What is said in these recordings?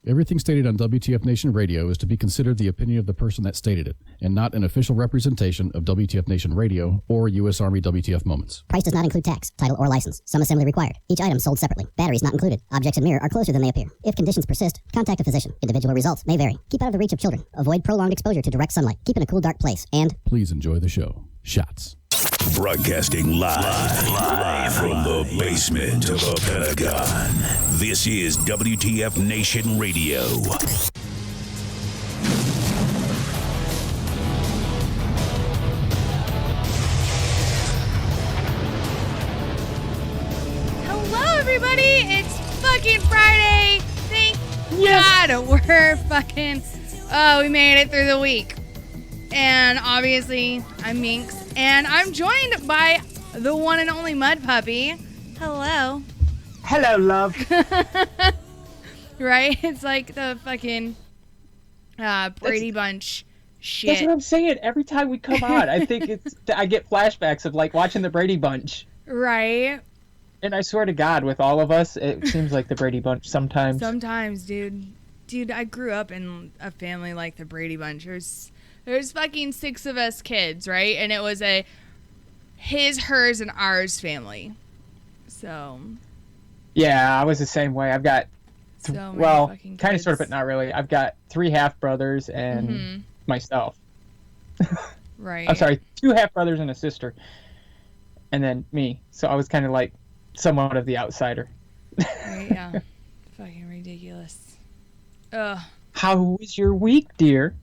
Everything stated on WTF Nation Radio is to be considered the opinion of the person that stated it, and not an official representation of WTF Nation Radio or U.S. Army WTF Moments. Price does not include tax, title, or license. Some assembly required. Each item sold separately. Batteries not included. Objects in mirror are closer than they appear. If conditions persist, contact a physician. Individual results may vary. Keep out of the reach of children. Avoid prolonged exposure to direct sunlight. Keep in a cool, dark place. And please enjoy the show. Shots. Broadcasting live from the basement of a Pentagon. This is WTF Nation Radio. Hello, everybody. It's fucking Friday. Thank God we're fucking... Oh, we made it through the week. And obviously, I'm Minx. And I'm joined by the one and only Mud Puppy. Hello. Hello, love. Right? It's like the fucking Brady Bunch shit. That's what I'm saying. Every time we come on, I think I get flashbacks of like watching the Brady Bunch. Right? And I swear to God, with all of us, it seems like the Brady Bunch sometimes. Sometimes, dude. Dude, I grew up in a family like the Brady Bunch. There's fucking 6 of us kids, right? And it was a his, hers, and ours family. So. Yeah, I was the same way. I've got, well, kind of sort of, but not really. I've got 3 half-brothers and myself. Right. I'm sorry, 2 half-brothers and a sister. And then me. So I was kind of like somewhat of the outsider. Right, yeah. Fucking ridiculous. Ugh. How was your week, dear?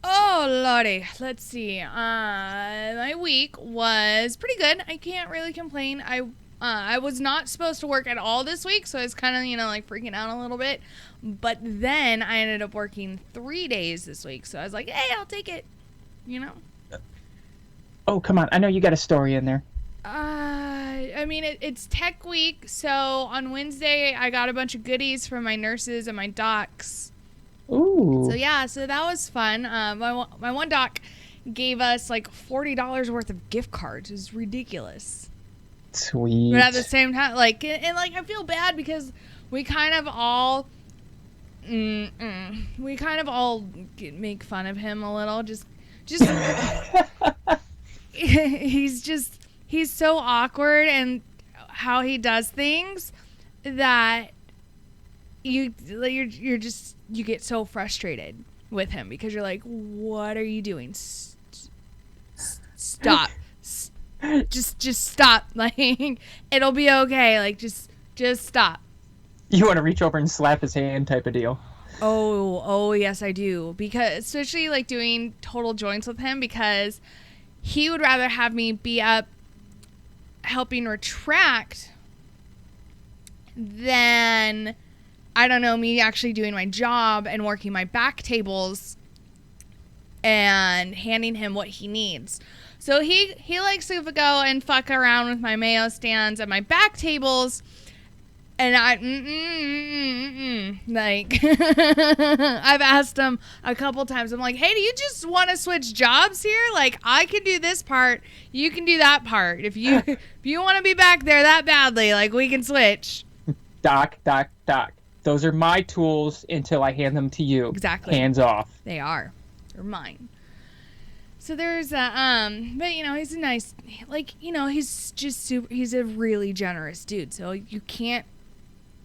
Oh, lordy. Let's see. My week was pretty good. I can't really complain. I was not supposed to work at all this week, so I was kind of, like freaking out a little bit. But then I ended up working 3 days this week, so I was like, hey, I'll take it. Oh, come on. I know you got a story in there. I mean, it's tech week, so on Wednesday I got a bunch of goodies from my nurses and my docs. Ooh. So yeah, so that was fun. My one doc gave us like $40 worth of gift cards. It was ridiculous. Sweet. But at the same time, I feel bad because we kind of all make fun of him a little. Just he's so awkward and how he does things that you get so frustrated with him because you're like, what are you doing? Stop. Just stop. Like, it'll be okay. Like, just stop. You want to reach over and slap his hand type of deal. Oh, yes, I do. Because especially like doing total joints with him, because he would rather have me be up helping retract than, I don't know, me actually doing my job and working my back tables and handing him what he needs. So he likes to go and fuck around with my Mayo stands and my back tables, and like, I've asked him a couple times. I'm like, hey, do you just want to switch jobs here? Like, I can do this part, you can do that part. If you want to be back there that badly, like, we can switch. Doc. Those are my tools until I hand them to you. Exactly. Hands off. They are. They're mine. So there's that, but he's a nice, he's just he's a really generous dude. So you can't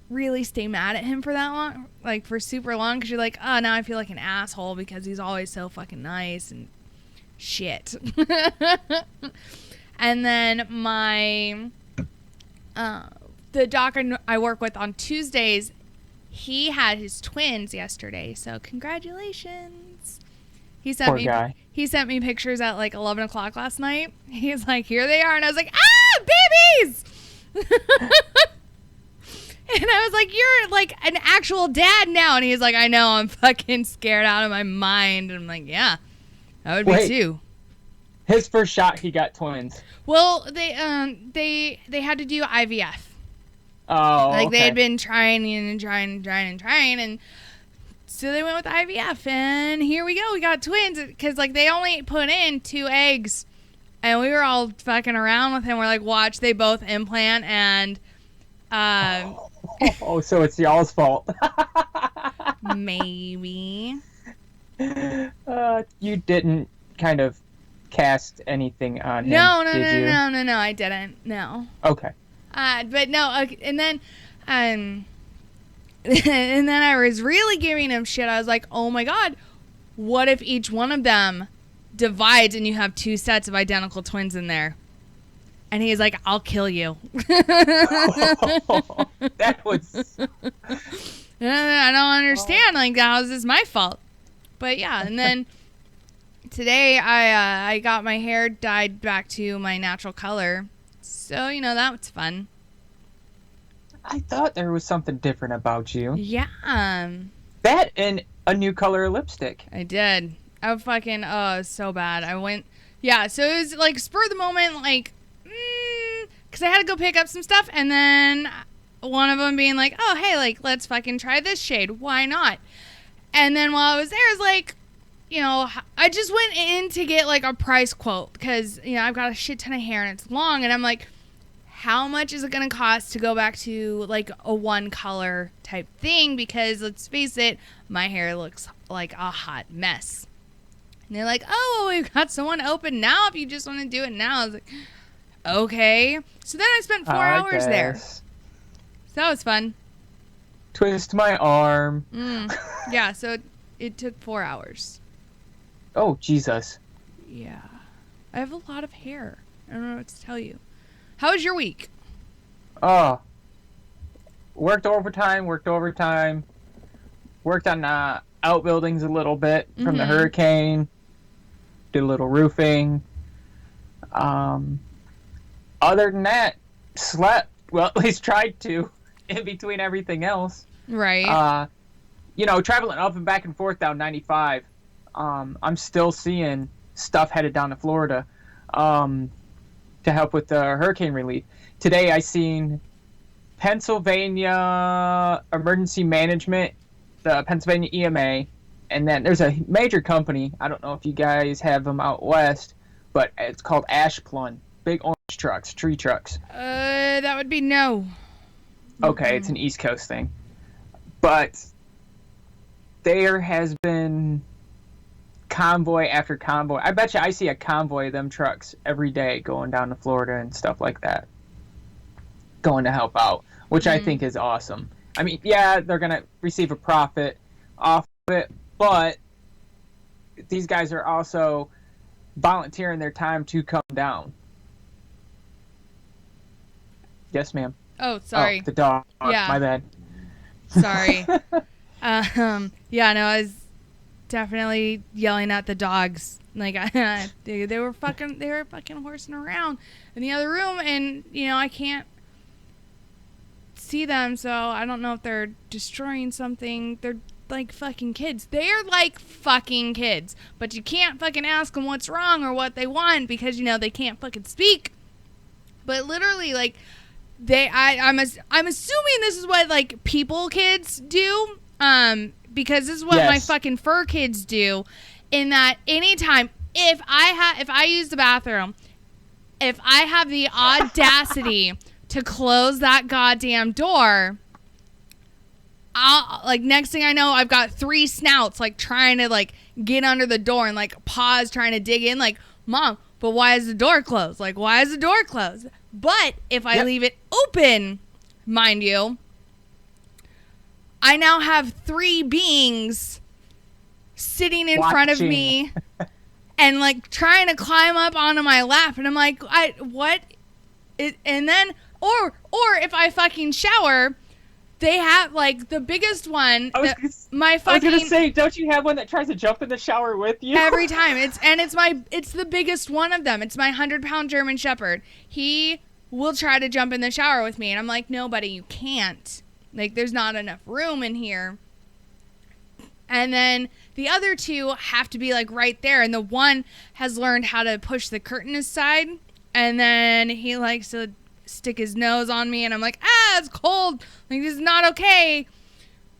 really stay mad at him for that long, like for super long, because you're like, oh, now I feel like an asshole because he's always so fucking nice and shit. And then the doc I work with on Tuesdays, he had his twins yesterday, so congratulations. He sent me pictures at like 11 o'clock last night. He's like, here they are. And I was like, babies! And I was like, you're like an actual dad now. And he's like, I know, I'm fucking scared out of my mind. And I'm like, yeah, I would be too. His first shot, he got twins. Well, they had to do IVF. Oh, like, okay. They had been trying, and so they went with IVF, and here we go. We got twins, because, like, they only put in 2 eggs, and we were all fucking around with him. We're like, watch, they both implant, and so it's y'all's fault. Maybe. You didn't kind of cast anything on him, did you? No, I didn't. No. Okay. But no, and then, and then I was really giving him shit. I was like, oh my God, what if each one of them divides and you have 2 sets of identical twins in there? And he's like, I'll kill you. That was... I don't understand. Like, how is this my fault? But yeah, and then today I got my hair dyed back to my natural color. So, that was fun. I thought there was something different about you. Yeah. That and a new color of lipstick. I did. I fucking, it was so bad. I went, yeah, so it was like spur of the moment, like, because I had to go pick up some stuff, and then one of them being like, oh, hey, like, let's fucking try this shade. Why not? And then while I was there, I was like, I just went in to get, like, a price quote, because, I've got a shit ton of hair, and it's long, and I'm like, how much is it going to cost to go back to, like, a one color type thing? Because, let's face it, my hair looks like a hot mess. And they're like, oh, we've got someone open now if you just want to do it now. I was like, okay. So then I spent 4 hours there. So that was fun. Twist my arm. Yeah, so it took 4 hours. Oh, Jesus. Yeah. I have a lot of hair. I don't know what to tell you. How was your week? Oh. Worked overtime. Worked on outbuildings a little bit from the hurricane. Did a little roofing. Other than that, slept. Well, at least tried to in between everything else. Right. Traveling up and back and forth down 95. I'm still seeing stuff headed down to Florida to help with the hurricane relief. Today I seen Pennsylvania Emergency Management, the Pennsylvania EMA, and then there's a major company. I don't know if you guys have them out west, but it's called Ashplun. Big orange trucks, tree trucks. That would be no. Okay, it's an East Coast thing. But there has been convoy after convoy. I bet you I see a convoy of them trucks every day going down to Florida and stuff like that. Going to help out, which I think is awesome. I mean, yeah, they're going to receive a profit off of it, but these guys are also volunteering their time to come down. Yes, ma'am. Oh, sorry. Oh, the dog. Yeah. My bad. Sorry. Yeah, no, I was definitely yelling at the dogs. Like, they were fucking horsing around in the other room, and I can't see them, so I don't know if they're destroying something. They're like fucking kids. They're like fucking kids, but you can't fucking ask them what's wrong or what they want because they can't fucking speak. But literally, like, I'm assuming this is what like people kids do, because this is what my fucking fur kids do. In that anytime if I use the bathroom, if I have the audacity to close that goddamn door, I'll, like, next thing I know, I've got 3 snouts like trying to like get under the door and like paws trying to dig in. Like, Mom, but why is the door closed? Like, why is the door closed? But if I leave it open, mind you, I now have 3 beings sitting in front of me and like trying to climb up onto my lap, and I'm like, what? And then, or if I fucking shower, they have like the biggest one. I was gonna say, don't you have one that tries to jump in the shower with you every time? It's the biggest one of them. It's my 100-pound German Shepherd. He will try to jump in the shower with me, and I'm like, no, buddy, you can't. Like, there's not enough room in here. And then the other 2 have to be like right there, and the one has learned how to push the curtain aside, and then he likes to stick his nose on me, and I'm like, it's cold. Like, this is not okay.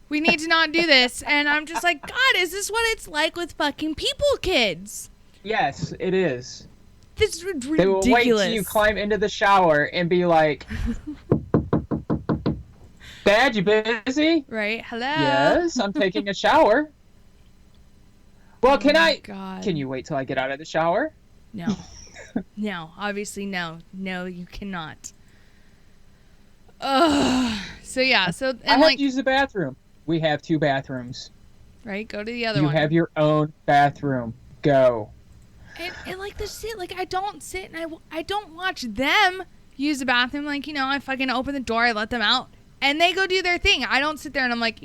We need to not do this. And I'm just like, God, is this what it's like with fucking people kids? Yes, it is. This is ridiculous. They will wait till you climb into the shower and be like, Dad, you busy? Right? Hello? Yes, I'm taking a shower. Well, God. Can you wait till I get out of the shower? No. No. Obviously, no. No, you cannot. Ugh. So, yeah. So, and I have to use the bathroom. We have 2 bathrooms. right? Go to the other You one. have your own bathroom. Go. And like the shit, like I don't sit and I don't watch them use the bathroom. Like, I fucking open the door, I let them out, and they go do their thing. I don't sit there and I'm like,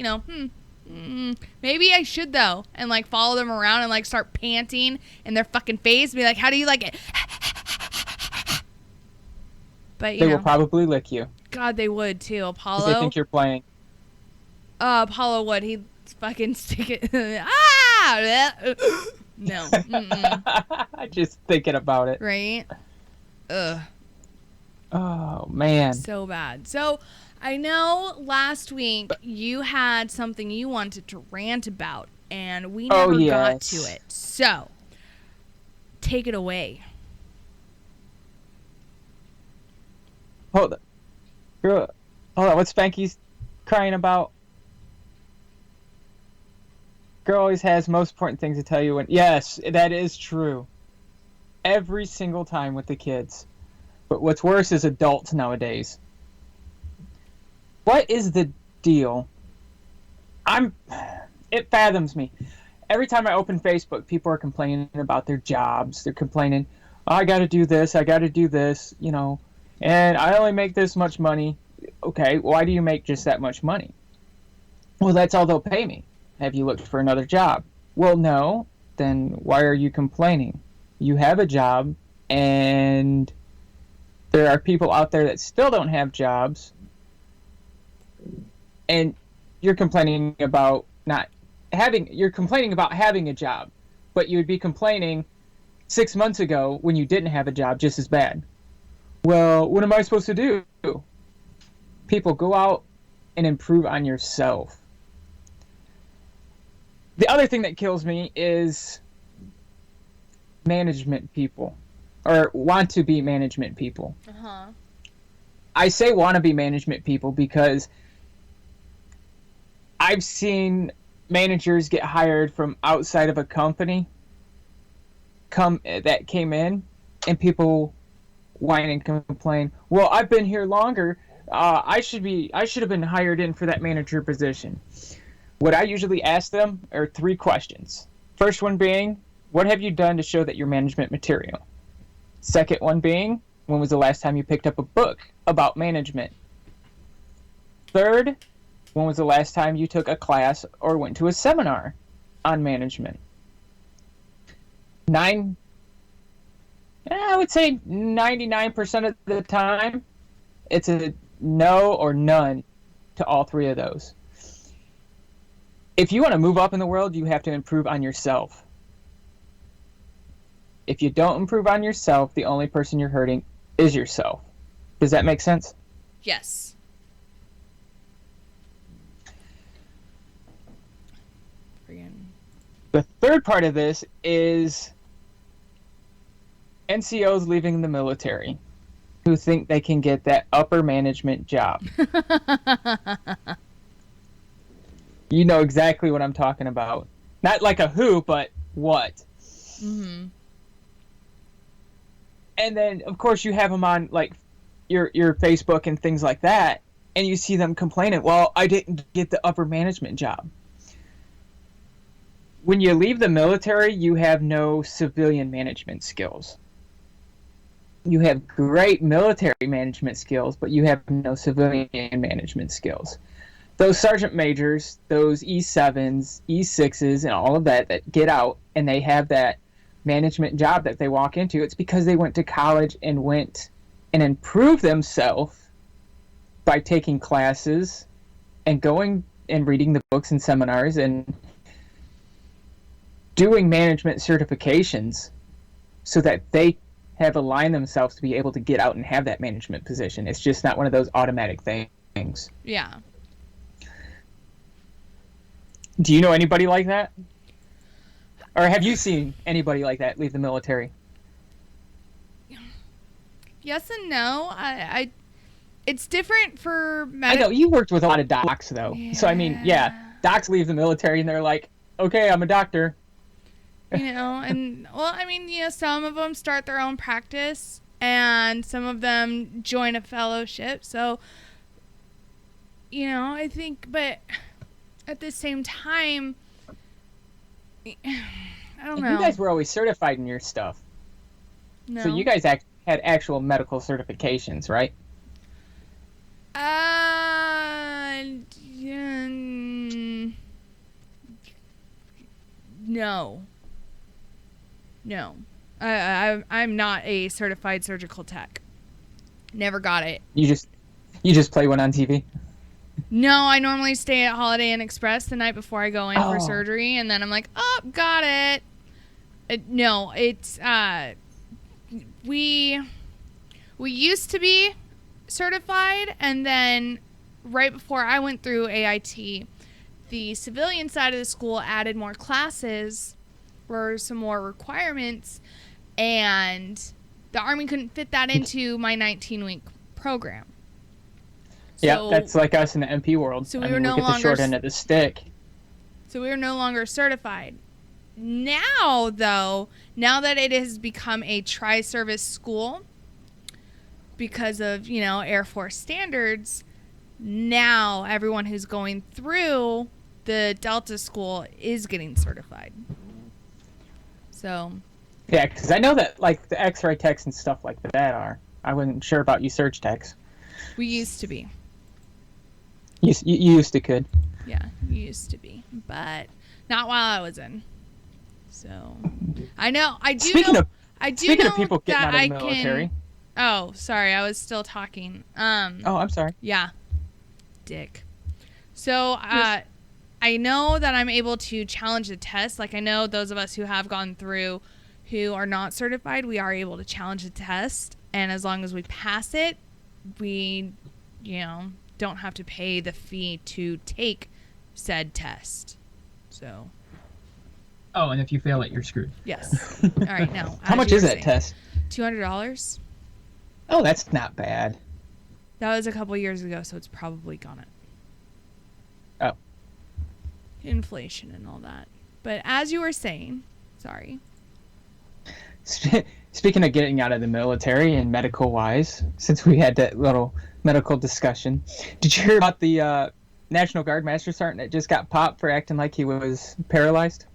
maybe I should though, and like follow them around and like start panting in their fucking face, and be like, how do you like it? But They will probably lick you. God, they would too. Apollo. Because they think you're playing. Apollo would. He'd fucking stick it. Ah! No. Just thinking about it. Right? Ugh. Oh, man. So bad. So, I know last week you had something you wanted to rant about, and we never got to it. So, take it away. Hold on. Girl, hold on. What's Spanky's crying about? Girl always has most important things to tell you when... Yes, that is true. Every single time with the kids. But what's worse is adults nowadays. What is the deal? It fathoms me. Every time I open Facebook, people are complaining about their jobs. They're complaining, oh, I gotta do this, and I only make this much money. Okay, why do you make just that much money? Well, that's all they'll pay me. Have you looked for another job? Well, no. Then why are you complaining? You have a job, and there are people out there that still don't have jobs, and you're complaining about having a job, but you would be complaining 6 months ago when you didn't have a job just as bad. Well, what am I supposed to do? People, go out and improve on yourself. The other thing that kills me is management people, or want to be management people. Uh-huh. I say want to be management people because I've seen managers get hired from outside of a company that came in, and people whine and complain, well, I've been here longer, I should have been hired in for that manager position. What I usually ask them are 3 questions. First one being, what have you done to show that you're management material? Second one being, when was the last time you picked up a book about management? Third, when was the last time you took a class or went to a seminar on management? I would say 99% of the time, it's a no or none to all 3 of those. If you want to move up in the world, you have to improve on yourself. If you don't improve on yourself, the only person you're hurting is yourself. Does that make sense? Yes. The third part of this is NCOs leaving the military who think they can get that upper management job. You know exactly what I'm talking about. Not like a who, but what. Mm-hmm. And then, of course, you have them on like your Facebook and things like that, and you see them complaining, well, I didn't get the upper management job. When you leave the military, you have no civilian management skills. You have great military management skills, but you have no civilian management skills. Those sergeant majors, those E7s, E6s, and all of that get out and they have that management job that they walk into, it's because they went to college and went and improved themselves by taking classes and going and reading the books and seminars and doing management certifications so that they have aligned themselves to be able to get out and have that management position. It's just not one of those automatic things. Yeah. Do you know anybody like that? Or have you seen anybody like that leave the military? Yes and no. It's different for I know you worked with a lot of docs though. Yeah. So I mean, yeah, docs leave the military and they're like, okay, I'm a doctor. And well, I mean, some of them start their own practice and some of them join a fellowship. So, I think, but at the same time, I don't know. You guys were always certified in your stuff. No. So you guys had actual medical certifications, right? No. I'm not a certified surgical tech. Never got it. You just play one on TV? No, I normally stay at Holiday Inn Express the night before I go in for surgery, and then I'm like, oh, got it. No, it's we used to be certified, and then right before I went through AIT, the civilian side of the school added more classes or some more requirements, and the Army couldn't fit that into my 19-week program. Yeah, that's like us in the MP world. So we were no get the short end of the stick. So we were no longer certified. Now, though, now that it has become a tri-service school because of, Air Force standards, now everyone who's going through the Delta school is getting certified. So. Yeah, because I know that, like, the X-ray techs and stuff like that are. I wasn't sure about you surge techs. We used to be. You used to could. Yeah, you used to be. But not while I was in. So, I know, I do Speaking know. of, I do speaking know of people getting that out of the military. Oh, sorry, I was still talking. Oh, I'm sorry. Yeah. Dick. So, I know that I'm able to challenge the test. Like, I know those of us who have gone through who are not certified, we are able to challenge the test. And as long as we pass it, we, don't have to pay the fee to take said test. So. Oh, and if you fail it, you're screwed. Yes. All right, now. How much is that test? $200. Oh, that's not bad. That was a couple years ago, so it's probably gone up. Oh. Inflation and all that. But as you were saying, sorry. Speaking of getting out of the military and medical-wise, since we had that little medical discussion, did you hear about the National Guard Master Sergeant that just got popped for acting like he was paralyzed?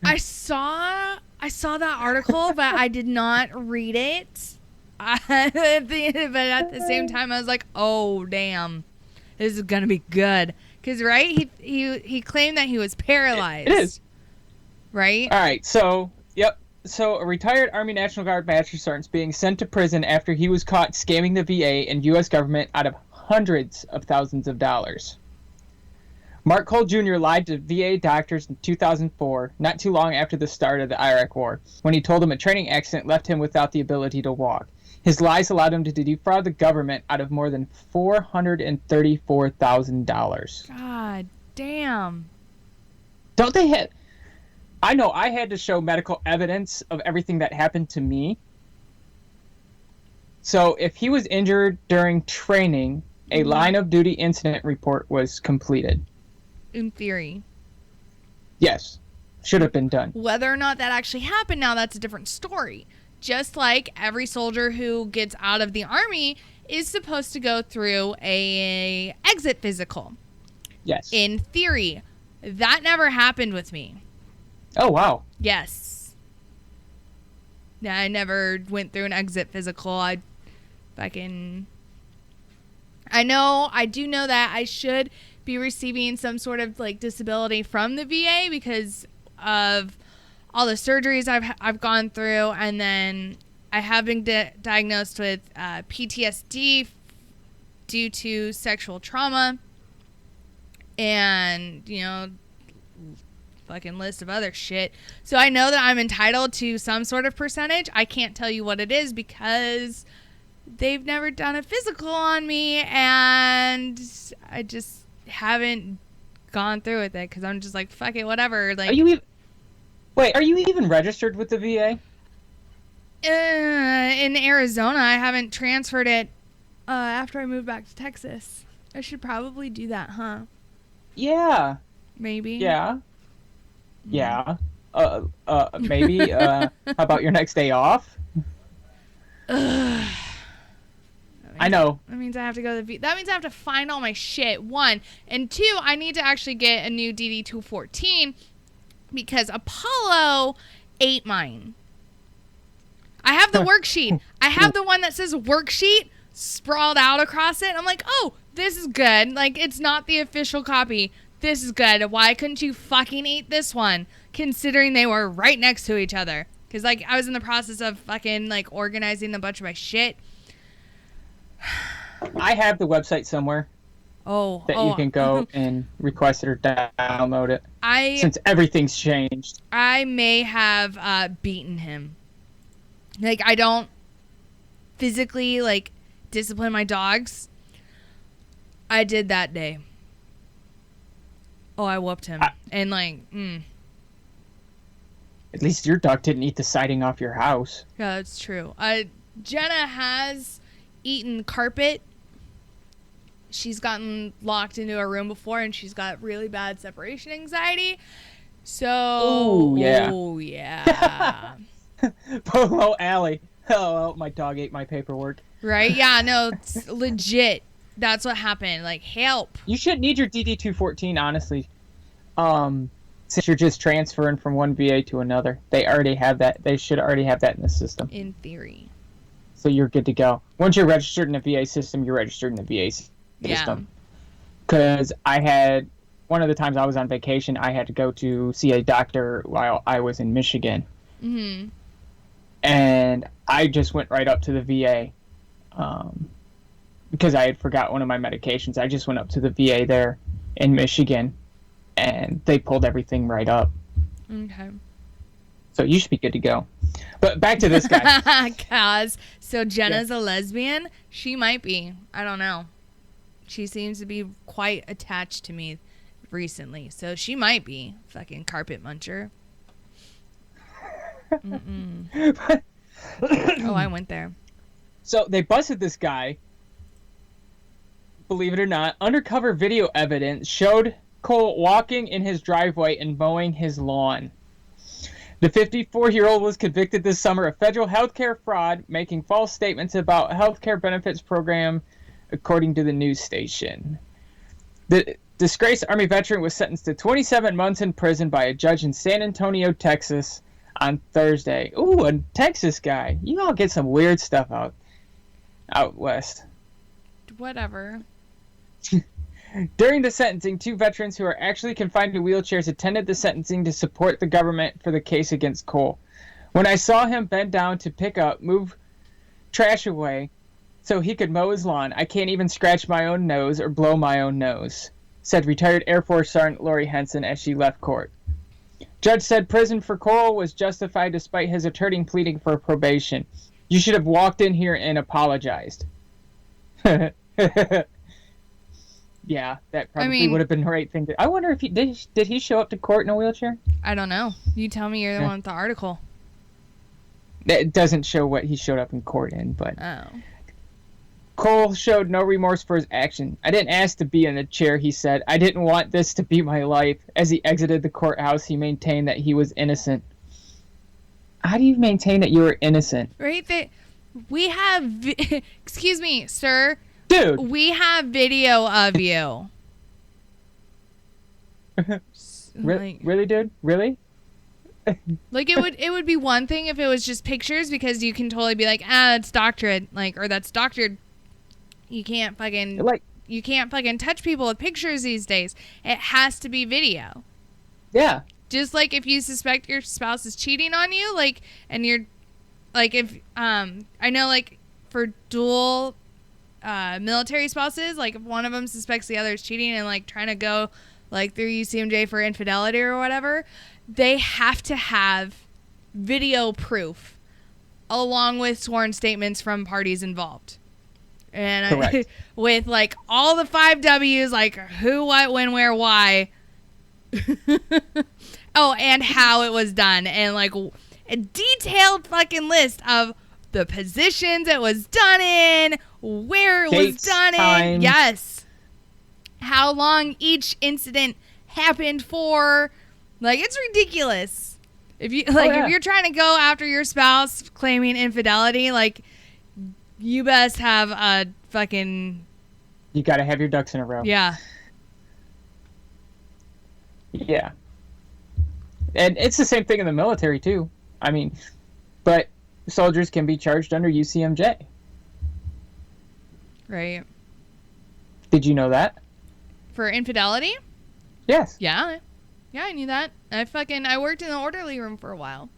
I saw that article, but I did not read it. But at the same time, I was like, "Oh, damn, this is gonna be good." Because he claimed that he was paralyzed. It is. Right. All right. So yep. So a retired Army National Guard Master Sergeant is being sent to prison after he was caught scamming the VA and U.S. government out of hundreds of thousands of dollars. Mark Cole Jr. lied to VA doctors in 2004, not too long after the start of the Iraq War, when he told them a training accident left him without the ability to walk. His lies allowed him to defraud the government out of more than $434,000. God damn. Don't they have... I know I had to show medical evidence of everything that happened to me. So if he was injured during training, a line of duty incident report was completed. In theory. Yes. Should have been done. Whether or not that actually happened now, that's a different story. Just like every soldier who gets out of the Army is supposed to go through a exit physical. Yes. In theory. That never happened with me. Oh, wow. Yes. Yeah, I never went through an exit physical. I do know that I should be receiving some sort of like disability from the VA because of all the surgeries I've gone through, and then I have been diagnosed with PTSD due to sexual trauma, and fucking list of other shit. So I know that I'm entitled to some sort of percentage. I can't tell you what it is because they've never done a physical on me, and I just haven't gone through with it because I'm just like, fuck it, whatever. Like, are you even registered with the VA? In Arizona, I haven't transferred it after I move back to Texas. I should probably do that, huh? Yeah. Maybe. Yeah. Yeah. Maybe. How about your next day off? I know. That means I have to go to the that means I have to find all my shit, 1. And 2, I need to actually get a new DD214 because Apollo ate mine. I have the worksheet. I have the one that says worksheet sprawled out across it. I'm like, oh, this is good. Like, it's not the official copy. This is good. Why couldn't you fucking eat this one? Considering they were right next to each other. Because, like, I was in the process of fucking, like, organizing a bunch of my shit. I have the website somewhere that you can go and request it or download it. Since everything's changed. I may have beaten him. Like, I don't physically, like, discipline my dogs. I did that day. Oh, I whooped him. And, like, At least your dog didn't eat the siding off your house. Yeah, that's true. Jenna has eaten carpet. She's gotten locked into a room before, and she's got really bad separation anxiety. So, oh yeah. Polo Alley. Oh, my dog ate my paperwork. Right? Yeah, no, it's legit. That's what happened. Like, help. You should need your DD214, honestly. Since you're just transferring from one VA to another. They already have that. They should already have that in the system. In theory. So you're good to go. Once you're registered in the VA system, you're registered in the VA system. Because I had, one of the times I was on vacation, I had to go to see a doctor while I was in Michigan. Mm-hmm. And I just went right up to the VA. Because I had forgot one of my medications. I just went up to the VA there in Michigan. And they pulled everything right up. Okay. So you should be good to go. But back to this guy. So Jenna's a lesbian? She might be. I don't know. She seems to be quite attached to me recently. So she might be. Fucking carpet muncher. Oh, I went there. So they busted this guy. Believe it or not, undercover video evidence showed Cole walking in his driveway and mowing his lawn. The 54-year-old was convicted this summer of federal healthcare fraud, making false statements about healthcare benefits program, according to the news station. The disgraced Army veteran was sentenced to 27 months in prison by a judge in San Antonio, Texas, on Thursday. Ooh, a Texas guy. You all get some weird stuff out west. Whatever. During the sentencing, 2 veterans who are actually confined to wheelchairs attended the sentencing to support the government for the case against Cole. When I saw him bend down to move trash away so he could mow his lawn, I can't even scratch my own nose or blow my own nose, said retired Air Force Sergeant Lori Henson as she left court. Judge said prison for Cole was justified despite his attorney pleading for probation. You should have walked in here and apologized. Yeah, that probably would have been the right thing to. I wonder if did he show up to court in a wheelchair? I don't know. You tell me. You're the one with the article. It doesn't show what he showed up in court in, but oh. Cole showed no remorse for his action. I didn't ask to be in the chair, he said. I didn't want this to be my life. As he exited the courthouse, he maintained that he was innocent. How do you maintain that you were innocent? Right? We have... Excuse me, sir. Dude. We have video of you. Really, dude? Really? Like it would be one thing if it was just pictures, because you can totally be like, it's doctored, or that's doctored. You can't fucking touch people with pictures these days. It has to be video. Yeah. Just like if you suspect your spouse is cheating on you, and you're if I know for dual military spouses, if one of them suspects the other is cheating and trying to go through UCMJ for infidelity or whatever, they have to have video proof along with sworn statements from parties involved. And with all the 5 W's, who, what, when, where, why. Oh, and how it was done, and a detailed fucking list of the positions it was done in, where it Dates, was done in. times. Yes. How long each incident happened for. Like, it's ridiculous. If you if you're trying to go after your spouse claiming infidelity, like, you best have a fucking... You got to have your ducks in a row. Yeah. Yeah. And it's the same thing in the military, too. I mean, but soldiers can be charged under UCMJ. Right. Did you know that? For infidelity? Yes. Yeah. Yeah, I knew that. I worked in the orderly room for a while.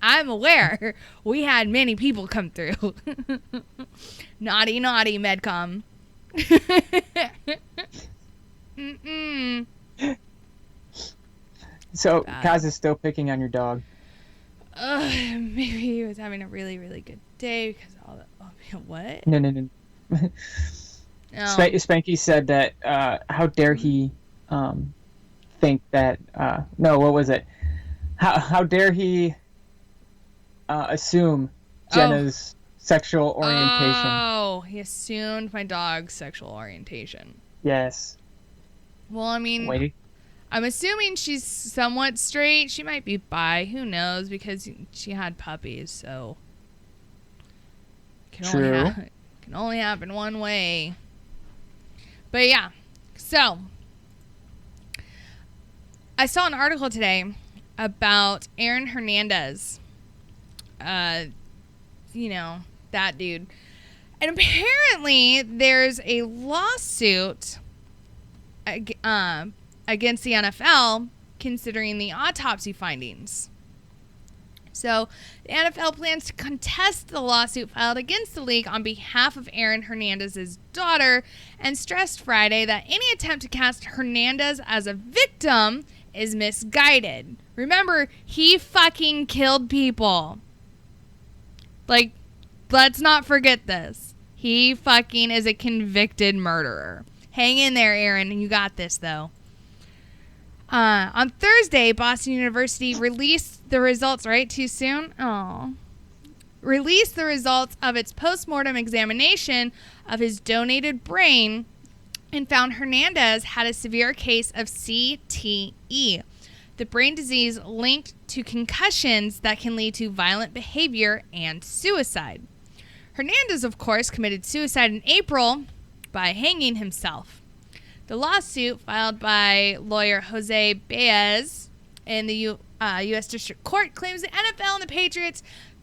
I'm aware. We had many people come through. Naughty, Medcom. Mm-mm. So, Kaz is still picking on your dog. Maybe he was having a really, really good day because all the... Oh, what? No. Oh. Spanky said that, how dare he think that... no, what was it? How dare he assume Jenna's sexual orientation? Oh, he assumed my dog's sexual orientation. Yes. Well, I mean... Wait. I'm assuming she's somewhat straight. She might be bi. Who knows? Because she had puppies, so... Can only happen one way. But yeah. So... I saw an article today about Aaron Hernandez. You know, that dude. And apparently there's a lawsuit against the NFL considering the autopsy findings. So the NFL plans to contest the lawsuit filed against the league on behalf of Aaron Hernandez's daughter and stressed Friday that any attempt to cast Hernandez as a victim is misguided. Remember, he fucking killed people. Like, let's not forget this. He fucking is a convicted murderer. Hang in there, Aaron. You got this, though. On Thursday, Boston University released the results, right? Too soon? Oh. Released the results of its postmortem examination of his donated brain and found Hernandez had a severe case of CTE, the brain disease linked to concussions that can lead to violent behavior and suicide. Hernandez, of course, committed suicide in April by hanging himself. The lawsuit filed by lawyer Jose Baez in the U.S. District Court claims the NFL and the Patriots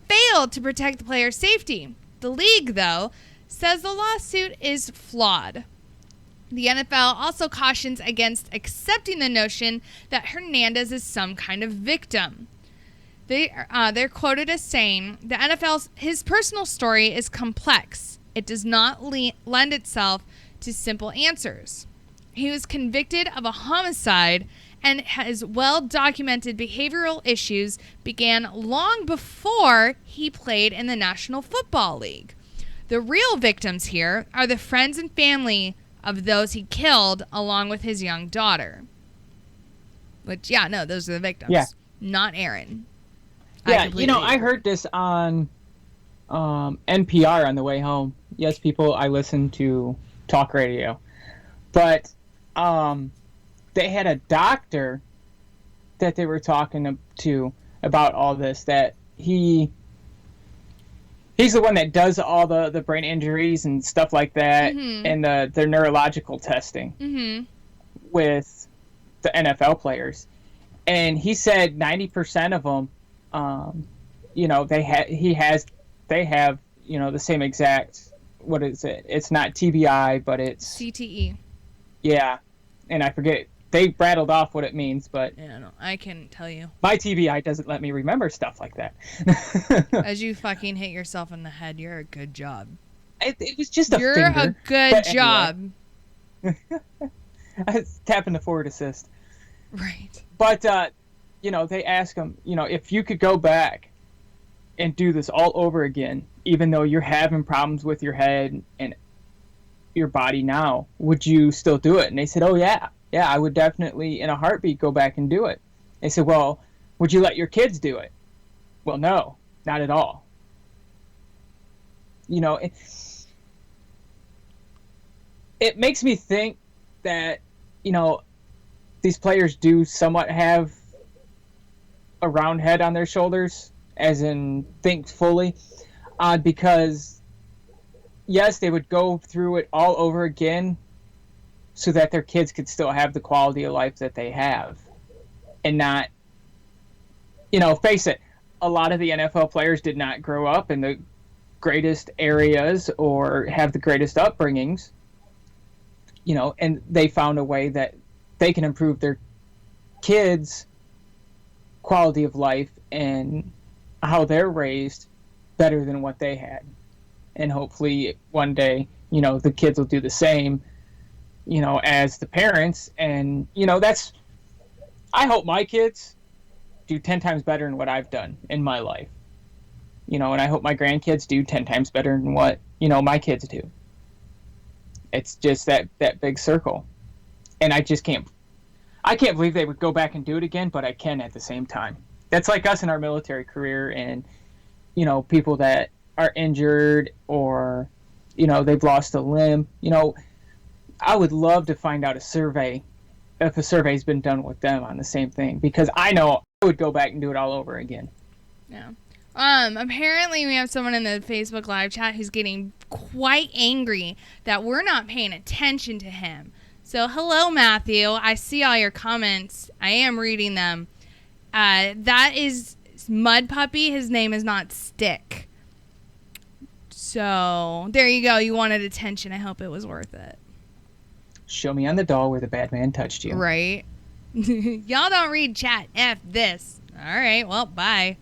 failed to protect the player's safety. The league, though, says the lawsuit is flawed. The NFL also cautions against accepting the notion that Hernandez is some kind of victim. They're quoted as saying, his personal story is complex. It does not lend itself to simple answers. He was convicted of a homicide, and his well-documented behavioral issues began long before he played in the National Football League. The real victims here are the friends and family of those he killed, along with his young daughter. Which, yeah, no, those are the victims. Yeah. Not Aaron. Yeah, I heard this on NPR on the way home. Yes, people, I listen to talk radio. But they had a doctor that they were talking to about all this, that he's the one that does all the brain injuries and stuff like that, mm-hmm. and their neurological testing mm-hmm. with the NFL players. And he said 90% of them, they have the same exact, what is it? It's not TBI, but it's CTE. Yeah, and I forget. They rattled off what it means, but yeah, no, I can tell you. My TBI doesn't let me remember stuff like that. As you fucking hit yourself in the head, you're a good job. It was just a You're finger. a good job. Anyway. I was tapping the forward assist. Right. But, they ask him, if you could go back and do this all over again, even though you're having problems with your head and your body now, would you still do it? And they said, oh, yeah. Yeah, I would definitely, in a heartbeat, go back and do it. They said, well, would you let your kids do it? Well, no, not at all. it makes me think that, these players do somewhat have a round head on their shoulders, as in think fully, because yes, they would go through it all over again so that their kids could still have the quality of life that they have, and not, face it, a lot of the NFL players did not grow up in the greatest areas or have the greatest upbringings, and they found a way that they can improve their kids' quality of life and how they're raised better than what they had. And hopefully one day, the kids will do the same, as the parents. And, I hope my kids do 10 times better than what I've done in my life. And I hope my grandkids do 10 times better than what, my kids do. It's just that big circle. And I can't believe they would go back and do it again, but I can at the same time. That's like us in our military career, and, people that are injured or, they've lost a limb. I would love to find out if a survey's been done with them on the same thing, because I know I would go back and do it all over again. Yeah. Apparently we have someone in the Facebook live chat who's getting quite angry that we're not paying attention to him. So, hello, Matthew. I see all your comments. I am reading them. That is Mud Puppy. His name is not Stick. So, there you go. You wanted attention. I hope it was worth it. Show me on the doll where the bad man touched you. Right. Y'all don't read chat. F this. All right. Well, bye.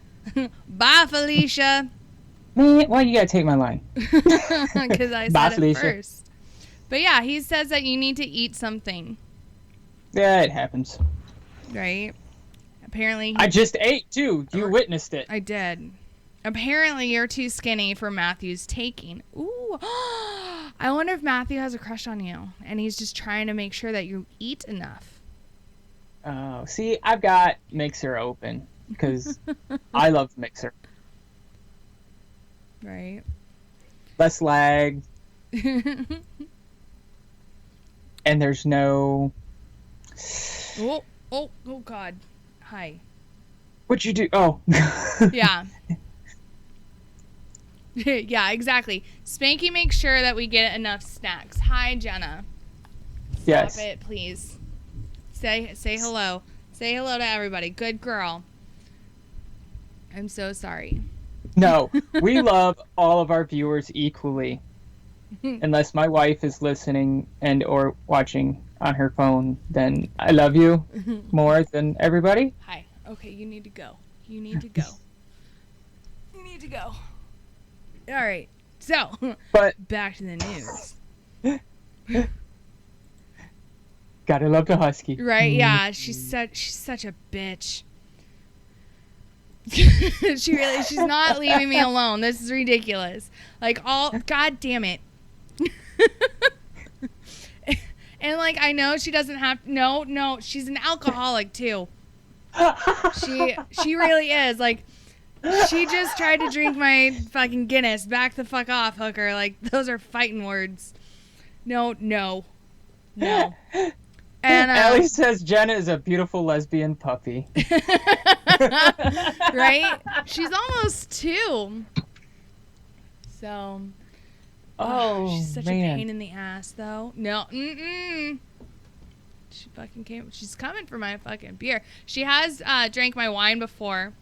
Bye, Felicia. Man, why you gotta take my line? Because I Bye, said it Felicia. first. But yeah, he says that you need to eat something. Yeah, it happens. Right? Apparently. I just ate, too. You witnessed it. I did. Apparently, you're too skinny for Matthew's taking. Ooh. I wonder if Matthew has a crush on you, and he's just trying to make sure that you eat enough. Oh, see, I've got Mixer open, because I love Mixer. Right? Less lag. And there's no... Oh, God. Hi. What'd you do? Oh. Yeah. Yeah, exactly. Spanky makes sure that we get enough snacks. Hi, Jenna. Yes. Stop it, please. Say hello. Say hello to everybody. Good girl. I'm so sorry. No, we love all of our viewers equally. Unless my wife is listening and or watching on her phone, then I love you more than everybody. Hi. Okay, you need to go. You need to go. You need to go. All right. So, But back to the news. gotta love the husky. Right? Yeah. She's such a bitch. She's not leaving me alone. This is ridiculous. God damn it. And I know she doesn't have no, she's an alcoholic too. She really is. She just tried to drink my fucking Guinness. Back the fuck off, hooker. Those are fighting words. No. And Allie says Jenna is a beautiful lesbian puppy. Right? She's almost 2. So she's such a pain in the ass, though. No, She fucking came. She's coming for my fucking beer. She has drank my wine before.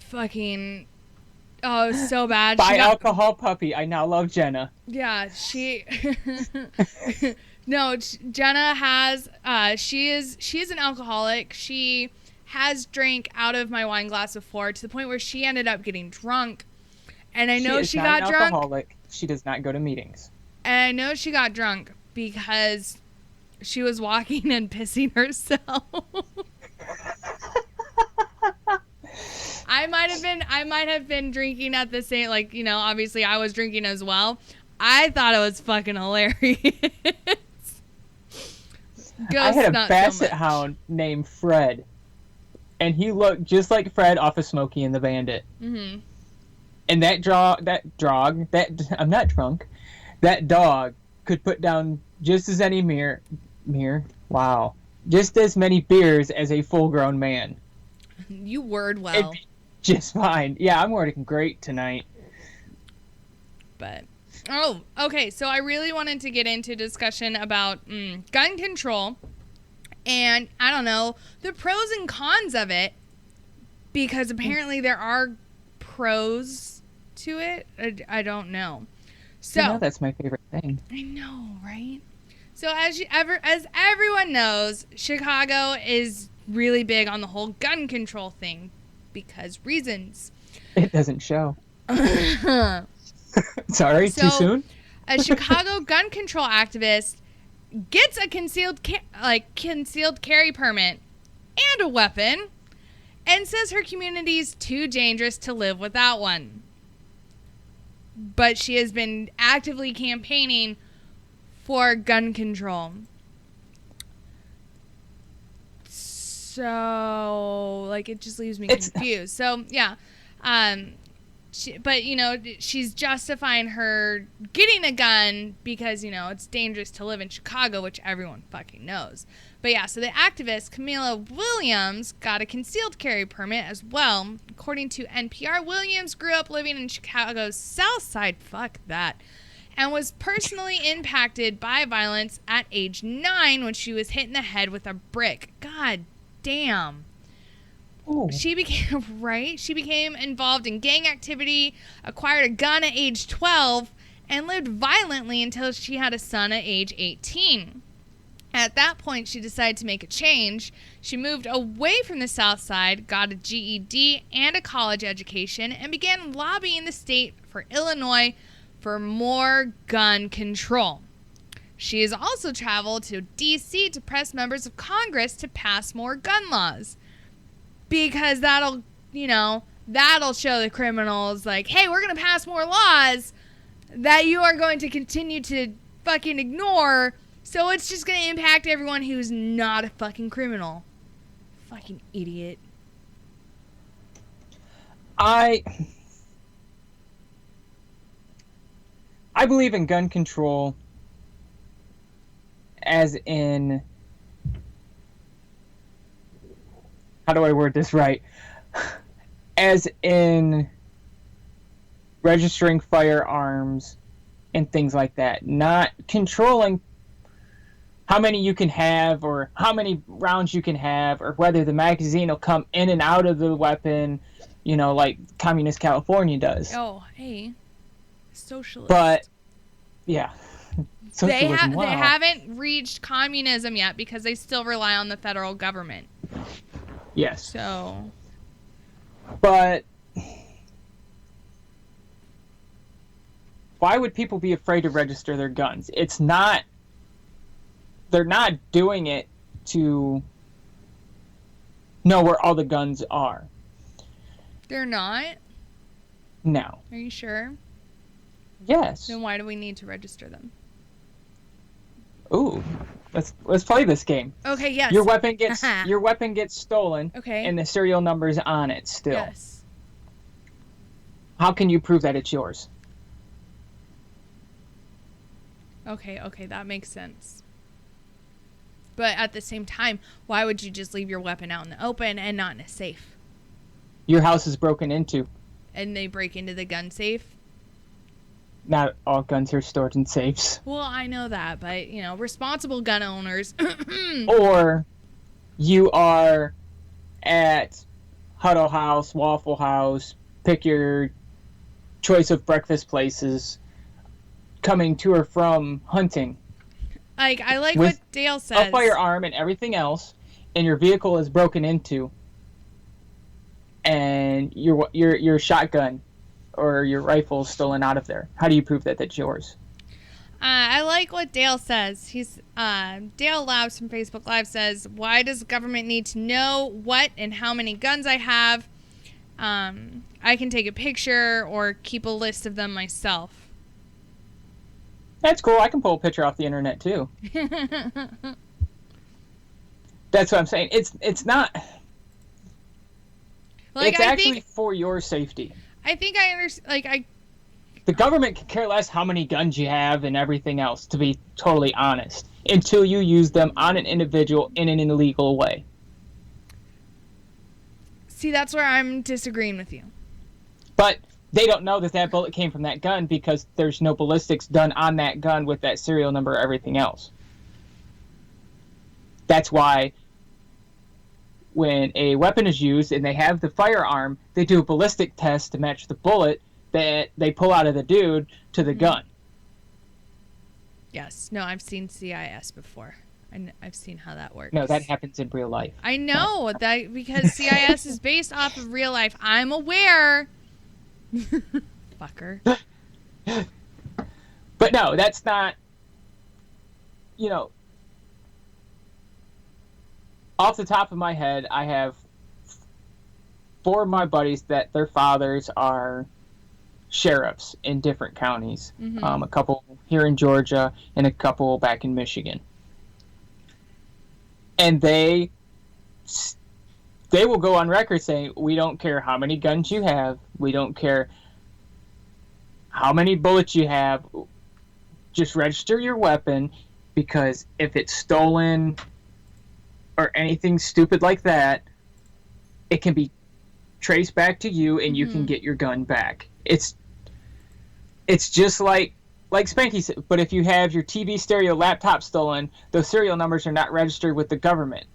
Fucking. Oh, it was so bad. By alcohol puppy. I now love Jenna. Yeah, she. No, Jenna has. She is an alcoholic. She has drank out of my wine glass before to the point where she ended up getting drunk. And I know she got drunk. Alcoholic. She does not go to meetings. And I know she got drunk because she was walking and pissing herself. I might have been drinking at the same, obviously I was drinking as well. I thought it was fucking hilarious. I had a basset hound named Fred, and he looked just like Fred off of Smokey and the Bandit. Mm-hmm. And I'm not drunk. that dog could put down just as many just as many beers as a full-grown man. You word well. It'd be just fine. Yeah, I'm wording great tonight. But okay. So I really wanted to get into discussion about gun control, and I don't know the pros and cons of it, because apparently there are pros to it. I don't know. So that's my favorite thing. I know, right? So as everyone knows, Chicago is really big on the whole gun control thing because reasons. It doesn't show. Sorry, too soon? A Chicago gun control activist gets a concealed carry permit and a weapon and says her community is too dangerous to live without one. But she has been actively campaigning for gun control. So, it just leaves me confused. So, yeah. She's justifying her getting a gun because, it's dangerous to live in Chicago, which everyone fucking knows. But yeah, so the activist, Camilla Williams, got a concealed carry permit as well. According to NPR, Williams grew up living in Chicago's South Side, fuck that, and was personally impacted by violence at age 9 when she was hit in the head with a brick. God damn. Ooh. She became involved in gang activity, acquired a gun at age 12, and lived violently until she had a son at age 18. At that point, she decided to make a change. She moved away from the South Side, got a GED and a college education, and began lobbying the state for Illinois for more gun control. She has also traveled to D.C. to press members of Congress to pass more gun laws. Because that'll show the criminals, hey, we're going to pass more laws that you are going to continue to fucking ignore. So it's just going to impact everyone who's not a fucking criminal. Fucking idiot. I believe in gun control as in... How do I word this right? As in registering firearms and things like that. Not controlling how many you can have or how many rounds you can have or whether the magazine will come in and out of the weapon, like Communist California does. Oh, hey. Socialist. But, yeah. They haven't reached communism yet because they still rely on the federal government. Yes. So. But why would people be afraid to register their guns? They're not doing it to know where all the guns are. They're not? No. Are you sure? Yes. Then why do we need to register them? Ooh. Let's play this game. Okay, yes. Your weapon gets stolen. Okay. And the serial number's on it still. Yes. How can you prove that it's yours? Okay, that makes sense. But at the same time, why would you just leave your weapon out in the open and not in a safe? Your house is broken into. And they break into the gun safe? Not all guns are stored in safes. Well, I know that, but, responsible gun owners. Or you are at Huddle House, Waffle House, pick your choice of breakfast places, coming to or from hunting. I like what Dale says. A firearm and everything else, and your vehicle is broken into, and your shotgun or your rifle is stolen out of there. How do you prove that that's yours? I like what Dale says. Dale Labs from Facebook Live says, why does the government need to know what and how many guns I have? I can take a picture or keep a list of them myself. That's cool. I can pull a picture off the internet too. That's what I'm saying. It's not... It's actually for your safety. I think I understand. The government can care less how many guns you have and everything else, to be totally honest, until you use them on an individual in an illegal way. See, that's where I'm disagreeing with you. But they don't know that bullet came from that gun because there's no ballistics done on that gun with that serial number or everything else. That's why when a weapon is used and they have the firearm, they do a ballistic test to match the bullet that they pull out of the dude to the gun. Yes. No, I've seen CIS before. I've seen how that works. No, that happens in real life. I know that because CIS is based off of real life. I'm aware. Fucker. But no, that's not, off the top of my head, I have 4 of my buddies that their fathers are sheriffs in different counties. A couple here in Georgia and a couple back in Michigan. And they will go on record saying, we don't care how many guns you have. We don't care how many bullets you have. Just register your weapon, because if it's stolen or anything stupid like that, it can be traced back to you and you can get your gun back. It's just like Spanky said, but if you have your TV, stereo, laptop stolen, those serial numbers are not registered with the government.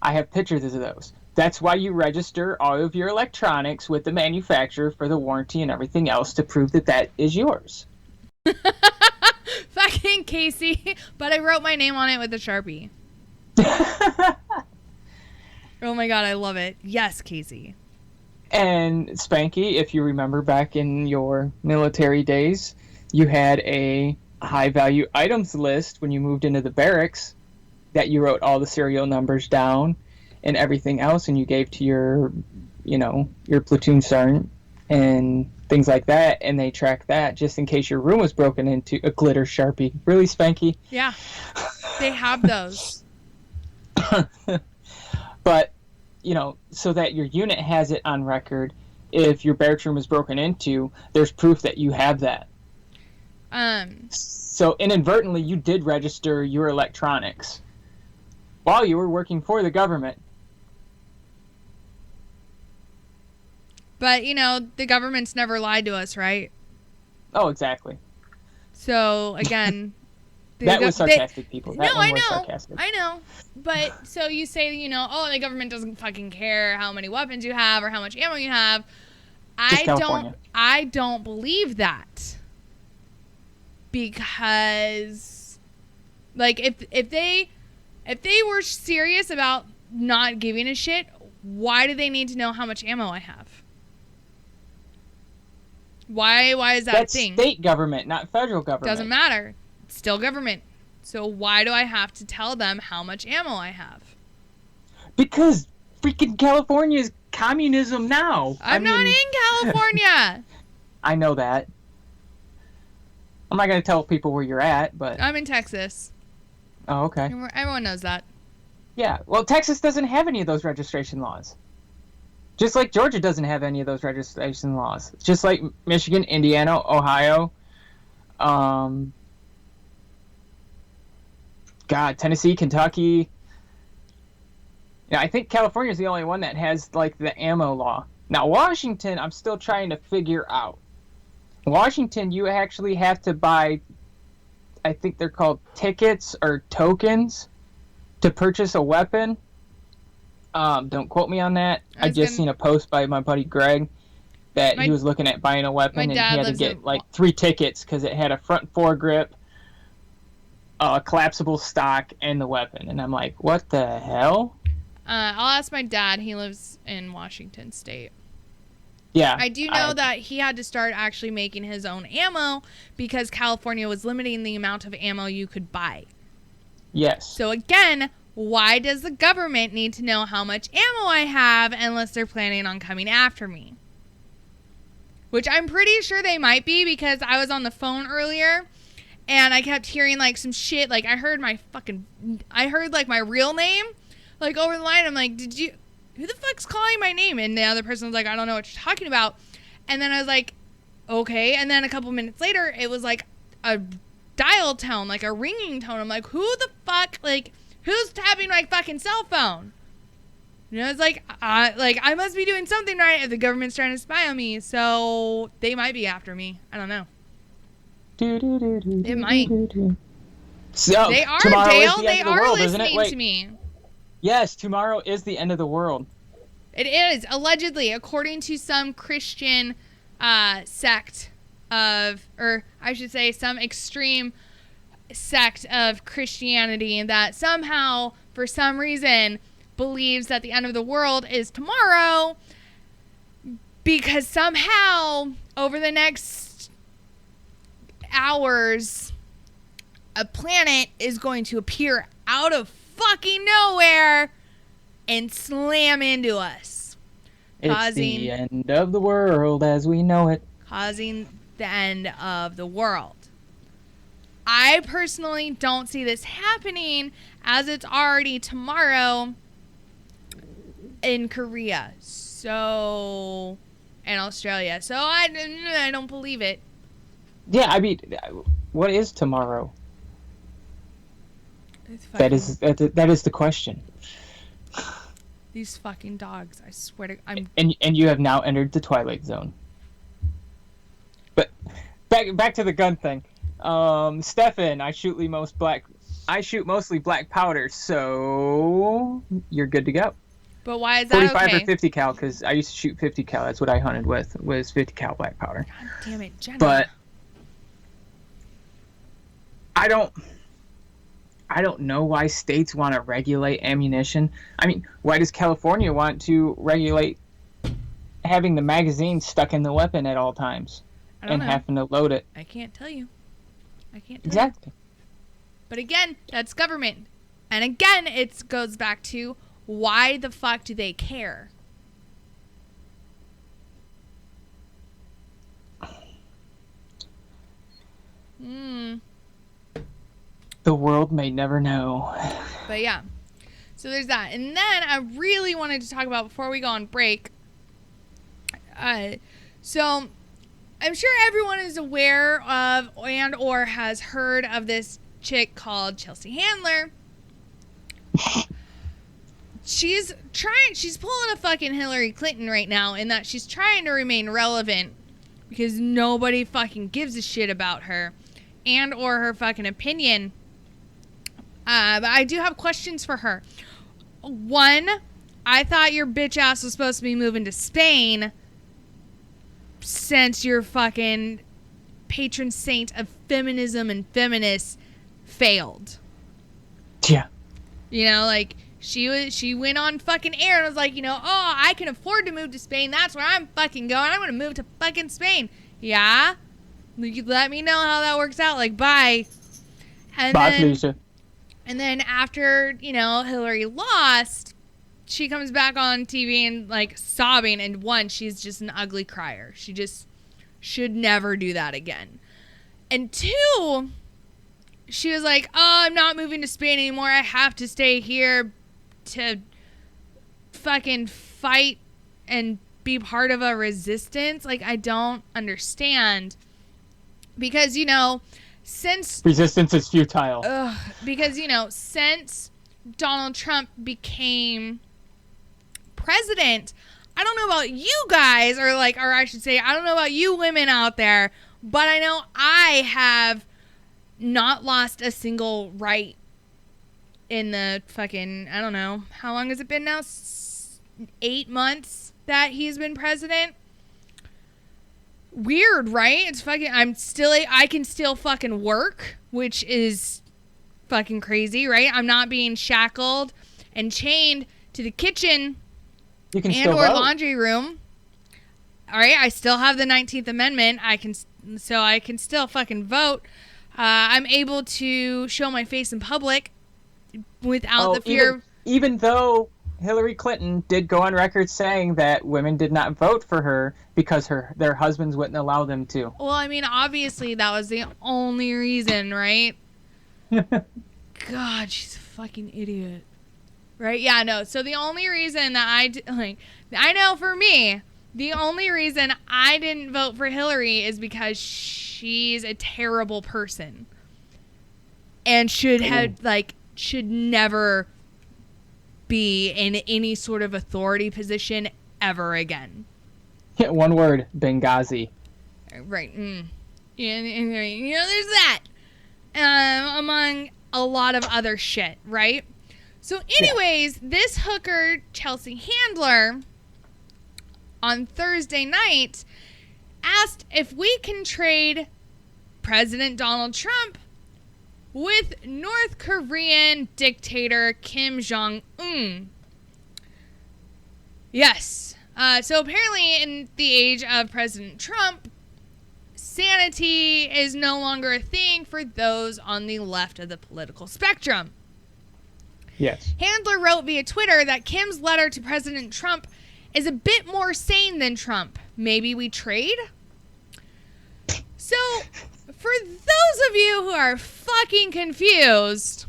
I have pictures of those. That's why you register all of your electronics with the manufacturer for the warranty and everything else to prove that is yours. Fucking Casey. But I wrote my name on it with a Sharpie. Oh my God, I love it. Yes, Casey. And Spanky, if you remember back in your military days, you had a high-value items list when you moved into the barracks that you wrote all the serial numbers down and everything else, and you gave to your platoon sergeant and things like that, and they tracked that just in case your room was broken into. A glitter Sharpie. Really, Spanky? Yeah. They have those. But, so that your unit has it on record, if your barracks room is broken into, there's proof that you have that. So inadvertently, you did register your electronics while you were working for the government. But, the government's never lied to us, right? Oh, exactly. So, again... That was sarcastic, people. That no, one was sarcastic. I know. But, so you say, the government doesn't fucking care how many weapons you have or how much ammo you have. I don't believe that. Because, if they were serious about not giving a shit, why do they need to know how much ammo I have? Why is that a thing? That's state government, not federal government. Doesn't matter. It's still government. So why do I have to tell them how much ammo I have? Because freaking California is communism now. I'm not in California. I know that. I'm not going to tell people where you're at, but... I'm in Texas. Oh, okay. Everyone knows that. Yeah. Well, Texas doesn't have any of those registration laws. Just like Georgia doesn't have any of those registration laws. Just like Michigan, Indiana, Ohio, Tennessee, Kentucky. Yeah, I think California is the only one that has, the ammo law. Now, Washington, I'm still trying to figure out. Washington, you actually have to buy, I think they're called tickets or tokens to purchase a weapon. Don't quote me on that. I just seen a post by my buddy Greg that he was looking at buying a weapon and he had to get 3 tickets because it had a front foregrip, collapsible stock, and the weapon. And I'm like, what the hell? I'll ask my dad. He lives in Washington State. Yeah. I do know that he had to start actually making his own ammo because California was limiting the amount of ammo you could buy. Yes. So again, why does the government need to know how much ammo I have unless they're planning on coming after me? Which I'm pretty sure they might be because I was on the phone earlier and I kept hearing some shit. I heard my real name over the line. I'm like, who the fuck's calling my name? And the other person was like, I don't know what you're talking about. And then I was like, okay. And then a couple minutes later, it was like a dial tone, like a ringing tone. I'm like, who the fuck, like, who's tapping my fucking cell phone? You know, it's like I must be doing something right if the government's trying to spy on me. So they might be after me. I don't know. It might. So, They are, tomorrow is Dale. the They end of the are world, isn't it? listening Wait. to me. Yes, tomorrow is the end of the world. It is, allegedly, according to some Christian sect of, or I should say some extreme sect of Christianity that somehow, for some reason, believes that the end of the world is tomorrow because somehow, over the next hours, a planet is going to appear out of fucking nowhere and slam into us, It's the end of the world as we know it. causing the end of the world. I personally don't see this happening, as it's already tomorrow in Korea, so, and Australia. So I don't believe it. Yeah, I mean, what is tomorrow? It's That fucking- is the question. these fucking dogs. I swear to, I'm. And you have now entered the Twilight Zone. But back to the gun thing. Stefan, I shoot mostly black powder, so you're good to go. But why is that 45 okay? or 50 cal, because I used to shoot 50 cal. That's what I hunted with, was 50 cal black powder. God damn it, Jenna. But I don't know why states want to regulate ammunition. I mean, why does California want to regulate having the magazine stuck in the weapon at all times I don't and know. having to load it? I can't tell you. Exactly. But again, that's government. And again, it goes back to, why the fuck do they care? The world may never know. But yeah. So there's that. And then I really wanted to talk about, before we go on break, so I'm sure everyone is aware of and or has heard of this chick called Chelsea Handler. She's pulling a fucking Hillary Clinton right now, in that she's trying to remain relevant because nobody fucking gives a shit about her and or her fucking opinion. But I do have questions for her. One, I thought your bitch ass was supposed to be moving to Spain since your fucking patron saint of feminism and feminists failed. Yeah. You know, like, she went on fucking air and was like, you know, oh, I can afford to move to Spain. That's where I'm fucking going. I'm going to move to fucking Spain. Yeah? You let me know how that works out. Like, bye. And Bye, then, Felicia. and then after, you know, Hillary lost, she comes back on TV and, like, sobbing. And one, she's just an ugly crier. She just should never do that again. And two, she was like, oh, I'm not moving to Spain anymore. I have to stay here to fucking fight and be part of a resistance. Like, I don't understand. Because, you know, since Resistance is futile. because, you know, since Donald Trump became president, I don't know about you guys, or I should say, I don't know about you women out there, but I know I have not lost a single right in the fucking, I don't know, how long has it been now? 8 months that he's been president. Weird, right? It's fucking, I can still fucking work, which is fucking crazy, right? I'm not being shackled and chained to the kitchen You can and still or vote. laundry room. All right, I still have the 19th Amendment. I can still fucking vote. I'm able to show my face in public without the fear. Even though Hillary Clinton did go on record saying that women did not vote for her because their husbands wouldn't allow them to. Well, I mean, obviously that was the only reason, right? God, she's a fucking idiot. Right? Yeah, no. So the only reason that I know for me, The only reason I didn't vote for Hillary is because she's a terrible person and should never be in any sort of authority position ever again. One word, Benghazi. Right. There's that. Among a lot of other shit, right? So anyways, this hooker, Chelsea Handler, on Thursday night, asked if we can trade President Donald Trump with North Korean dictator Kim Jong-un. Yes. So apparently in the age of President Trump, sanity is no longer a thing for those on the left of the political spectrum. Yes. Handler wrote via Twitter that Kim's letter to President Trump is a bit more sane than Trump. Maybe we trade? So, for those of you who are fucking confused...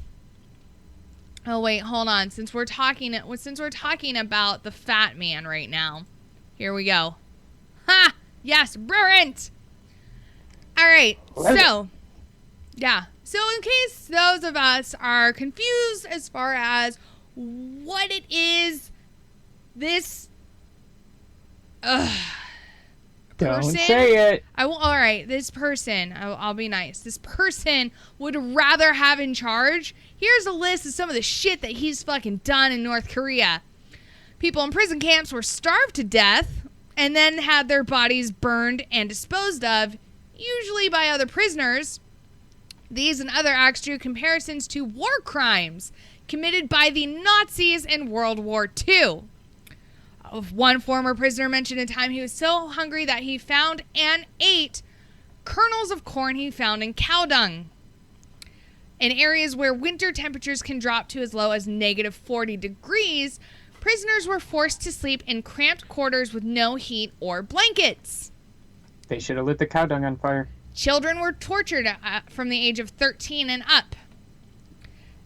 Oh, wait, hold on. Since we're talking about the fat man right now. Here we go. Ha! Yes, brilliant! All right, so... Yeah. So in case those of us are confused as far as what it is this person... Don't say it. All right, this person, I'll be nice. This person would rather have in charge. Here's a list of some of the shit that he's fucking done in North Korea. People in prison camps were starved to death and then had their bodies burned and disposed of, usually by other prisoners. These and other acts drew comparisons to war crimes committed by the Nazis in World War II. One former prisoner mentioned a time he was so hungry that he found and ate kernels of corn he found in cow dung. In areas where winter temperatures can drop to as low as negative 40 degrees, prisoners were forced to sleep in cramped quarters with no heat or blankets. They should have lit the cow dung on fire. Children were tortured from the age of 13 and up.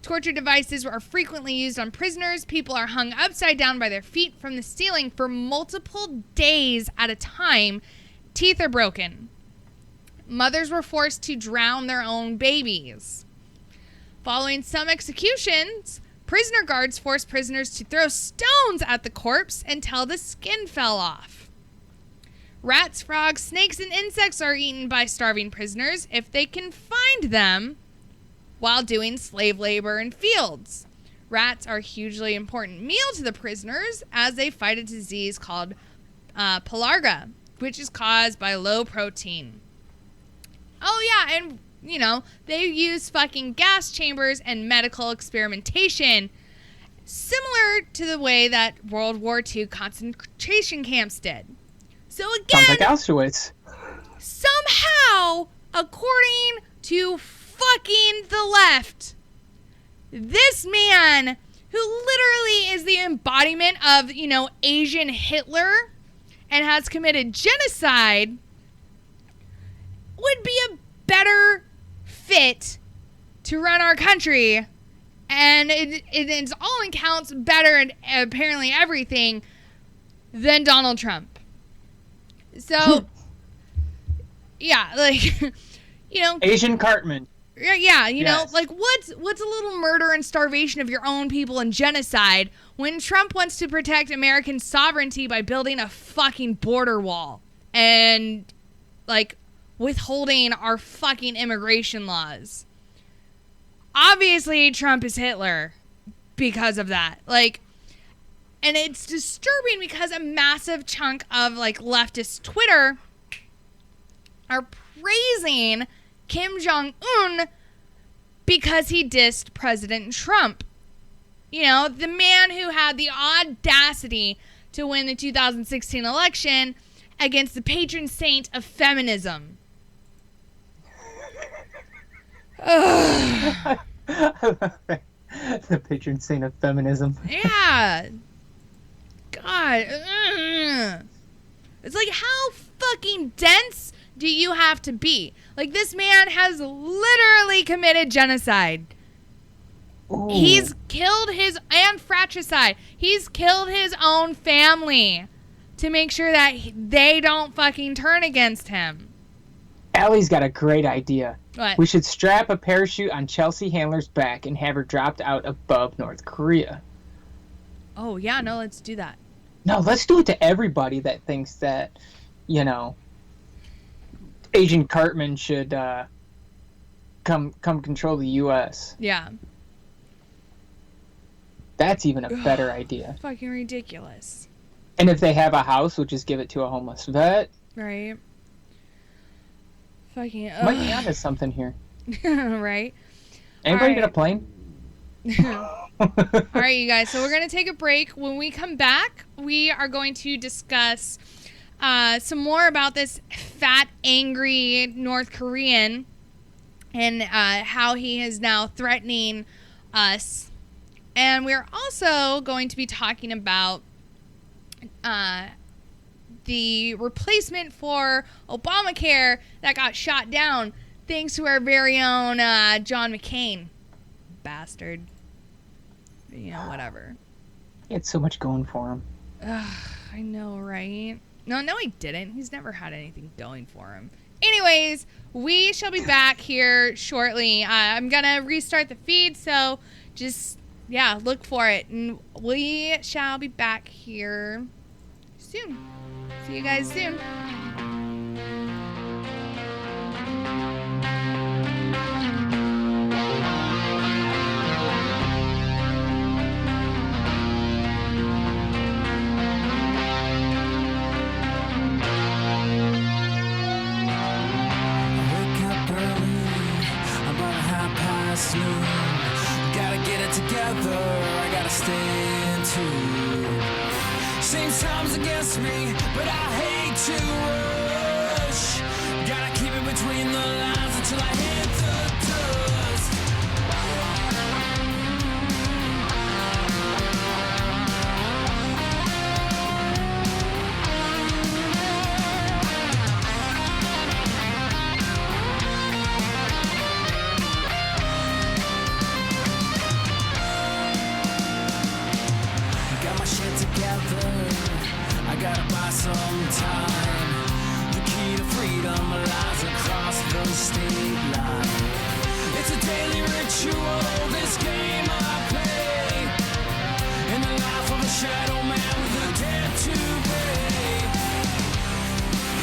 Torture devices are frequently used on prisoners. People are hung upside down by their feet from the ceiling for multiple days at a time. Teeth are broken. Mothers were forced to drown their own babies. Following some executions, prisoner guards forced prisoners to throw stones at the corpse until the skin fell off. Rats, frogs, snakes, and insects are eaten by starving prisoners if they can find them while doing slave labor in fields. Rats are a hugely important meal to the prisoners as they fight a disease called pelarga, which is caused by low protein. Oh yeah, and they use fucking gas chambers and medical experimentation, similar to the way that World War II concentration camps did. So again, sounds like Auschwitz. Somehow, according to fucking the left, this man, who literally is the embodiment of, Asian Hitler and has committed genocide, would be a better fit to run our country. And it's all in counts better and apparently everything than Donald Trump. So, yeah, Asian Cartman. Yeah, yes. What's a little murder and starvation of your own people and genocide when Trump wants to protect American sovereignty by building a fucking border wall and, withholding our fucking immigration laws? Obviously, Trump is Hitler because of that. And it's disturbing because a massive chunk of, leftist Twitter are praising Kim Jong-un because he dissed President Trump. The man who had the audacity to win the 2016 election against the patron saint of feminism. The patron saint of feminism. Yeah. God. It's how fucking dense do you have to be? This man has literally committed genocide. Ooh. He's killed and fratricide. He's killed his own family to make sure that they don't fucking turn against him. Allie's got a great idea. What? We should strap a parachute on Chelsea Handler's back and have her dropped out above North Korea. Oh, yeah, no, let's do that. No, let's do it to everybody that thinks that, Agent Cartman should come control the U.S. Yeah. That's even a better idea. Fucking ridiculous. And if they have a house, we'll just give it to a homeless vet. Right. Fucking. Might be onto something here. Right. Anybody get a plane? All right, you guys. So we're going to take a break. When we come back, we are going to discuss some more about this fat, angry North Korean and how he is now threatening us. And we're also going to be talking about the replacement for Obamacare that got shot down thanks to our very own John McCain. Bastard. Whatever. He had so much going for him. I know, right? No, he didn't. He's never had anything going for him. Anyways, we shall be back here shortly. I'm going to restart the feed, so just, look for it. And we shall be back here soon. See you guys soon. Gotta get it together, I gotta stay in tune. Seems time's against me, but I hate to rush. Gotta keep it between the lines until I hit the dust. I gotta buy some time. The key to freedom lies across the state line. It's a daily ritual, this game I play. In the life of a shadow man with a debt to pay.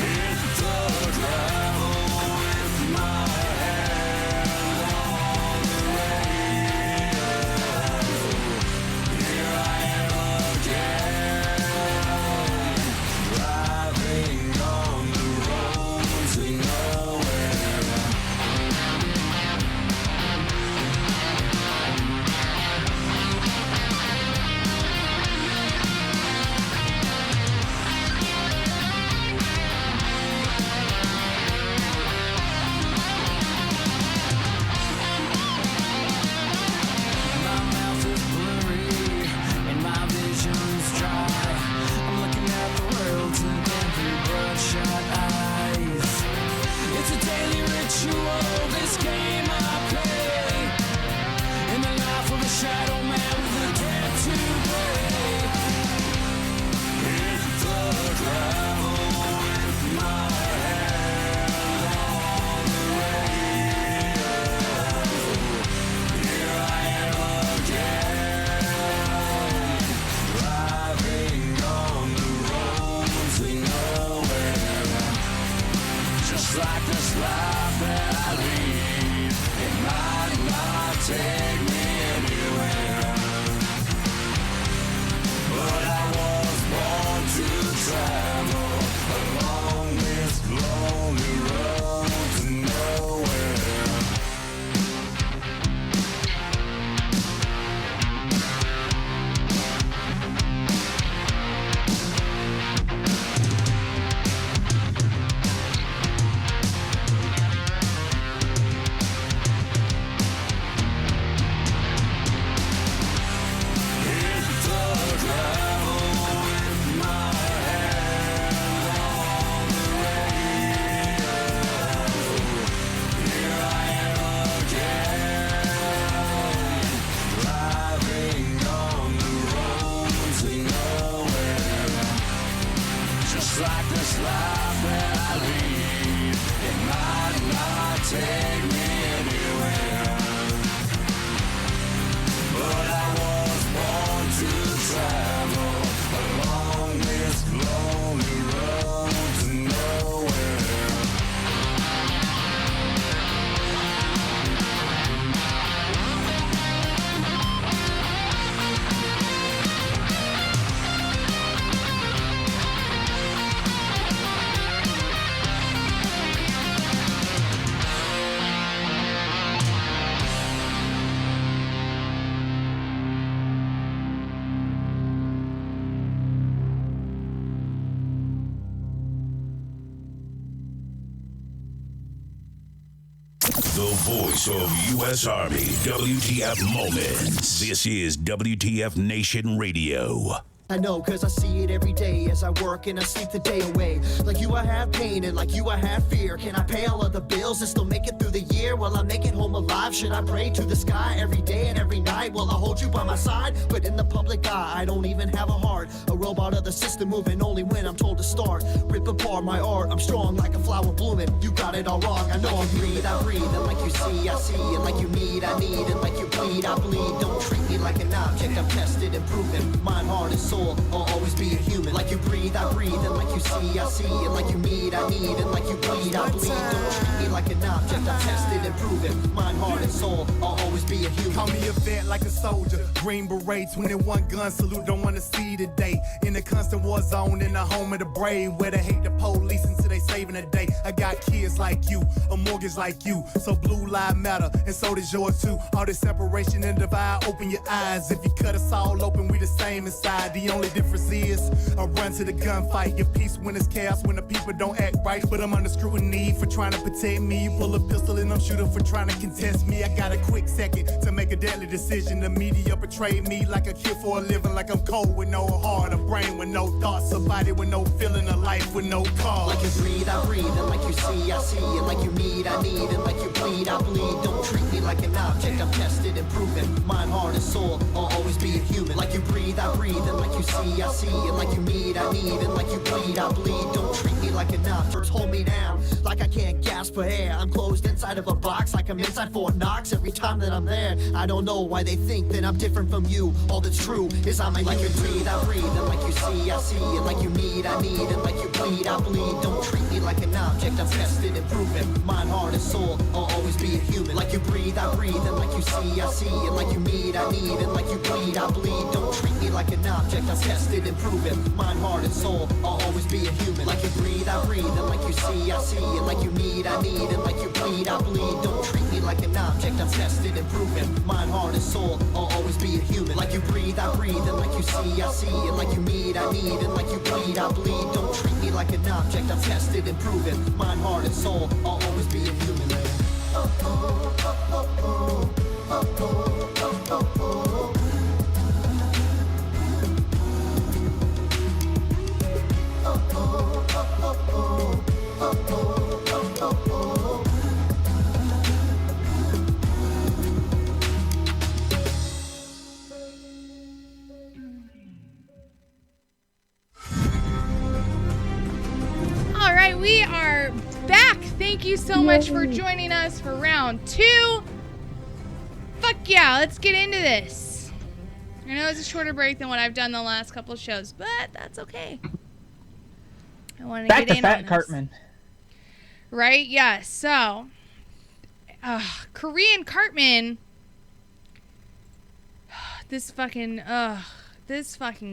Hit the gravel with my hand on the radio. Here I am again. Driving on the roads we nowhere. The voice of U.S. Army, WTF Moments. This is WTF Nation Radio. I know, cause I see it every day as I work and I sleep the day away. Like you, I have pain, and like you, I have fear. Can I pay all of the bills and still make it through the year? Will I make it home alive? Should I pray to the sky every day and every night? Will I hold you by my side? But in the public eye, I don't even have a heart. A robot of the system moving only when I'm told to start. Rip apart my art, I'm strong like a flower blooming. You got it all wrong, I know I breathe, and like you see, I see. And like you need, I need. And like you bleed, I bleed. Don't treat me like an object, I'm tested and proven. Mind, heart, and soul, I'll always be a human. Like you breathe, I breathe. And like you see, I see. And like you need, I need. And like you bleed, I bleed. Don't treat me like an object, I'm tested and proven. Mind, heart, and soul, I'll always be a human. Call me a vet like a soldier. Green beret, 21 gun salute, don't wanna see the day. In the constant war zone, in the home of the brave, where they hate the police until they saving the day. I got kids like you, a mortgage like you, so blue lives matter, and so does yours too. All this separation and divide, open your eyes. If you cut us all open, we the same inside. The only difference is I run to the gunfight, get peace when it's chaos, when the people don't act right. But I'm under scrutiny for trying to protect me. You pull a pistol and I'm shooting for trying to contest me. I got a quick second to make a deadly decision. The media betrayed me like a kid for a living, like I'm cold with no heart, a brain with no thoughts, a body with no feeling, a life with no cause. Like you breathe, I breathe. And like you see, I see. And like you need, I need. And like you bleed, I bleed. Don't treat me like an object, I'm tested and proven. Mind, heart, and soul, I'll always be a human. Like you breathe, I breathe. And like you see, I see. And like you need, I need. And like you bleed, I bleed. Don't treat me like an object, hold me down like I can't gasp for air. I'm closed inside of a box like I'm inside Fort Knox. Every time that I'm there, I don't know why they think that I'm different from you. All that's true is I'm a like you breathe, I breathe. And like you see, I see. And like you need, I need. And like you bleed, I bleed. Don't treat me like an object, I'm tested and proven. Mind, heart, and soul, I'll always be a human. Like you breathe, I breathe. And like you see, I see. And like you need, I need. And like you bleed, I bleed. Don't treat me like an object, I'm tested and proven. Mind, heart, and soul, I'll always be a human. Like you breathe, I breathe. And like you see, I see. And like you need, I need. And like you bleed, I bleed. Don't treat me like an object, I'm tested and proven. Mind, heart, and soul, I'll always be a human. Like you breathe, I breathe. And like you see, I see. And like you need, I need. And like you bleed, I bleed. Don't treat me like an object, I'm tested and proven. Mind, heart, and soul, I'll always be a human. All right, we are back. Thank you so much for joining us for round 2. Fuck yeah, let's get into this. I know it's a shorter break than what I've done the last couple of shows, but that's okay. I want to Back get to in Fat on this. Cartman. Right? Yeah. So, Korean Cartman. This fucking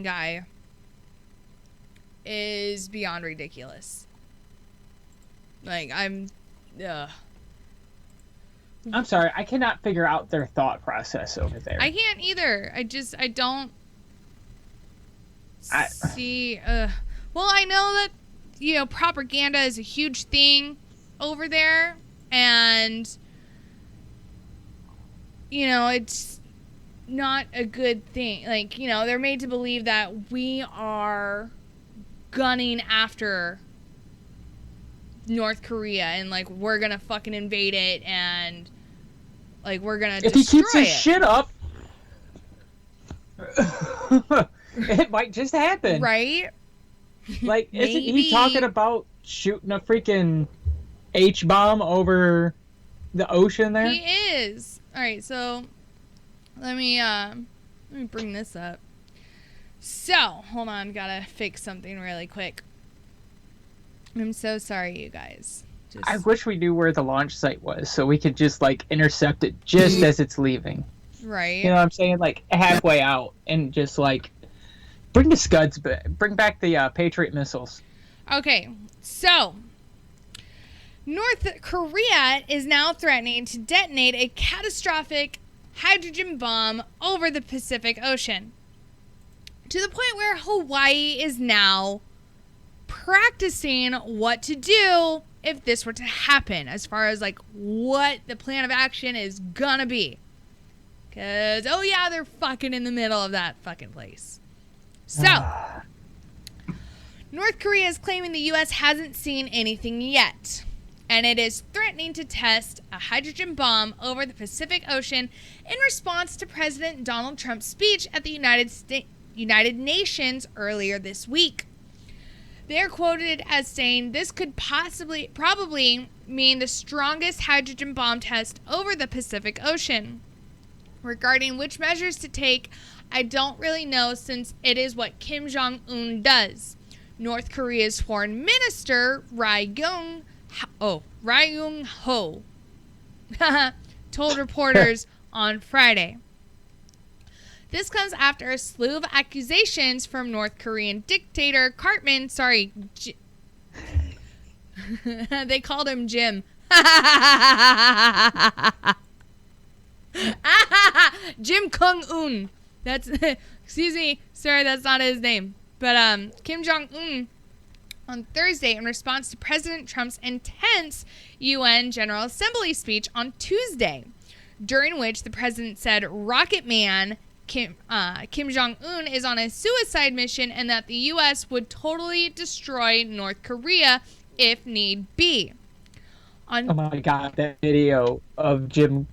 guy is beyond ridiculous. Like, I'm sorry, I cannot figure out their thought process over there. I can't either. I don't see. Well, I know that, propaganda is a huge thing over there, and, it's not a good thing. Like, they're made to believe that we are gunning after North Korea and, like, we're gonna fucking invade it and, like, we're gonna if he destroy keeps his it. shit up, it might just happen. Right? Like, isn't he Maybe. talking about shooting a freaking H-bomb over the ocean there? He is. All right, so let me bring this up. So, hold on, gotta fix something really quick. I'm so sorry, you guys. I wish we knew where the launch site was so we could just, like, intercept it just as it's leaving. Right. You know what I'm saying? Like, halfway out and just, like, bring the Scuds back. Bring back the Patriot missiles. Okay, so North Korea is now threatening to detonate a catastrophic hydrogen bomb over the Pacific Ocean, to the point where Hawaii is now practicing what to do if this were to happen, as far as like what the plan of action is gonna be. Cause oh yeah, they're fucking in the middle of that fucking place. So North Korea is claiming the U.S. hasn't seen anything yet, and it is threatening to test a hydrogen bomb over the Pacific Ocean in response to President Donald Trump's speech at the United Nations earlier this week. They are quoted as saying this could probably mean the strongest hydrogen bomb test over the Pacific Ocean. Regarding which measures to take, I don't really know, since it is what Kim Jong-un does. North Korea's foreign minister, Ri Yong-ho, told reporters on Friday. This comes after a slew of accusations from North Korean dictator Cartman. They called him Jim. Jim Jong-un. That's excuse me, sir, that's not his name. But Kim Jong-un on Thursday, in response to President Trump's intense UN General Assembly speech on Tuesday, during which the president said Rocket Man Kim Jong-un is on a suicide mission and that the U.S. would totally destroy North Korea if need be. Oh my God, that video of Jim.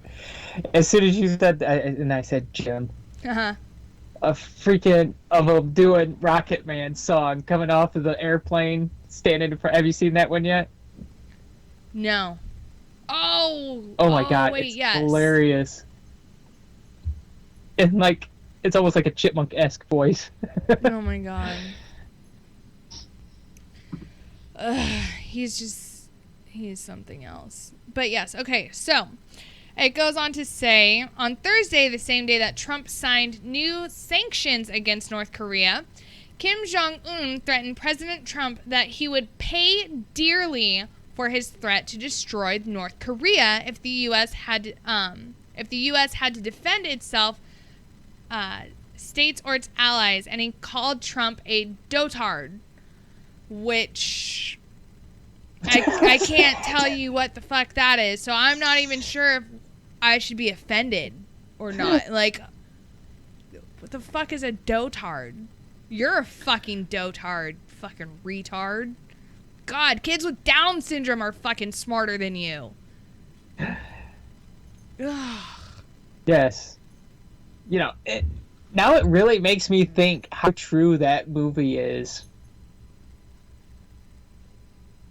As soon as you said that, and I said Jim. A freaking of him doing Rocket Man song coming off of the airplane, standing in front. Have you seen that one yet? No. Oh my God, wait, it's yes. hilarious. And like, it's almost like a chipmunk-esque voice. Oh my God. He's something else. But yes, okay, so it goes on to say, on Thursday, the same day that Trump signed new sanctions against North Korea, Kim Jong-un threatened President Trump that he would pay dearly for his threat to destroy North Korea if the U.S. had to defend itself, states or its allies, and he called Trump a dotard, which I can't tell you what the fuck that is, so I'm not even sure if I should be offended or not. Like, what the fuck is a dotard? You're a fucking dotard, fucking retard. God, kids with Down syndrome are fucking smarter than you. Yes. You know, now it really makes me think how true that movie is.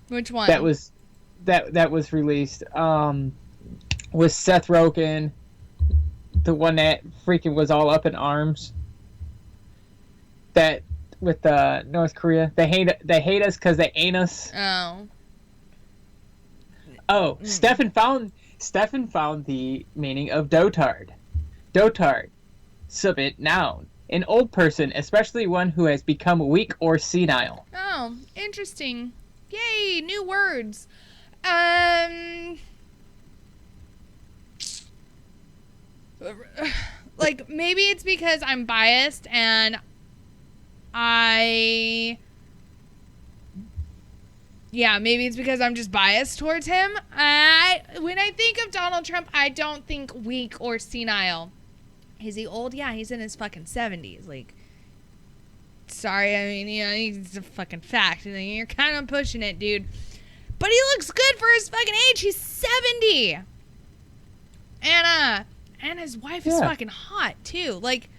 Which one? That was released. With Seth Rogen, the one that freaking was all up in arms. That with North Korea, they hate us because they ain't us. Oh, Stefan found the meaning of dotard. Dotard, subit noun, an old person, especially one who has become weak or senile. Oh, interesting. Yay, new words. Like, maybe it's because I'm biased and maybe it's because I'm just biased towards him. When I think of Donald Trump, I don't think weak or senile. Is he old? Yeah, he's in his fucking 70s. Like, sorry, I mean, you know, it's a fucking fact. You're kind of pushing it, dude. But he looks good for his fucking age. He's 70. And his wife is fucking hot, too. Like,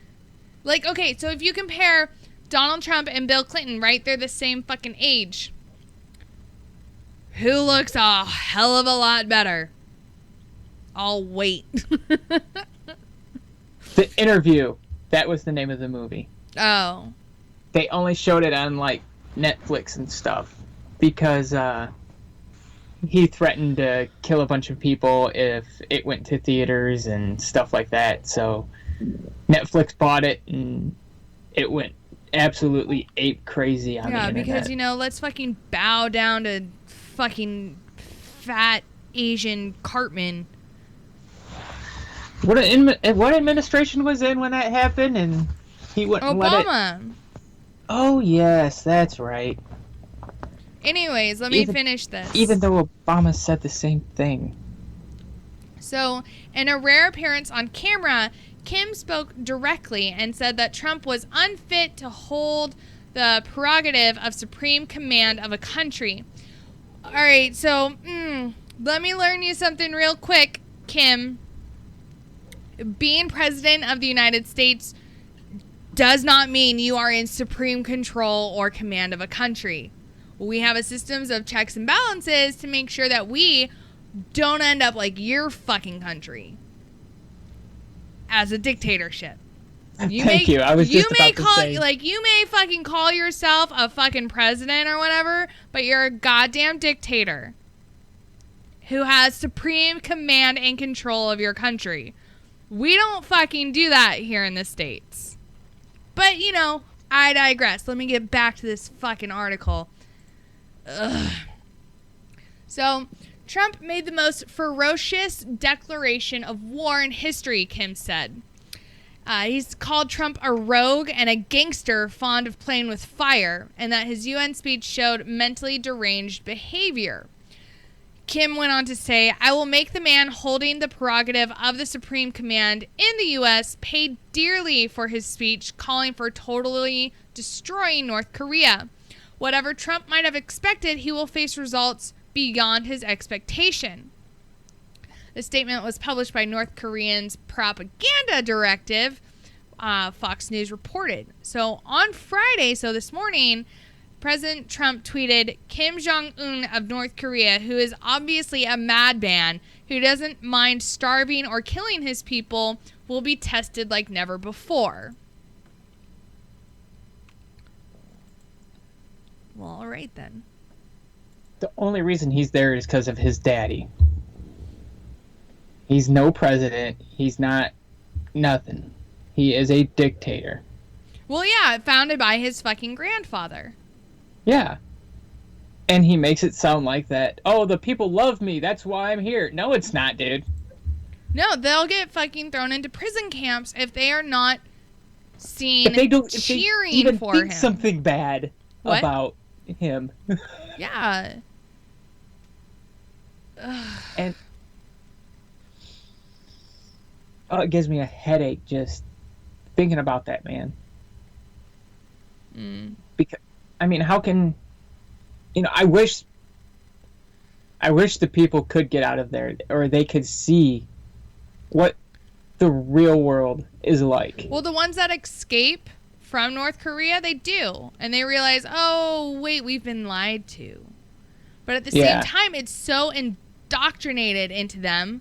okay, so if you compare Donald Trump and Bill Clinton, right? They're the same fucking age. Who looks a hell of a lot better? I'll wait. The Interview. That was the name of the movie. Oh. They only showed it on, like, Netflix and stuff. Because, he threatened to kill a bunch of people if it went to theaters and stuff like that. So, Netflix bought it, and it went absolutely ape crazy on the internet. Yeah, because, you know, let's fucking bow down to fucking fat Asian Cartman. What administration was in when that happened, and he wouldn't let it... Obama. Oh, yes, that's right. Anyways, let me finish this. Even though Obama said the same thing. So, in a rare appearance on camera, Kim spoke directly and said that Trump was unfit to hold the prerogative of supreme command of a country. All right, so let me learn you something real quick, Kim. Being president of the United States does not mean you are in supreme control or command of a country. We have a systems of checks and balances to make sure that we don't end up like your fucking country as a dictatorship. Thank you. I was just about to say. Like, you may fucking call yourself a fucking president or whatever, but you're a goddamn dictator who has supreme command and control of your country. We don't fucking do that here in the States. But, you know, I digress. Let me get back to this fucking article. Ugh. So, Trump made the most ferocious declaration of war in history, Kim said. He's called Trump a rogue and a gangster fond of playing with fire, and that his UN speech showed mentally deranged behavior. Kim went on to say, I will make the man holding the prerogative of the supreme command in the U.S. pay dearly for his speech calling for totally destroying North Korea. Whatever Trump might have expected, he will face results beyond his expectation. The statement was published by North Korean's propaganda directive, Fox News reported. So on Friday, so this morning, President Trump tweeted, Kim Jong-un of North Korea, who is obviously a madman, who doesn't mind starving or killing his people, will be tested like never before. Well, all right then. The only reason he's there is because of his daddy. He's no president. He's not nothing. He is a dictator. Well, yeah, founded by his fucking grandfather. Yeah. And he makes it sound like that. Oh, the people love me. That's why I'm here. No, it's not, dude. No, they'll get fucking thrown into prison camps if they are not seen cheering if they even for think him. Something bad What? about him. Yeah. And it gives me a headache just thinking about that, man. Because, I mean, how can, I wish the people could get out of there, or they could see what the real world is like. Well, the ones that escape from North Korea, they do. And they realize, oh, wait, we've been lied to. But at the same time, it's so indoctrinated into them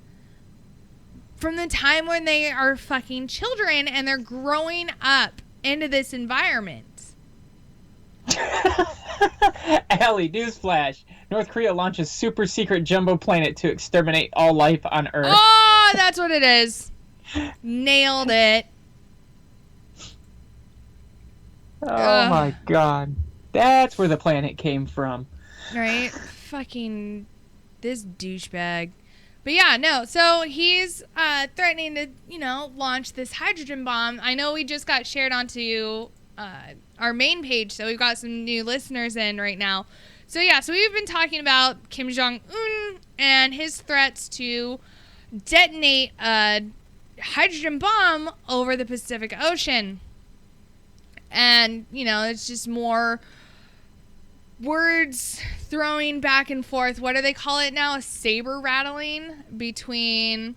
from the time when they are fucking children and they're growing up into this environment. Allie, newsflash. North Korea launches super secret jumbo planet to exterminate all life on Earth. Oh, that's what it is. Nailed it. Oh my god. That's where the planet came from. Right? Fucking this douchebag. But yeah, no. So he's threatening to, launch this hydrogen bomb. I know we just got shared onto our main page, so we've got some new listeners in right now. So yeah, so we've been talking about Kim Jong-un and his threats to detonate a hydrogen bomb over the Pacific Ocean. And, it's just more words throwing back and forth. What do they call it now? A saber rattling between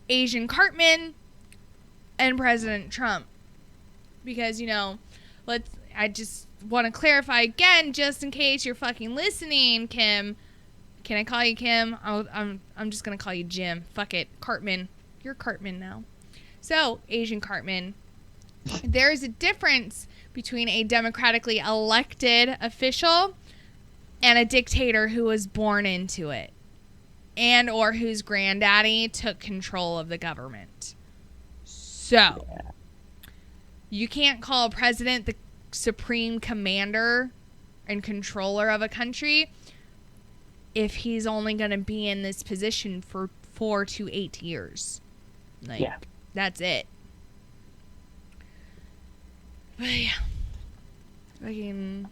Asian Cartman and President Trump. Because, I just want to clarify again, just in case you're fucking listening, Kim. Can I call you Kim? I'm just going to call you Jim. Fuck it. Cartman. You're Cartman now. So, Asian Cartman. There is a difference between a democratically elected official and a dictator who was born into it and or whose granddaddy took control of the government. So, you can't call a president the supreme commander and controller of a country if he's only going to be in this position for 4 to 8 years. That's it. But yeah. Fucking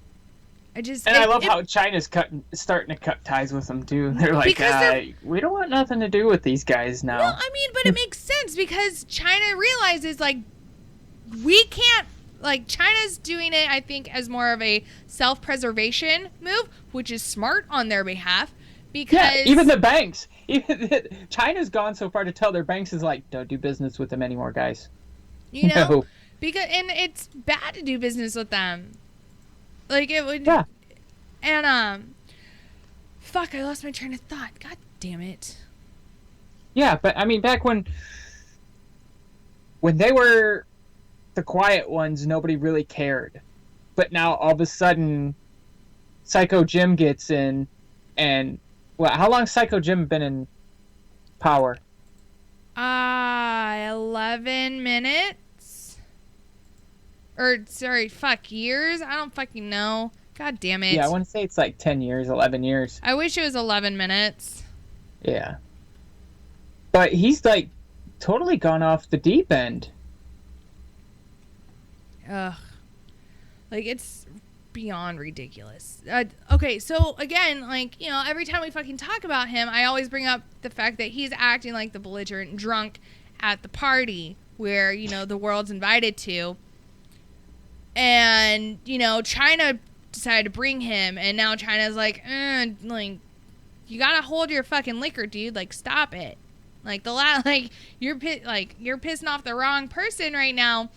I love how China's starting to cut ties with them too. They're like, we don't want nothing to do with these guys now. No, I mean, but it makes sense because China realizes like we can't. Like, China's doing it, I think, as more of a self-preservation move, which is smart on their behalf. Because even the banks. China's gone so far to tell their banks is like, don't do business with them anymore, guys. You know, and it's bad to do business with them. Like it would. Yeah. And fuck, I lost my train of thought. God damn it. Yeah, but I mean, back when they were the quiet ones, nobody really cared. But now all of a sudden, Psycho Jim gets in, and how long Psycho Jim been in power? 11 minutes. Or years. I don't fucking know. God damn it. Yeah, I want to say it's like 10 years, 11 years. I wish it was 11 minutes. Yeah. But he's like totally gone off the deep end. Ugh. Like, it's beyond ridiculous. Okay, so again, like, you know, every time we fucking talk about him, I always bring up the fact that he's acting like the belligerent drunk at the party where, you know, the world's invited to. And, you know, China decided to bring him, and now China's like, you gotta hold your fucking liquor, dude. Like, stop it. Like, you're pissing off the wrong person right now.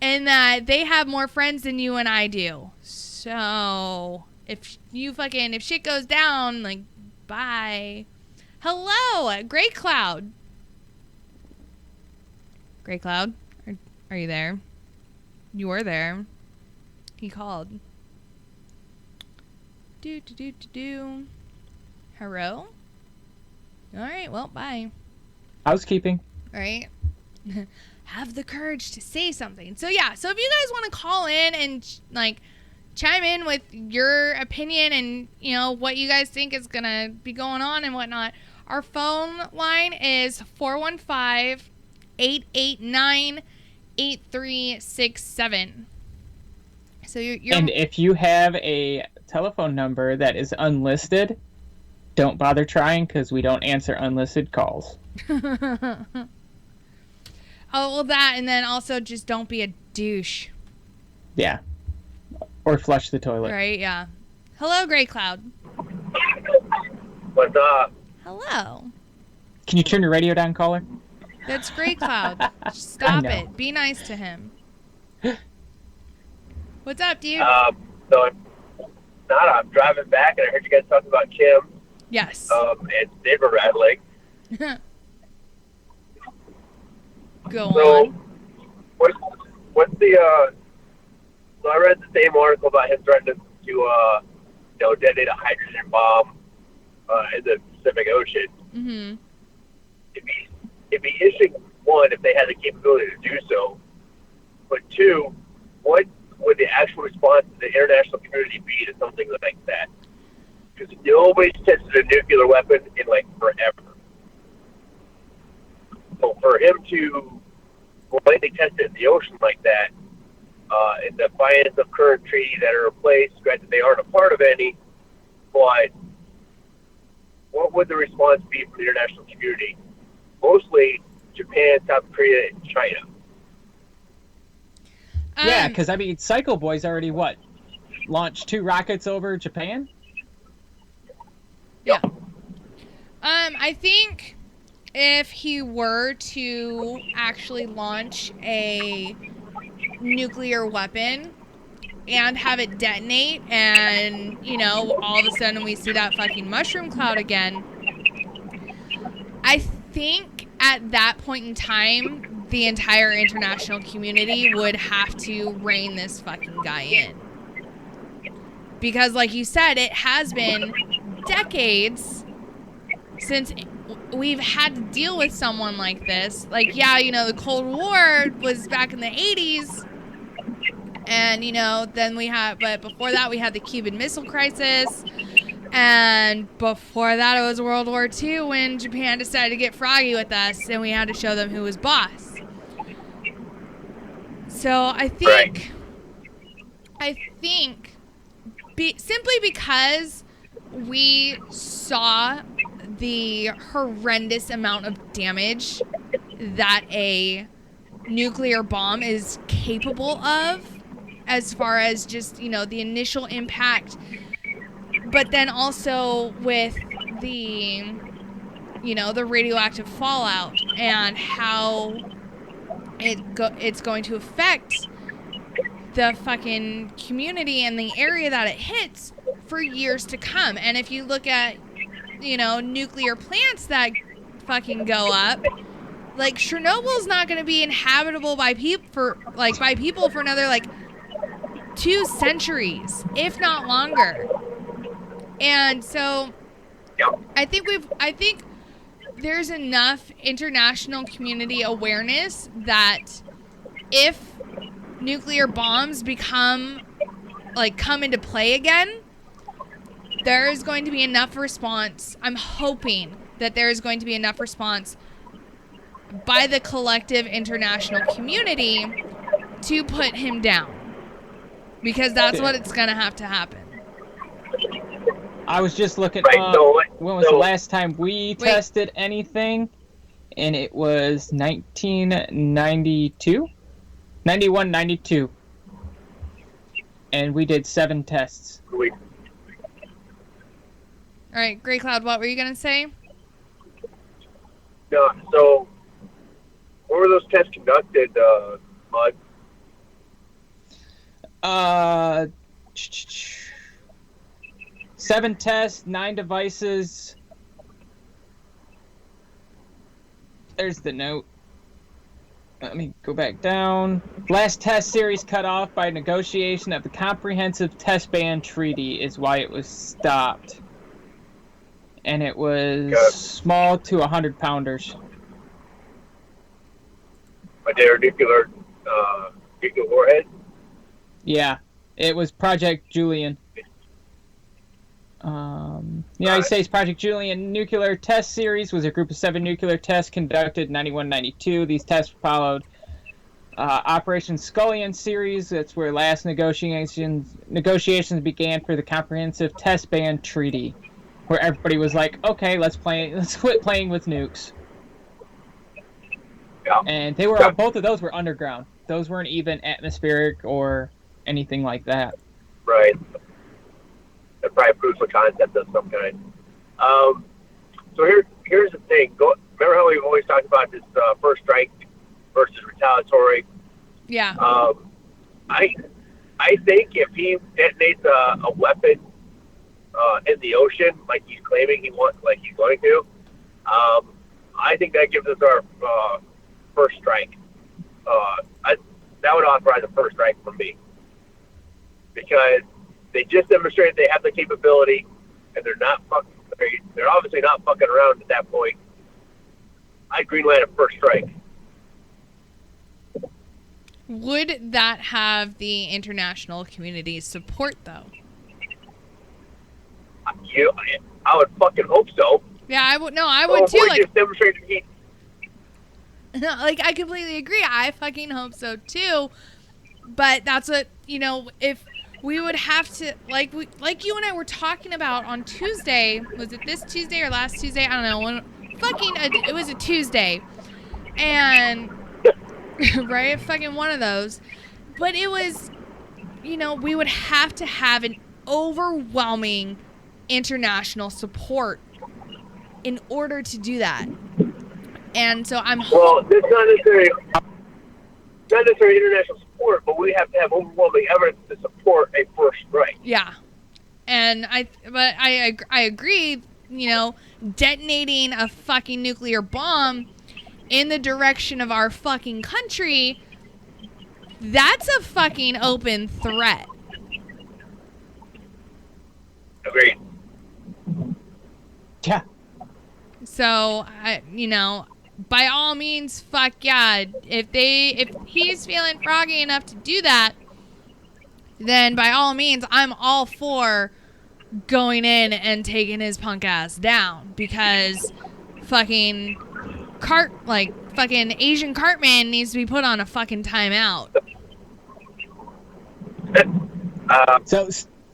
And that they have more friends than you and I do. So, if shit goes down, like, bye. Hello, Gray Cloud. Gray Cloud, are you there? You were there. He called. Do. Hello? Alright, well, bye. Housekeeping. Right? Have the courage to say something. So yeah, so if you guys want to call in and like chime in with your opinion and, you know, what you guys think is gonna be going on and whatnot, our phone line is 415-889-8367. So you're and if you have a telephone number that is unlisted, don't bother trying because we don't answer unlisted calls. Oh, well, that, and then also just don't be a douche. Yeah. Or flush the toilet. Right, yeah. Hello, Gray Cloud. What's up? Hello. Can you turn your radio down, caller? That's Gray Cloud. Stop it. Be nice to him. What's up, dude? I'm driving back, and I heard you guys talking about Kim. Yes. And saber rattling. Go on. What's the so I read the same article about him threatening to detonate a hydrogen bomb in the Pacific Ocean. Mm-hmm. It'd be interesting, one, if they had the capability to do so, but two, what would the actual response to the international community be to something like that? Because nobody's tested a nuclear weapon in like forever. So for him to blatantly test it in the ocean like that, in defiance of current treaties that are in place, granted they aren't a part of any, but what would the response be from the international community? Mostly Japan, South Korea, and China. Yeah, because I mean, Psycho Boy's already launched 2 rockets over Japan? Yeah. I think if he were to actually launch a nuclear weapon and have it detonate and, you know, all of a sudden we see that fucking mushroom cloud again, I think at that point in time, the entire international community would have to rein this fucking guy in. Because like you said, it has been decades since we've had to deal with someone like this. Like, yeah, you know, the Cold War was back in the 80s. And, you know, but before that we had the Cuban Missile Crisis. And before that it was World War II when Japan decided to get froggy with us and we had to show them who was boss. So I think simply because we saw the horrendous amount of damage that a nuclear bomb is capable of, as far as just, the initial impact, but then also with the, the radioactive fallout and how it's going to affect the fucking community and the area that it hits for years to come. And if you look at, nuclear plants that fucking go up, like Chernobyl's not going to be inhabitable by people for another 2 centuries, if not longer. And so I think there's enough international community awareness that if nuclear bombs come into play again, there is going to be enough response. I'm hoping that there is going to be enough response by the collective international community to put him down, because that's what it's going to have to happen. I was just looking Right, up when was the last time we tested anything, and it was 1992? 91, 92. And we did 7 tests. All right, Grey Cloud, what were you going to say? No, so where were those tests conducted, Mud? 7 tests, 9 devices. There's the note. Let me go back down. Last test series cut off by negotiation of the Comprehensive Test Ban Treaty is why it was stopped. And it was small to 100-pounders. But they were nuclear warheads? Yeah, it was Project Julian. United States Project Julian Nuclear Test Series was a group of 7 nuclear tests conducted in 91-92. These tests followed Operation Scullion Series. That's where last negotiations began for the Comprehensive Test Ban Treaty, where everybody was like, okay, let's quit playing with nukes. Yeah. And they were both of those were underground. Those weren't even atmospheric or anything like that. Right. That probably proves a concept of some kind. So here's the thing. Remember how we've always talked about this first strike versus retaliatory? Yeah. I think if he detonates a weapon in the ocean, like he's claiming he's going to, I think that gives us our first strike. That would authorize a first strike from me, because they just demonstrated they have the capability, and they're obviously not fucking around at that point. I greenlight a first strike. Would that have the international community's support, though? I would fucking hope so. Yeah, I would. No, I would too. Just demonstrated he. I completely agree. I fucking hope so too. But that's what, if we would have to, like you and I were talking about on Tuesday. Was it this Tuesday or last Tuesday? I don't know. It was a Tuesday, and right, fucking one of those. But it was, we would have to have an overwhelming international support in order to do that. And so well, it's not necessarily international support, but we have to have overwhelming evidence to support a first strike. Yeah, and I agree. Detonating a fucking nuclear bomb in the direction of our fucking country, that's a fucking open threat. Agreed. Yeah. So, by all means, fuck yeah. If he's feeling froggy enough to do that, then by all means, I'm all for going in and taking his punk ass down, because fucking Asian Cartman needs to be put on a fucking timeout.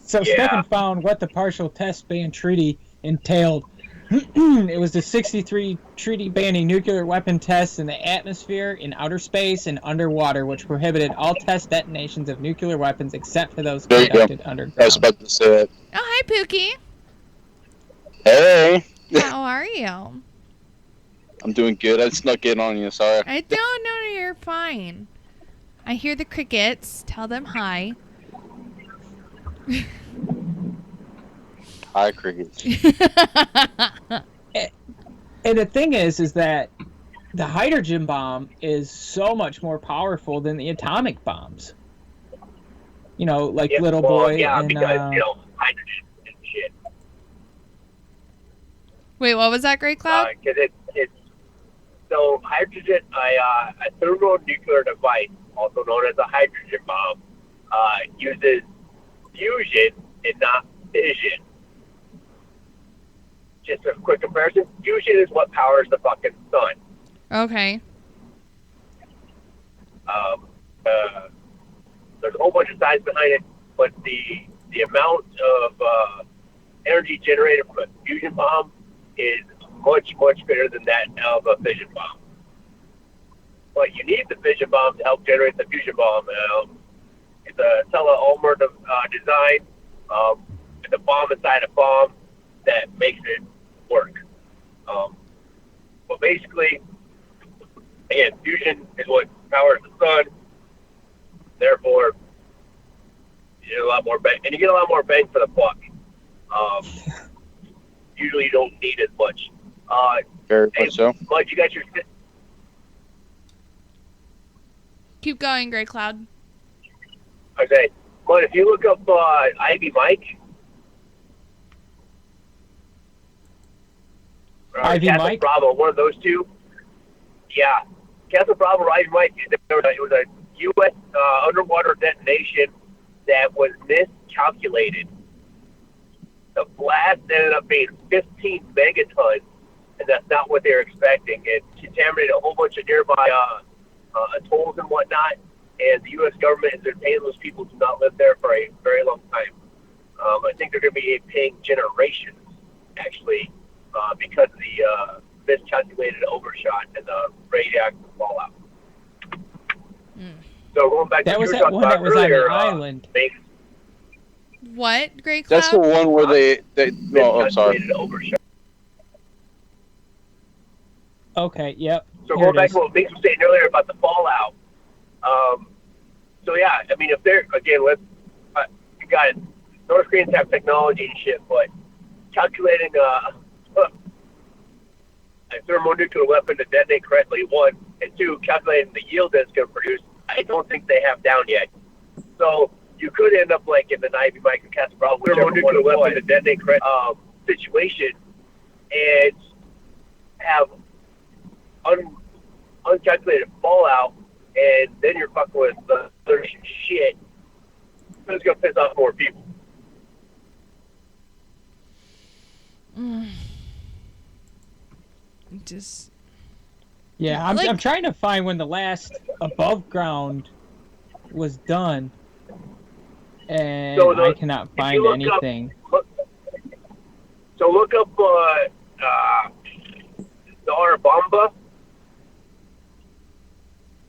So Yeah. Stefan found what the partial test ban treaty entailed. It was the 63 treaty banning nuclear weapon tests in the atmosphere, in outer space, and underwater, which prohibited all test detonations of nuclear weapons except for those There you go. conducted I was underground. about to say that. Oh, hi, Pookie. Hey, How are you? I'm doing good. I snuck in on you. Sorry. I don't know. You're fine. I hear the crickets. Tell them hi. Hi, crickets. And the thing is that the hydrogen bomb is so much more powerful than the atomic bombs. You know, like Yeah, Little well, Boy yeah, and because, hydrogen and shit. Wait, what was that, Great Cloud? Because it's so hydrogen, a thermonuclear device, also known as a hydrogen bomb, uses fusion and not fission. Just a quick comparison, fusion is what powers the fucking sun. Okay. There's a whole bunch of science behind it, but the amount of energy generated from a fusion bomb is much, much greater than that of a fission bomb. But you need the fission bomb to help generate the fusion bomb. It's a Tele-Ulmer design. It's a bomb inside a bomb that makes it work. But basically, again, fusion is what powers the sun. Therefore, you get a lot more bang, and you get a lot more bang for the buck. Usually, you don't need as much. Very much so. But you got your. Keep going, Great Cloud. Okay, but if you look up Ivy Mike, Ivy Castle Mike? Bravo, one of those two. Yeah, Castle Bravo or Ivy Mike. It was a U.S. Underwater detonation that was miscalculated. The blast ended up being 15 megatons, and that's not what they were expecting. It contaminated a whole bunch of nearby atolls and whatnot, and the U.S. government has been paying those people to not live there for a very long time. I think they're going to be paying generations, actually, because of the miscalculated overshot and the radioactive fallout. So going back That to was what you that were one talking that was about on the earlier, island. What, Great Cloud? That's the one where they oh, I'm sorry. miscalculated overshot. Okay, yep. So Here going it back is. to what Biggs was saying earlier about the fallout. So yeah, I mean, if they're again, you got it. North Koreans have technology and shit, but calculating a thermonuclear weapon to detonate correctly, one, and two, calculating the yield that it's going to produce, I don't think they have down yet. So you could end up like in the Ivy Mike and Castle Bravo, thermonuclear weapon to detonate correct situation, and have uncalculated fallout, and then you're fucking with the other shit. It's going to piss off more people. Just Yeah, I'm trying to find when the last above ground was done, and So I cannot find anything. Look up Tsar Bomba.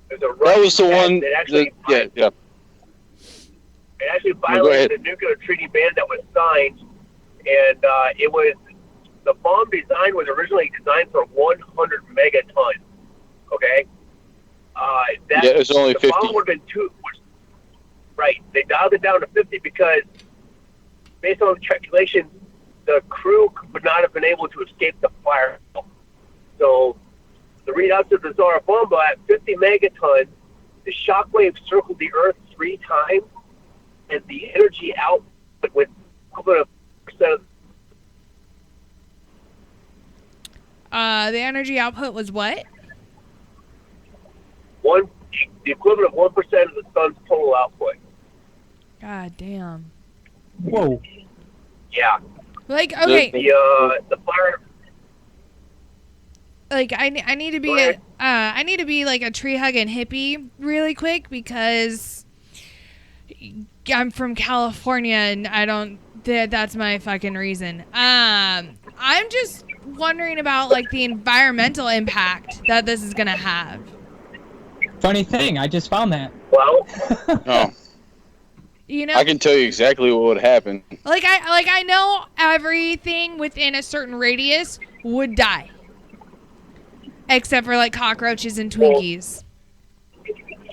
There's a That was the one. that actually Yeah. it actually go violated ahead. the nuclear treaty ban that was signed, and it was the bomb design was originally designed for 100 megatons. Okay, Yeah, it was only the 50. bomb would have been right. They dialed it down to 50 because, based on the calculations, the crew would not have been able to escape the fire. So, the readouts of the Tsar Bomba at 50 megatons, the shockwave circled the Earth 3 times, and the energy output was equivalent of percent of the energy output was what? the equivalent of 1% of the sun's total output. God damn. Whoa. Yeah. Like, okay. The fire. Like, I need to be Go ahead. I need to be like a tree hugging hippie really quick because I'm from California, and I don't. That's my fucking reason. I'm just wondering about like the environmental impact that this is gonna have. Funny thing, I just found that. Well, Oh, You know, I can tell you exactly what would happen. I know everything within a certain radius would die, except for like cockroaches and Twinkies.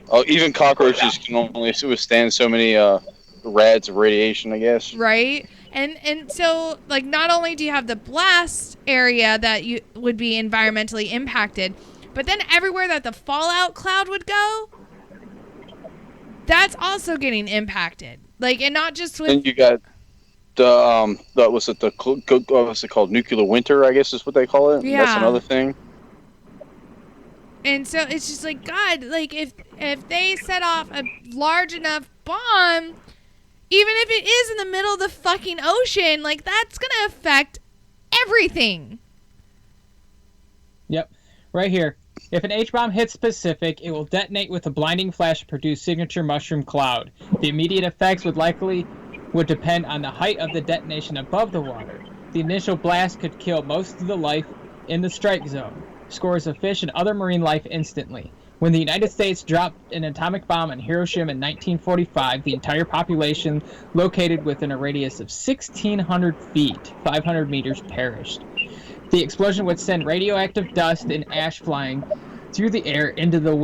Oh, even cockroaches can only withstand so many rads of radiation, I guess. Right? And so like not only do you have the blast area that you would be environmentally impacted, but then everywhere that the fallout cloud would go, that's also getting impacted. Like, and not just with. Then you got the what's it called? Nuclear winter, I guess is what they call it. Yeah. That's another thing. And so it's just like, God, like if they set off a large enough bomb, even if it is in the middle of the fucking ocean, like that's gonna affect everything. Yep, right here. If an H-bomb hits Pacific, it will detonate with a blinding flash to produce signature mushroom cloud. The immediate effects would depend on the height of the detonation above the water. The initial blast could kill most of the life in the strike zone, scores of fish and other marine life instantly. When the United States dropped an atomic bomb on Hiroshima in 1945, the entire population located within a radius of 1,600 feet, 500 meters, perished. The explosion would send radioactive dust and ash flying through the air into the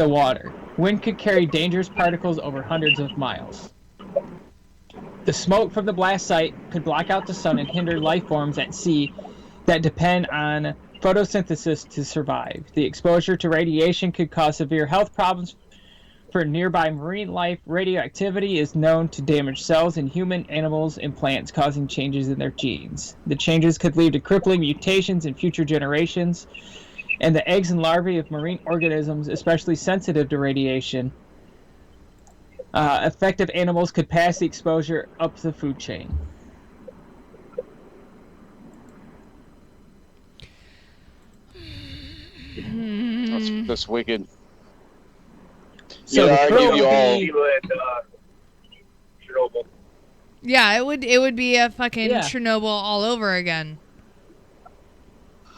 water. Wind could carry dangerous particles over hundreds of miles. The smoke from the blast site could block out the sun and hinder life forms at sea that depend on photosynthesis to survive. The exposure to radiation could cause severe health problems for nearby marine life. Radioactivity is known to damage cells in human, animals, and plants, causing changes in their genes. The changes could lead to crippling mutations in future generations, and the eggs and larvae of marine organisms, especially sensitive to radiation, affected animals could pass the exposure up the food chain. That's wicked. So yeah, I the give you all. Chernobyl. Yeah, it would be a fucking Yeah. Chernobyl all over again.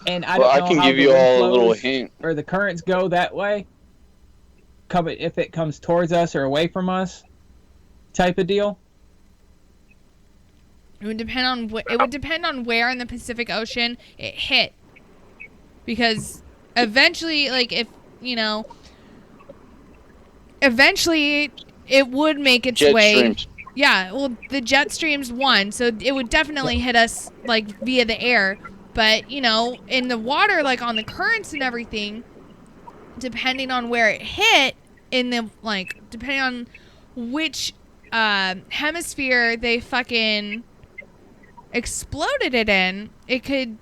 And I Well, don't I know can how give the you wind all a little flows hint. or the currents go that way. If it comes towards us or away from us, type of deal. It would depend on where in the Pacific Ocean it hit, because eventually, like if eventually it would make its Jet way. streams. Yeah, well, the jet streams won, so it would definitely hit us like via the air. But in the water, like on the currents and everything, depending on where it hit, depending on which hemisphere they fucking exploded it in, it could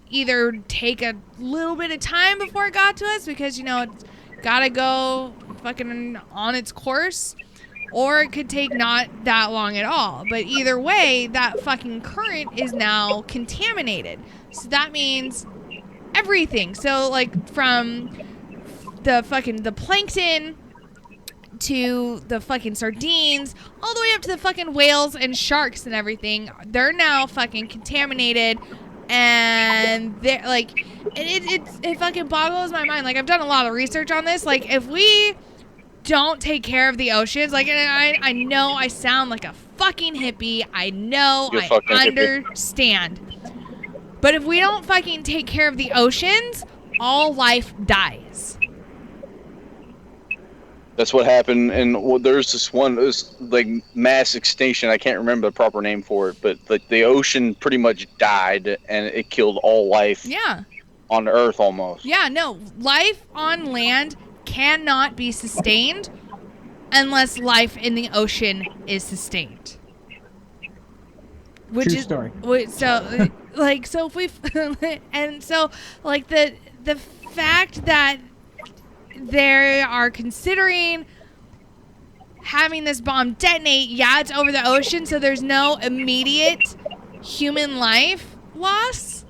either take a little bit of time before it got to us because it's gotta go fucking on its course, or it could take not that long at all. But either way, that fucking current is now contaminated, so that means everything. So like from the plankton to the fucking sardines, all the way up to the fucking whales and sharks and everything, they're now fucking contaminated, and they're like, it fucking boggles my mind. Like, I've done a lot of research on this. Like, if we don't take care of the oceans, like, and I know I sound like a fucking hippie, I know, I understand, but if we don't fucking take care of the oceans, all life dies. That's what happened, and there's this one, it was like mass extinction. I can't remember the proper name for it, but like the ocean pretty much died, and it killed all life. Yeah. On Earth, almost. Yeah, no, life on land cannot be sustained unless life in the ocean is sustained. Which True is story. So, like, so if we and so like the fact that they are considering having this bomb detonate, yeah, it's over the ocean, so there's no immediate human life loss.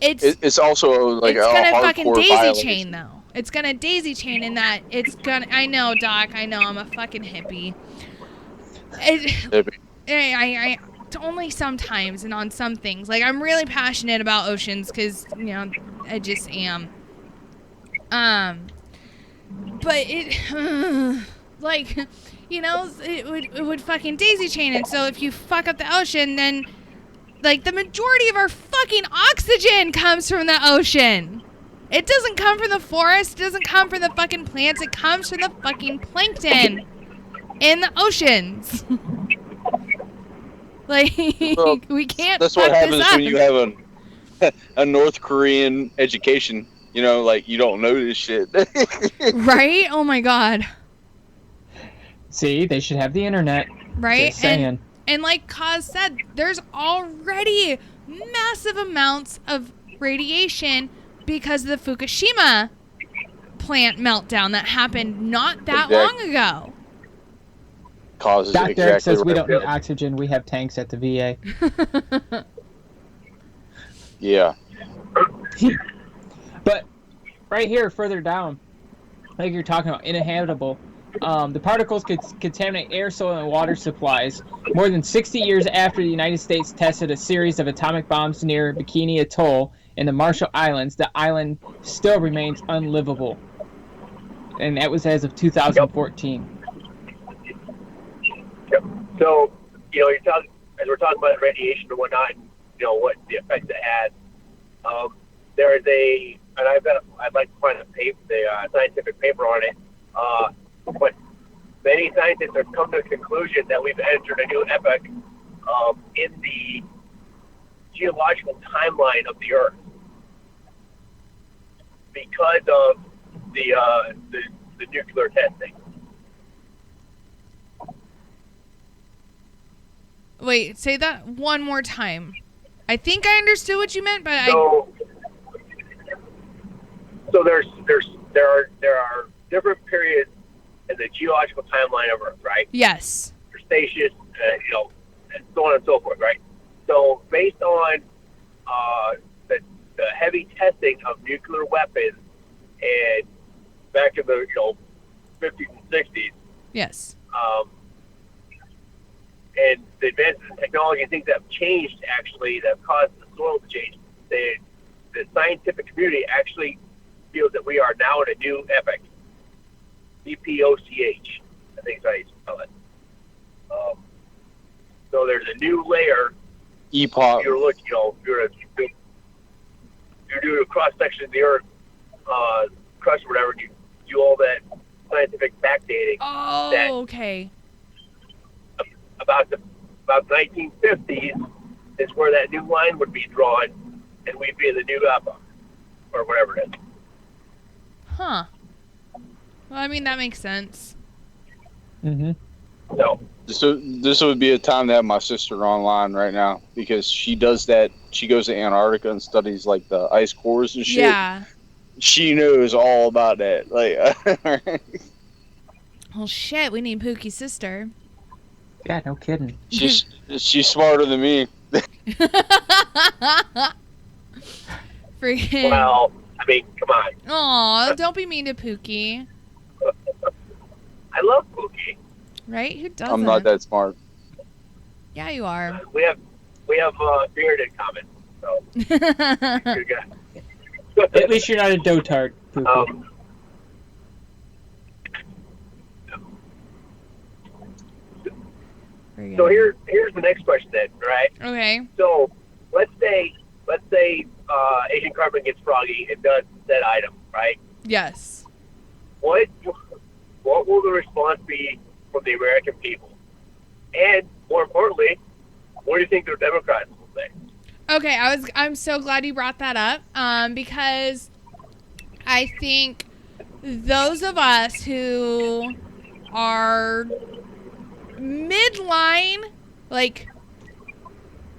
It's also like it's a gonna hardcore fucking daisy violation. chain though. It's gonna daisy chain in that it's gonna. I know, Doc. I know. I'm a fucking hippie. I only sometimes and on some things. Like, I'm really passionate about oceans because, you know, I just am. But it, like, you know, it would fucking daisy chain it. So if you fuck up the ocean, then, like, the majority of our fucking oxygen comes from the ocean. It doesn't come from the forest. It doesn't come from the fucking plants. It comes from the fucking plankton in the oceans. Like, Well, we can't. That's fuck what happens this up. when you have a North Korean education. You know, like, you don't know this shit. Right? Oh my god. See, they should have the internet. Right? Just saying. And like Kaz said, there's already massive amounts of radiation because of the Fukushima plant meltdown that happened not that long ago. Causes Dr. exactly Eric says we right. don't need oxygen. We have tanks at the VA. Yeah. But right here, further down, like you're talking about, uninhabitable. The particles could contaminate air, soil, and water supplies. More than 60 years after the United States tested a series of atomic bombs near Bikini Atoll in the Marshall Islands, the island still remains unlivable. And that was as of 2014. Yep. So, you know, as we're talking about radiation and whatnot, and, you know, what the effects it has. There is and I'd like to find the scientific paper on it. But many scientists have come to the conclusion that we've entered a new epoch in the geological timeline of the Earth because of the nuclear testing. Wait, say that one more time. I think I understood what you meant, but So there are different periods in the geological timeline of Earth, right? Yes. Cretaceous, you know, and so on and so forth, right? So based on the heavy testing of nuclear weapons and back in the 50s and 60s, yes. And the advances in technology and things that have changed, actually, that have caused the soil to change, the scientific community actually feels that we are now in a new epoch. EPOCH, I think is how you spell it. So there's a new layer. Epoch. You're looking, you're doing a cross section of the Earth, crust or whatever, and you do all that scientific backdating. Oh, okay. About the 1950s is where that new line would be drawn, and we'd be in the new epoch, or whatever it is. Huh. Well, I mean, that makes sense. Mm-hmm. So this would be a time to have my sister online right now because she does that. She goes to Antarctica and studies like the ice cores and shit. Yeah. She knows all about that. Like, Well, shit, we need Pookie's sister. Yeah, no kidding. she's smarter than me. Freaking. Well, I mean, come on. Aw, don't be mean to Pookie. I love Pookie. Right? Who doesn't? I'm not that smart. Yeah, you are. We have beard in common, so good guy. At least you're not a dotard, Pookie. So here's the next question then, right? Okay. So let's say Agent Cartman gets froggy and does that item, right? Yes. What will the response be from the American people? And more importantly, what do you think the Democrats will say? Okay, I'm so glad you brought that up, because I think those of us who are midline, like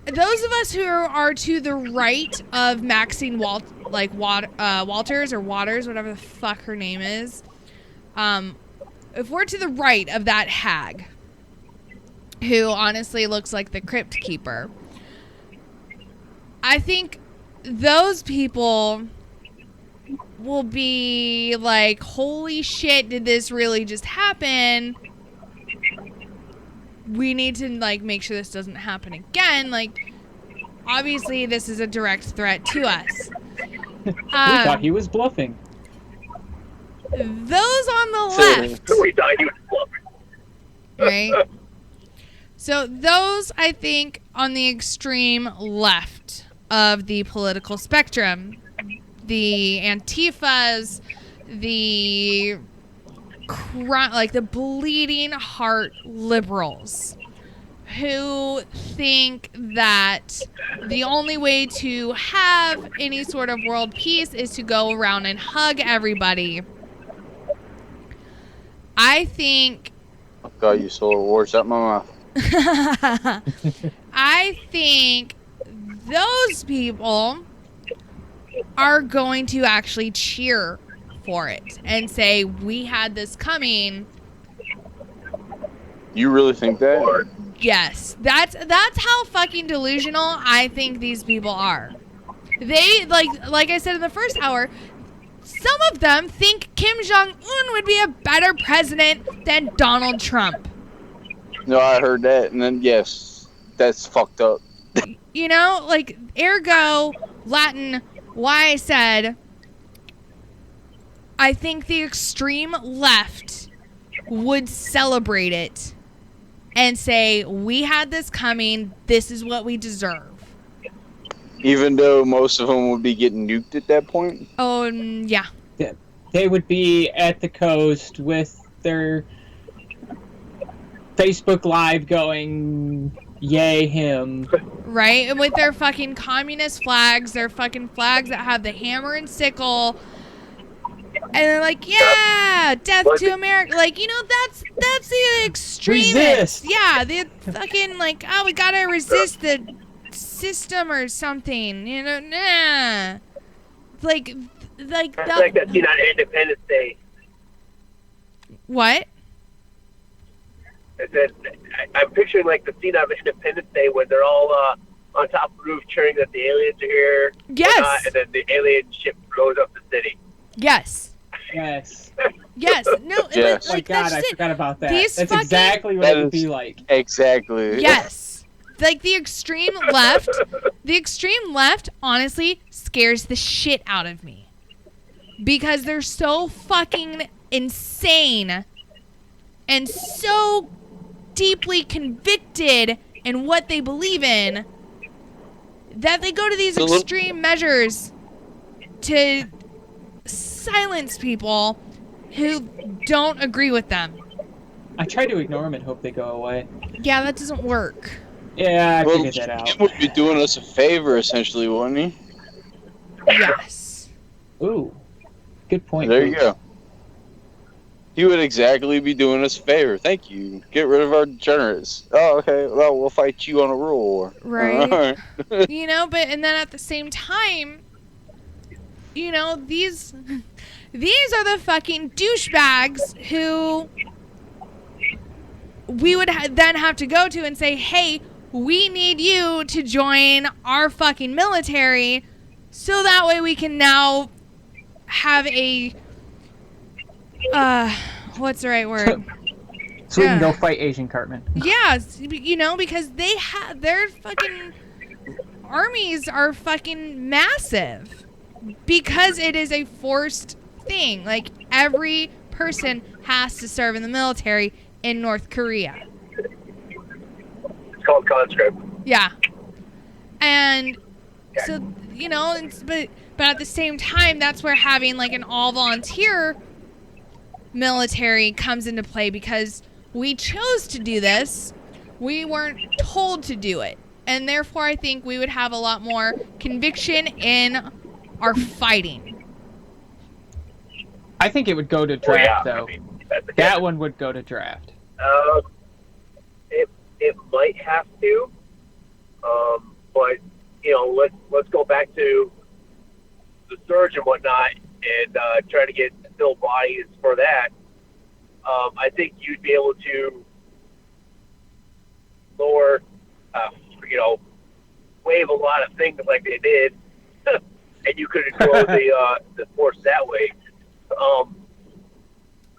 those of us who are to the right of Maxine Walters or Waters, whatever the fuck her name is, if we're to the right of that hag, who honestly looks like the Crypt Keeper, I think those people will be like, holy shit, did this really just happen? We need to like make sure this doesn't happen again. Like, obviously this is a direct threat to us. We thought he was bluffing. Those on the left, We thought he was bluffing. right? So those, I think, on the extreme left of the political spectrum, the Antifas, the bleeding heart liberals who think that the only way to have any sort of world peace is to go around and hug everybody. I think... Oh, God, you stole words out my mouth. I think those people are going to actually cheer for it and say, we had this coming. You really think that? Yes. That's how fucking delusional I think these people are. They, like I said in the first hour, some of them think Kim Jong-un would be a better president than Donald Trump. No, I heard that, and then, yes, that's fucked up. You know, like, ergo, Latin, why I said, I think the extreme left would celebrate it and say, we had this coming, this is what we deserve. Even though most of them would be getting nuked at that point? Oh, yeah. They would be at the coast with their Facebook Live going, yay him. Right? And with their fucking communist flags, their fucking flags that have the hammer and sickle. And they're like, yeah, death to America. Like, you know, that's the extremists. Resist. Yeah, the fucking, like, oh, we gotta resist the system or something. You know, nah. Like It's like that scene on Independence Day. What? I said, I'm picturing like the scene of Independence Day when they're all on top of the roof cheering that the aliens are here. Yes. And then the alien ship blows up the city. Yes. Yes. Yes. No. Yes. Oh my God, I forgot about that. These That's fucking- exactly what it would be like. Exactly. Yes. Like the extreme left honestly scares the shit out of me. Because they're so fucking insane and so deeply convicted in what they believe in that they go to these extreme measures to silence people who don't agree with them. I try to ignore them and hope they go away. Yeah, that doesn't work. Yeah, I figured that out. He would be doing us a favor, essentially, wouldn't he? Yes. Ooh. Good point. There you go. He would exactly be doing us a favor. Thank you. Get rid of our degenerates. Oh, okay. Well, we'll fight you on a rule war. Right. All right. You know, but and then at the same time, you know, these are the fucking douchebags who we would then have to go to and say, hey, we need you to join our fucking military so that way we can now have a what's the right word? So we can go fight Asian Cartman. Yeah, you know, because they have their fucking armies are fucking massive because it is a forced thing. Like every person has to serve in the military in North Korea. It's called conscript. Yeah. And so, you know, but at the same time, that's where having like an all-volunteer military comes into play because we chose to do this. We weren't told to do it. And therefore, I think we would have a lot more conviction in our fighting. I think it would go to draft, Well, yeah, though. I mean, that's That one would go to draft. It might have to, but you know, let's go back to the surge and whatnot, and try to get still bodies for that. I think you'd be able to lower, you know, waive a lot of things like they did and you could grow the force that way.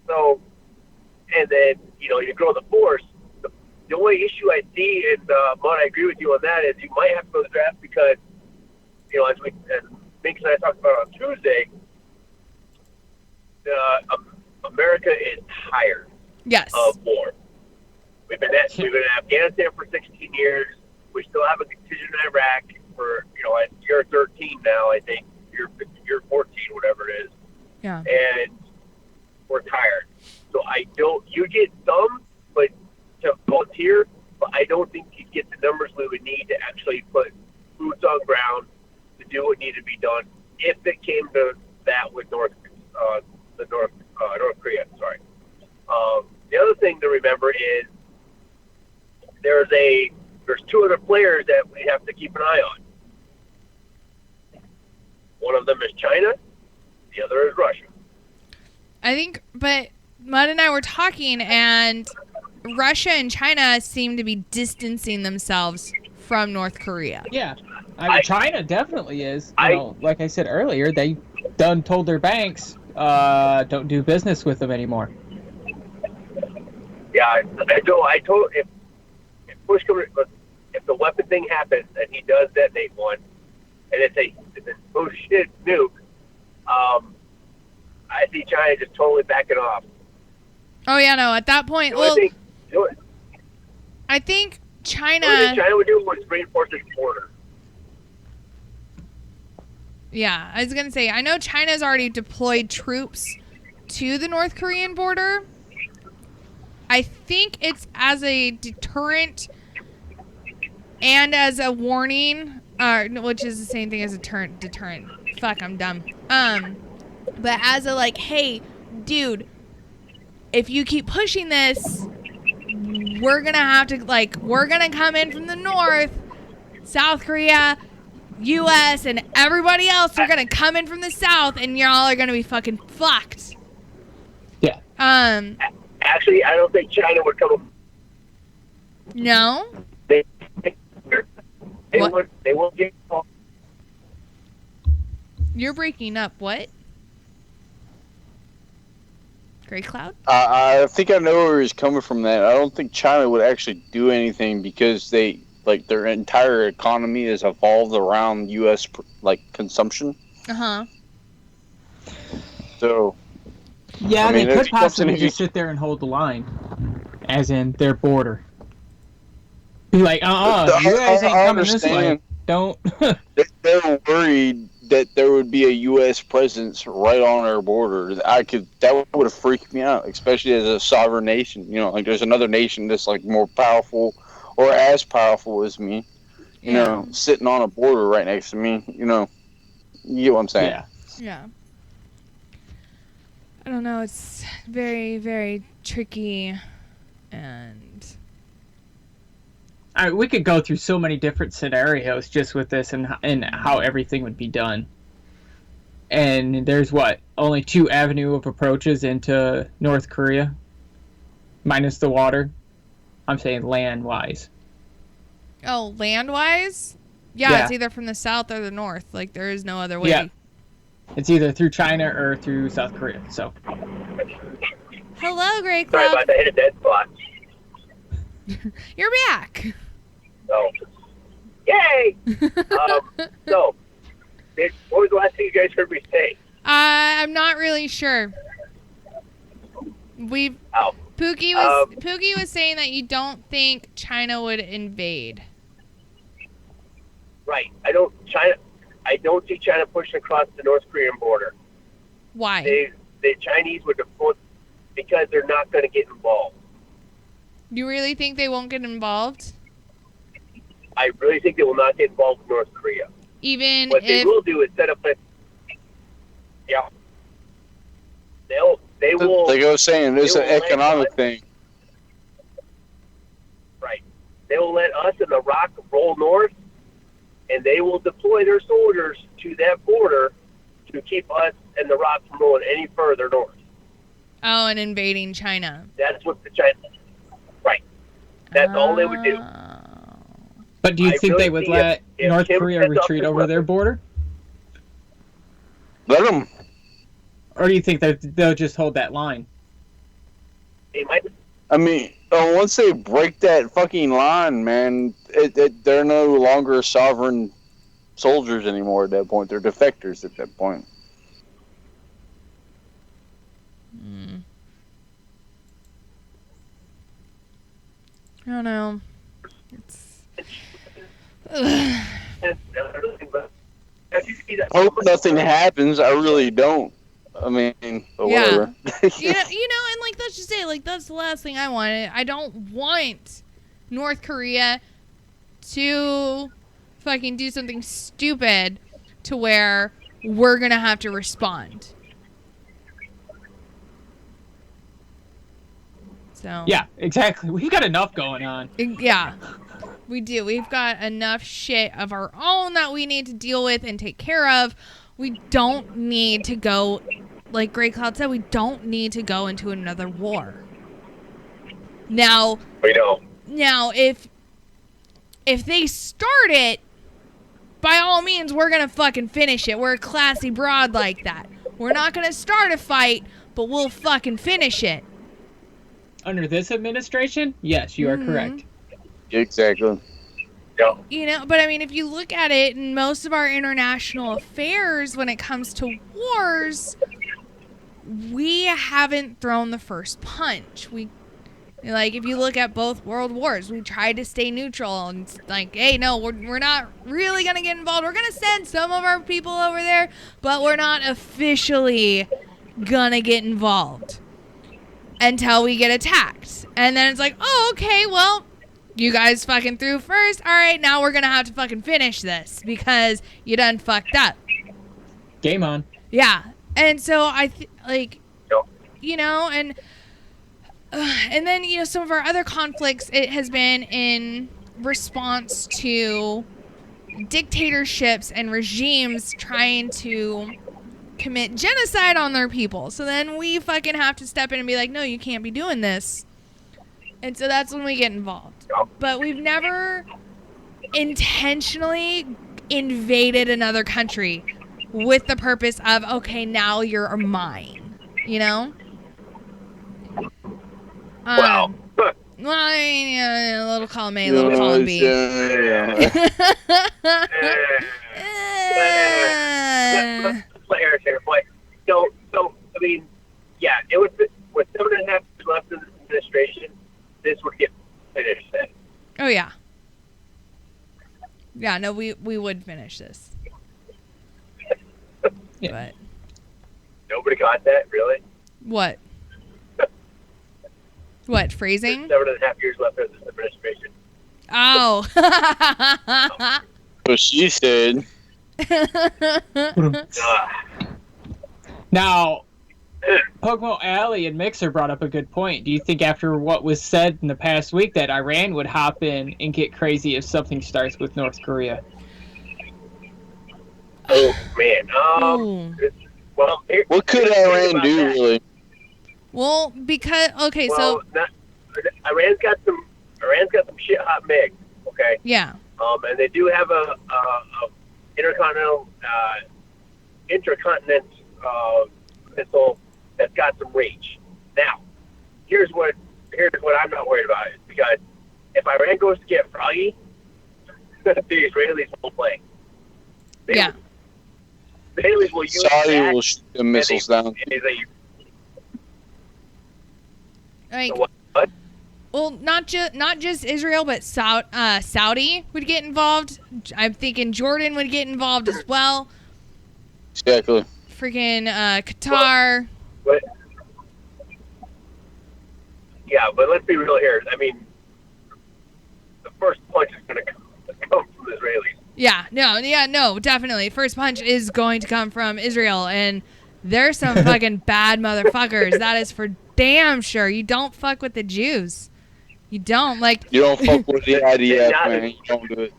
So, and then you grow the force. The only issue I see, and Mon, I agree with you on that, is you might have to go to the draft because as Minx and I talked about on Tuesday, America is tired of war. We've been in Afghanistan for 16 years. We still have a contingent in Iraq for at year 13 now. I think year 14, whatever it is. Yeah. And we're tired. So you get some, but to volunteer, but I don't think you'd get the numbers we would need to actually put boots on ground to do what needed to be done if it came to that with North Korea. Sorry. The other thing to remember is there's two other players that we have to keep an eye on. One of them is China. The other is Russia. I think, but Mud and I were talking, and Russia and China seem to be distancing themselves from North Korea. Yeah. China definitely is. Like I said earlier, they done told their banks don't do business with them anymore. Yeah, I told if push comes, if the weapon thing happens and he does detonate one, and it's a oh shit nuke, I see China just totally backing off. Oh yeah, no. At that point, I think China. The only thing China would do was reinforce its border. Yeah, I was gonna say, I know China's already deployed troops to the North Korean border. I think it's as a deterrent and as a warning, which is the same thing as a deterrent. Fuck, I'm dumb. But as a hey, dude, if you keep pushing this, we're gonna have to we're gonna come in from the north, South Korea, U.S. and everybody else are gonna come in from the south, and y'all are gonna be fucking fucked. Yeah. Actually, I don't think China would come. No. They won't get. You're breaking up. What? Gray Cloud? I think I know where he's coming from. That I don't think China would actually do anything because they their entire economy is evolved around U.S. consumption. So. Yeah, they could possibly just sit there and hold the line, as in their border. Be like, you guys ain't coming this way. Don't. They're worried that there would be a U.S. presence right on our border. That would have freaked me out, especially as a sovereign nation. There's another nation that's more powerful or as powerful as me. Sitting on a border right next to me. You get what I'm saying? Yeah. Yeah. I don't know. It's very, very tricky, and we could go through so many different scenarios just with this and how everything would be done. And there's only 2 avenue of approaches into North Korea, minus the water. I'm saying land-wise. Oh, land-wise? Yeah, it's either from the south or the north. There is no other way. Yeah. It's either through China or through South Korea. So. Hello, Gray Cloud. Sorry about that. Hit a dead spot. You're back. Oh. Yay! So, what was the last thing you guys heard me say? I'm not really sure. Pookie was saying that you don't think China would invade. Right. I don't see China pushing across the North Korean border. Why? The Chinese would deploy because they're not going to get involved. You really think they won't get involved? I really think they will not get involved with North Korea. Even what they will do is set up they will. They go saying it's an economic thing. Right. They will let us and the Rock roll north, and they will deploy their soldiers to that border to keep us and the Rock from rolling any further north. Oh, and invading China. That's what the China. Right. That's all they would do. But do you think they would let North Korea retreat over their border? Let them. Or do you think that they'll just hold that line? They might. I mean, once they break that fucking line, man, they're no longer sovereign soldiers anymore at that point. They're defectors at that point. I don't know. I hope nothing happens. I really don't. I mean, but whatever. you know, and like let's just say, like that's the last thing I wanted. I don't want North Korea to fucking do something stupid to where we're gonna have to respond. So Yeah, exactly. We've got enough going on. yeah, we do. We've got enough shit of our own that we need to deal with and take care of. We don't need to go, like Grey Cloud said, we don't need to go into another war. Now, We don't. Now, if they start it, by all means, we're gonna fucking finish it. We're a classy broad like that. We're not gonna start a fight, but we'll fucking finish it. Under this administration, yes, you are correct. Exactly. Yeah. You know, but I mean, if you look at it in most of our international affairs, when it comes to wars, we haven't thrown the first punch. Like, if you look at both world wars, we tried to stay neutral and like, hey, no, we're not really going to get involved. We're going to send some of our people over there, but we're not officially going to get involved until we get attacked. And then it's like, oh, okay, well, you guys fucking threw first. All right, now we're going to have to fucking finish this because you done fucked up. Game on. Yeah. And so Yep. you know, and then, you know, some of our other conflicts, it has been in response to dictatorships and regimes trying to commit genocide on their people. So then we fucking have to step in and be like, no, you can't be doing this. And so that's when we get involved. But we've never intentionally invaded another country with the purpose of, okay, now you're mine. You know? Wow. Well, I mean, a little column A, a little column B. Yeah. Let's let Eric here. But so I mean, yeah, it would with 7.5 years left in this administration, this would get finished then. Oh yeah. Yeah, no, we would finish this. Yeah. But Nobody got that, really? what? What, phrasing? 7.5 years left in this administration. Oh. What she said. Now, Pokemon Alley and Mixer brought up a good point. Do you think after what was said in the past week that Iran would hop in and get crazy if something starts with North Korea? Oh man. Ooh. Well, What could Iran do, really? Well, because okay, Well, so Iran's got some shit hot MiGs, okay? yeah. And they do have a intercontinental missile that's got some reach. Now, here's what I'm not worried about, is because if Iran goes to get froggy, the Israelis will play. Yeah. The Israelis will use Saudi that will shoot the missiles down. Like, What? well, not just Israel, but Saudi would get involved. I'm thinking Jordan would get involved as well. Exactly. Freaking Qatar. But yeah, but let's be real here. I mean, the first punch is going to come from the Israelis. Yeah, no, definitely. First punch is going to come from Israel, and there's some fucking bad motherfuckers. That is for damn sure. You don't fuck with the Jews. You don't. Like, You don't fuck with the IDF, man. You don't do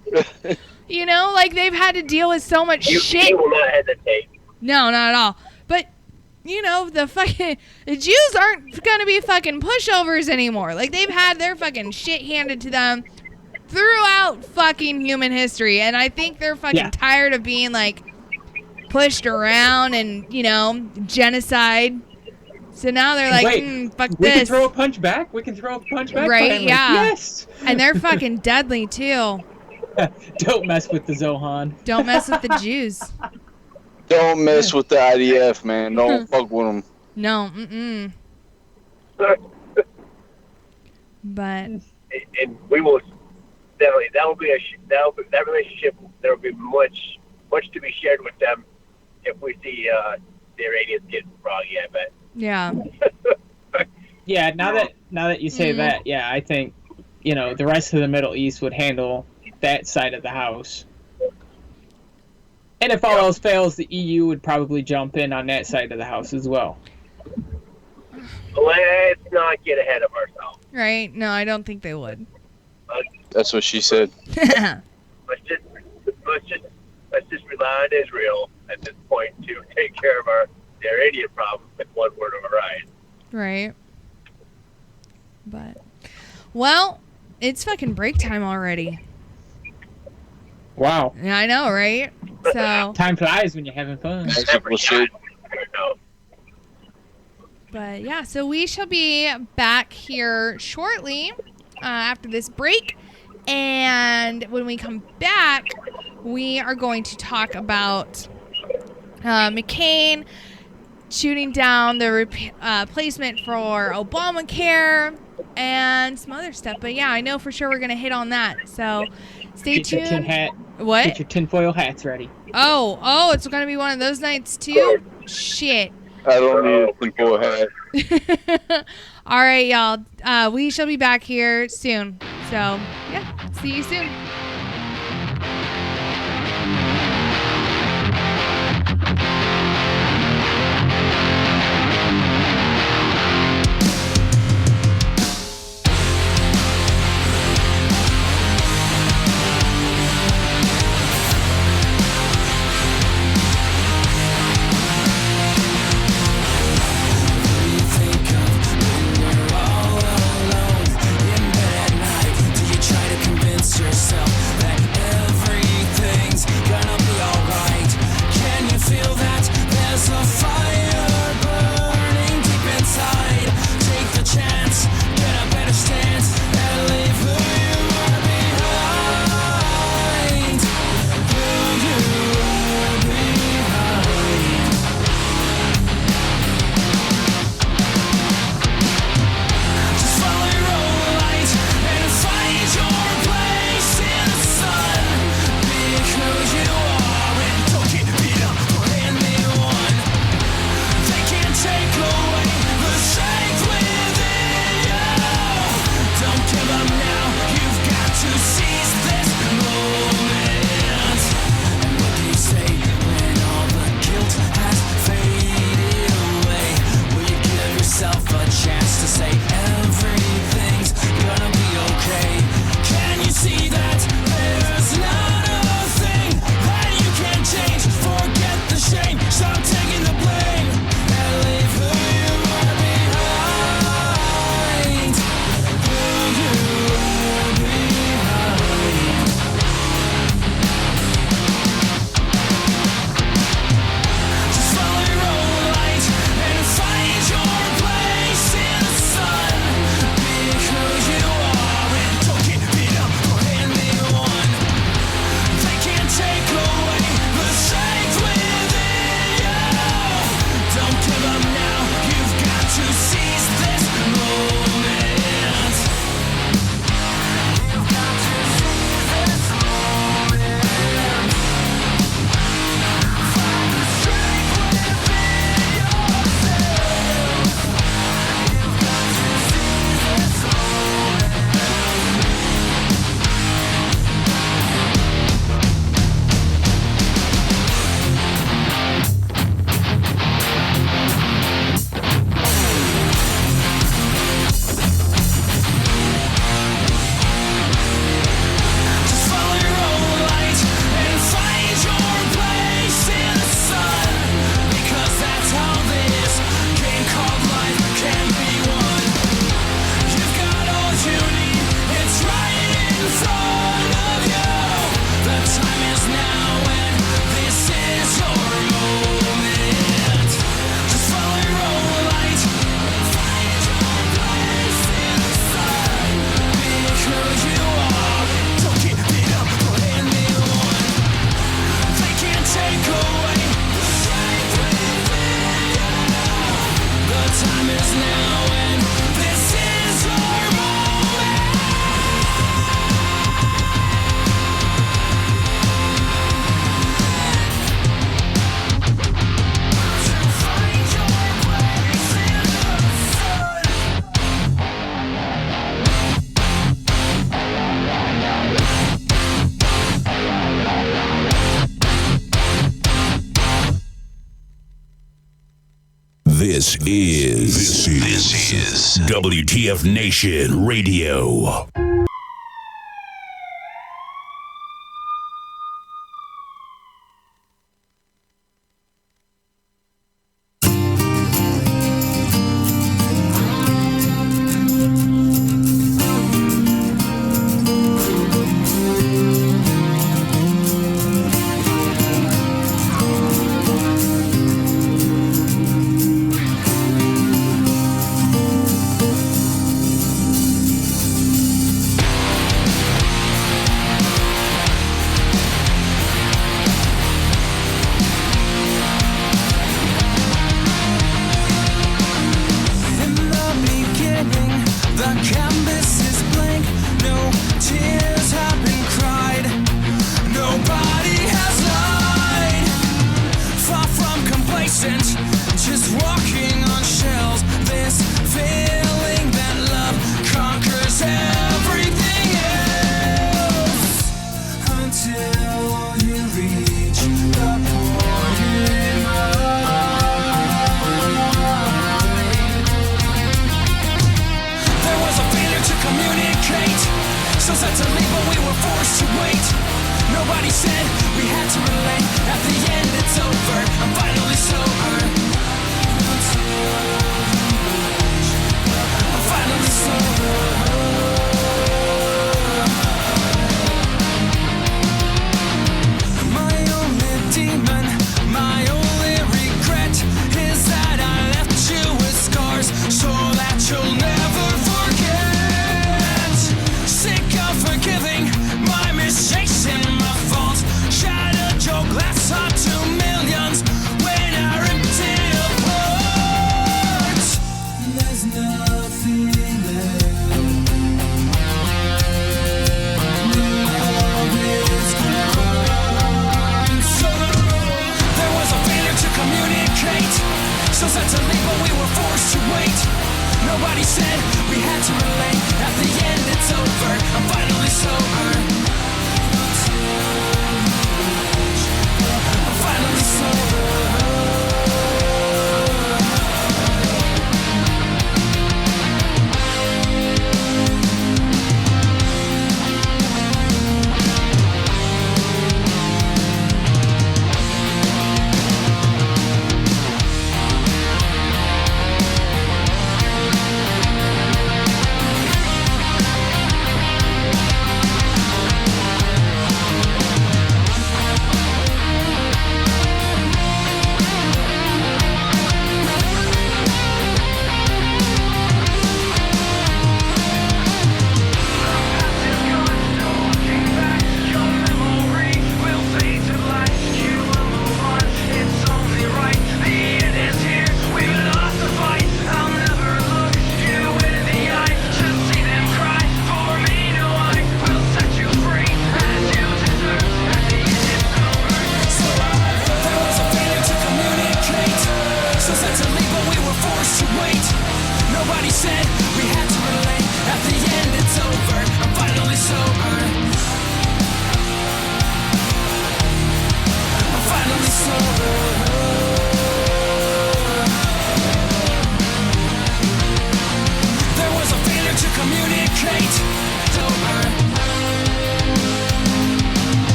it. you know, like they've had to deal with so much shit. You will not hesitate. No, not at all. But you know, the Jews aren't gonna be fucking pushovers anymore. Like, they've had their fucking shit handed to them throughout fucking human history, and I think they're fucking tired of being like, pushed around and, genocide. So now they're like, fuck we this. can throw a punch back? We can throw a punch back? Right, Finally. yeah. Yes! And they're fucking deadly, too. Don't mess with the Zohan. Don't mess with the Jews. Don't mess with the IDF, man. Don't fuck with them. No, But... And we will definitely, that relationship, there will be much to be shared with them if we see the Iranians get froggy, I bet. Yeah. Yeah, now that you say that, yeah, I think, the rest of the Middle East would handle that side of the house. And if all else fails, the EU would probably jump in on that side of the house as well. Let's not get ahead of ourselves. Right? No, I don't think they would. That's what she said. Let's just rely on Israel at this point to take care of the Iranian problem with one word override. Right. But, well, it's fucking break time already. Wow. Yeah, I know, right? So. Time flies when you're having fun. But yeah, so we shall be back here shortly after this break. And when we come back, we are going to talk about McCain shooting down the replacement for Obamacare and some other stuff. But yeah, I know for sure we're going to hit on that. So stay tuned. Get your tin hat. What? Get your tinfoil hats ready. Oh, it's going to be one of those nights too? Shit. I don't need a tinfoil hat. All right, y'all. We shall be back here soon. So, yeah, see you soon. Yourself This is WTF Nation Radio.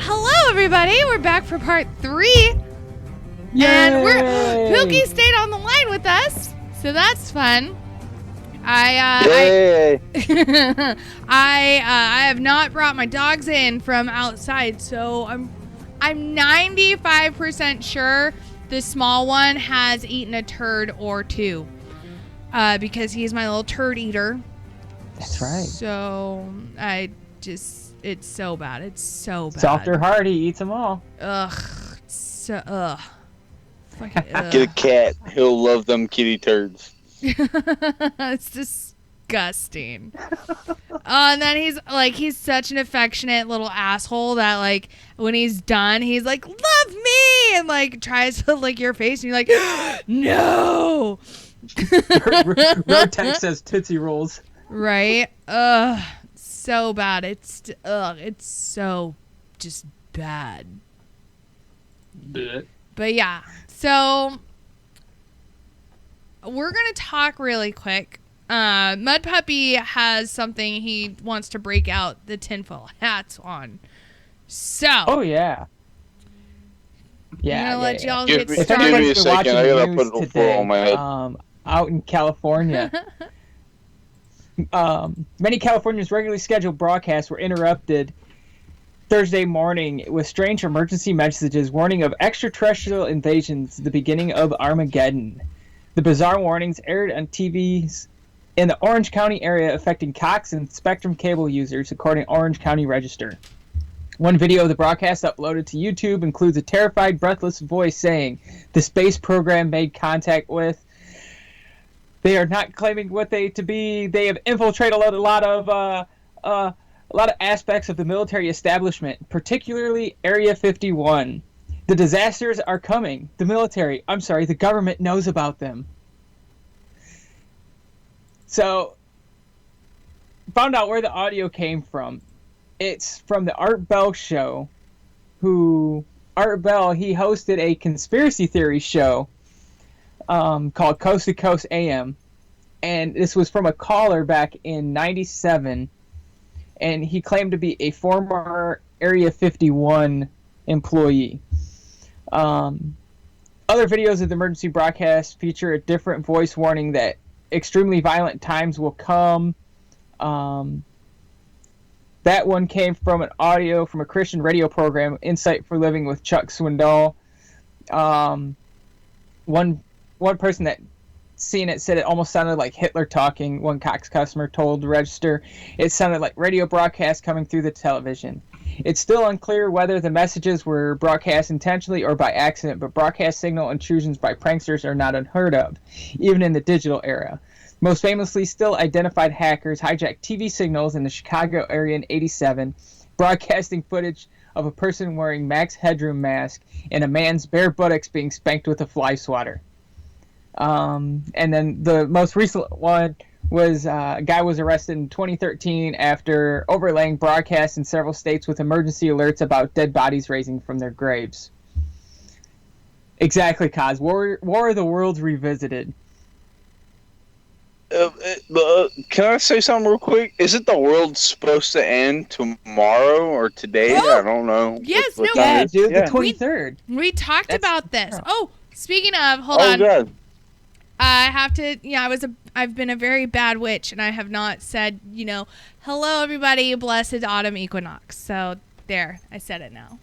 Hello, everybody. We're back for part 3. Yay! And Pookie stayed on the line with us, so that's fun. I have not brought my dogs in from outside, so I'm 95% sure the small one has eaten a turd or two. because he's my little turd eater. That's right. So it's so bad. It's so bad. Softer heart, he eats them all. Ugh. Fucking, Get a cat. He'll love them kitty turds. It's disgusting. And then he's such an affectionate little asshole that like when he's done, he's like, "Love me," and like tries to lick your face, and you're like, "No." Rotex says Tootsie Rolls. Right? So bad. It's so just bad. Blech. But yeah, so we're gonna talk really quick. Mud Puppy has something he wants to break out the tinfoil hats on. So. Oh yeah. Yeah. I'm gonna let y'all Give get me started. a second. I gotta put a full on my head. Out in California. Many Californians' regularly scheduled broadcasts were interrupted Thursday morning with strange emergency messages warning of extraterrestrial invasions at the beginning of Armageddon. The bizarre warnings aired on TVs in the Orange County area, affecting Cox and Spectrum cable users, according to Orange County Register. One video of the broadcast uploaded to YouTube includes a terrified, breathless voice saying, "The space program made contact with. They are not claiming what they to be. They have infiltrated a lot of aspects of the military establishment, particularly Area 51. The disasters are coming. The government knows about them." So, found out where the audio came from. It's from the Art Bell show. Art Bell, he hosted a conspiracy theory show called Coast to Coast AM. And this was from a caller back in 97. And he claimed to be a former Area 51 employee. Other videos of the emergency broadcast feature a different voice warning that extremely violent times will come. That one came from an audio from a Christian radio program, Insight for Living with Chuck Swindoll. One person that seen it said it almost sounded like Hitler talking. One Cox customer told the Register it sounded like radio broadcasts coming through the television. It's still unclear whether the messages were broadcast intentionally or by accident, but broadcast signal intrusions by pranksters are not unheard of, even in the digital era. Most famously, still identified hackers hijacked TV signals in the Chicago area in '87, broadcasting footage of a person wearing max headroom mask and a man's bare buttocks being spanked with a fly swatter. And then the most recent one was a guy was arrested in 2013 after overlaying broadcasts in several states with emergency alerts about dead bodies raising from their graves. Exactly, Kaz. War of the Worlds Revisited. Can I say something real quick? Isn't the world supposed to end tomorrow or today? I don't know. Yes, what no, time it is. Dude, the 23rd. We talked about this. Oh, speaking of, hold Oh, on. God. I have to. Yeah, I've been a very bad witch, and I have not said, hello everybody, blessed autumn equinox. So there, I said it now.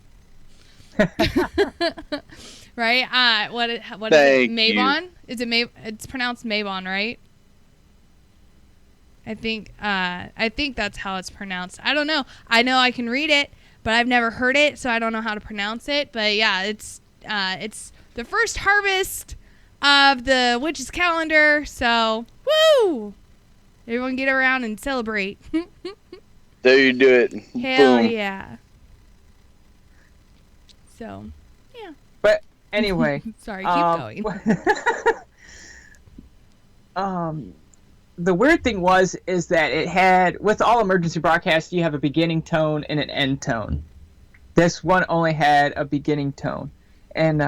Right? What is it? Mabon? Is it It's pronounced Mabon, right? I think that's how it's pronounced. I don't know. I know I can read it, but I've never heard it, so I don't know how to pronounce it. But yeah, it's the first harvest of the witch's calendar. So woo! Everyone get around and celebrate. There you do it. Hell Boom. yeah! So yeah. But anyway, sorry. Keep going. The weird thing is that it had, with all emergency broadcasts, you have a beginning tone and an end tone. This one only had a beginning tone. And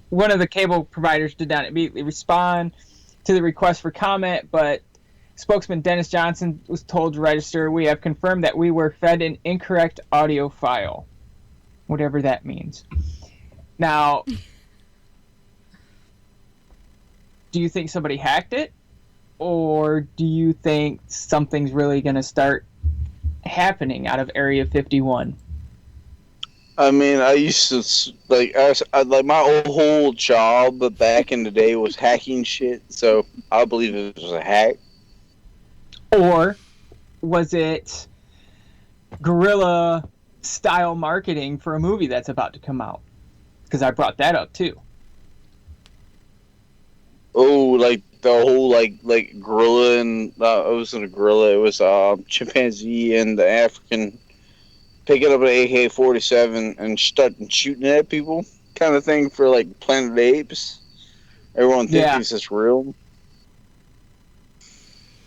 one of the cable providers did not immediately respond to the request for comment, but spokesman Dennis Johnson was told to Register, "We have confirmed that we were fed an incorrect audio file," whatever that means. Now, do you think somebody hacked it? Or do you think something's really going to start happening out of Area 51? I mean, I used to like my whole job back in the day was hacking shit, so I believe it was a hack. Or was it guerrilla style marketing for a movie that's about to come out? Because I brought that up too. Oh, like the whole like gorilla and it wasn't a gorilla, it was chimpanzee and the African picking up an AK-47 and starting shooting at people, kind of thing for like Planet of the Apes. Everyone thinks it's real.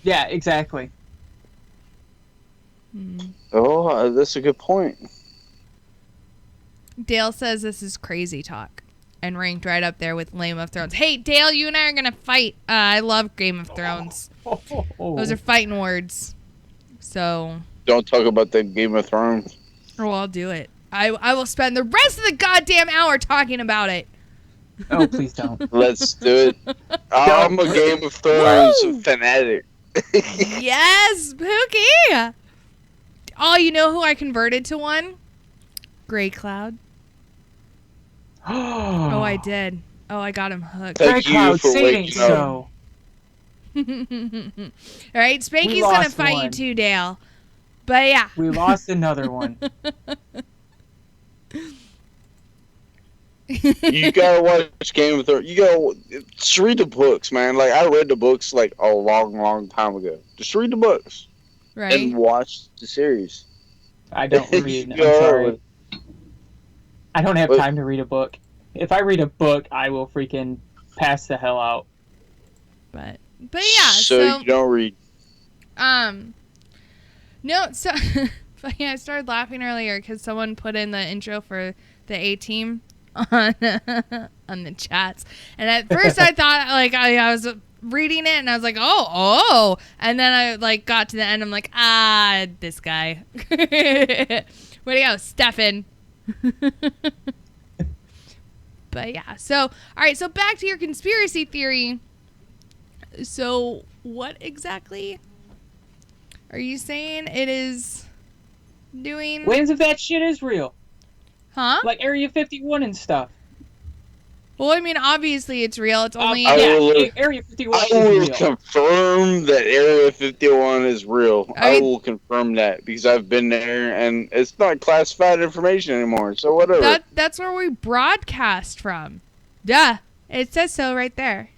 Yeah, exactly. Oh, that's a good point. Dale says this is crazy talk. And ranked right up there with Game of Thrones. Hey, Dale, you and I are going to fight. I love Game of Thrones. Those are fighting words. So. Don't talk about the Game of Thrones. Oh, I'll do it. I will spend the rest of the goddamn hour talking about it. Oh, please don't. Let's do it. I'm a Game of Thrones fanatic. Yes, Pookie. Oh, you know who I converted to one? Gray Cloud. Oh, I did. Oh, I got him hooked. Thank you for waking up. All right, Spanky's gonna fight you too, Dale. But yeah, we lost another one. You gotta watch Game of Thrones. You gotta just read the books, man. Like I read the books like a long time ago. Just read the books, right? And watch the series. I don't read. I'm sorry. I don't have time to read a book. If I read a book, I will freaking pass the hell out. But yeah, so you don't read. No, so yeah, I started laughing earlier because someone put in the intro for the A-Team on the chats, and at first I thought like I was reading it and I was like oh, and then I like got to the end. I'm like this guy. Way to go, Stefan. But yeah, so all right, so back to your conspiracy theory. So what exactly are you saying it is doing? When's if that shit is real? Huh? Like Area 51 and stuff. Well, I mean, obviously it's real. It's only Area 51 I is will real. confirm that Area 51 is real. I will confirm that because I've been there and it's not classified information anymore. So whatever. That's where we broadcast from. Duh. It says so right there.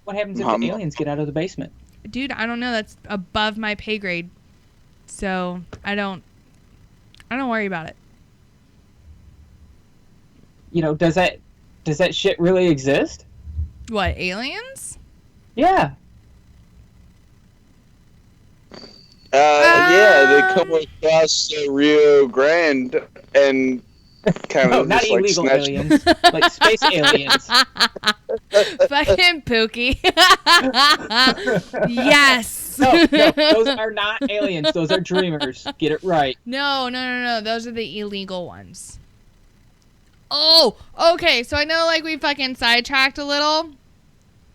What happens if the aliens get out of the basement? Dude, I don't know. That's above my pay grade. So I don't worry about it. You know, does that shit really exist? What, aliens? Yeah. Yeah, they come across the Rio Grande and kind of not illegal snatch aliens, like space aliens. Fucking Pookie. Yes. No, those are not aliens. Those are dreamers. Get it right. No. Those are the illegal ones. Oh, okay. So I know, like, we fucking sidetracked a little.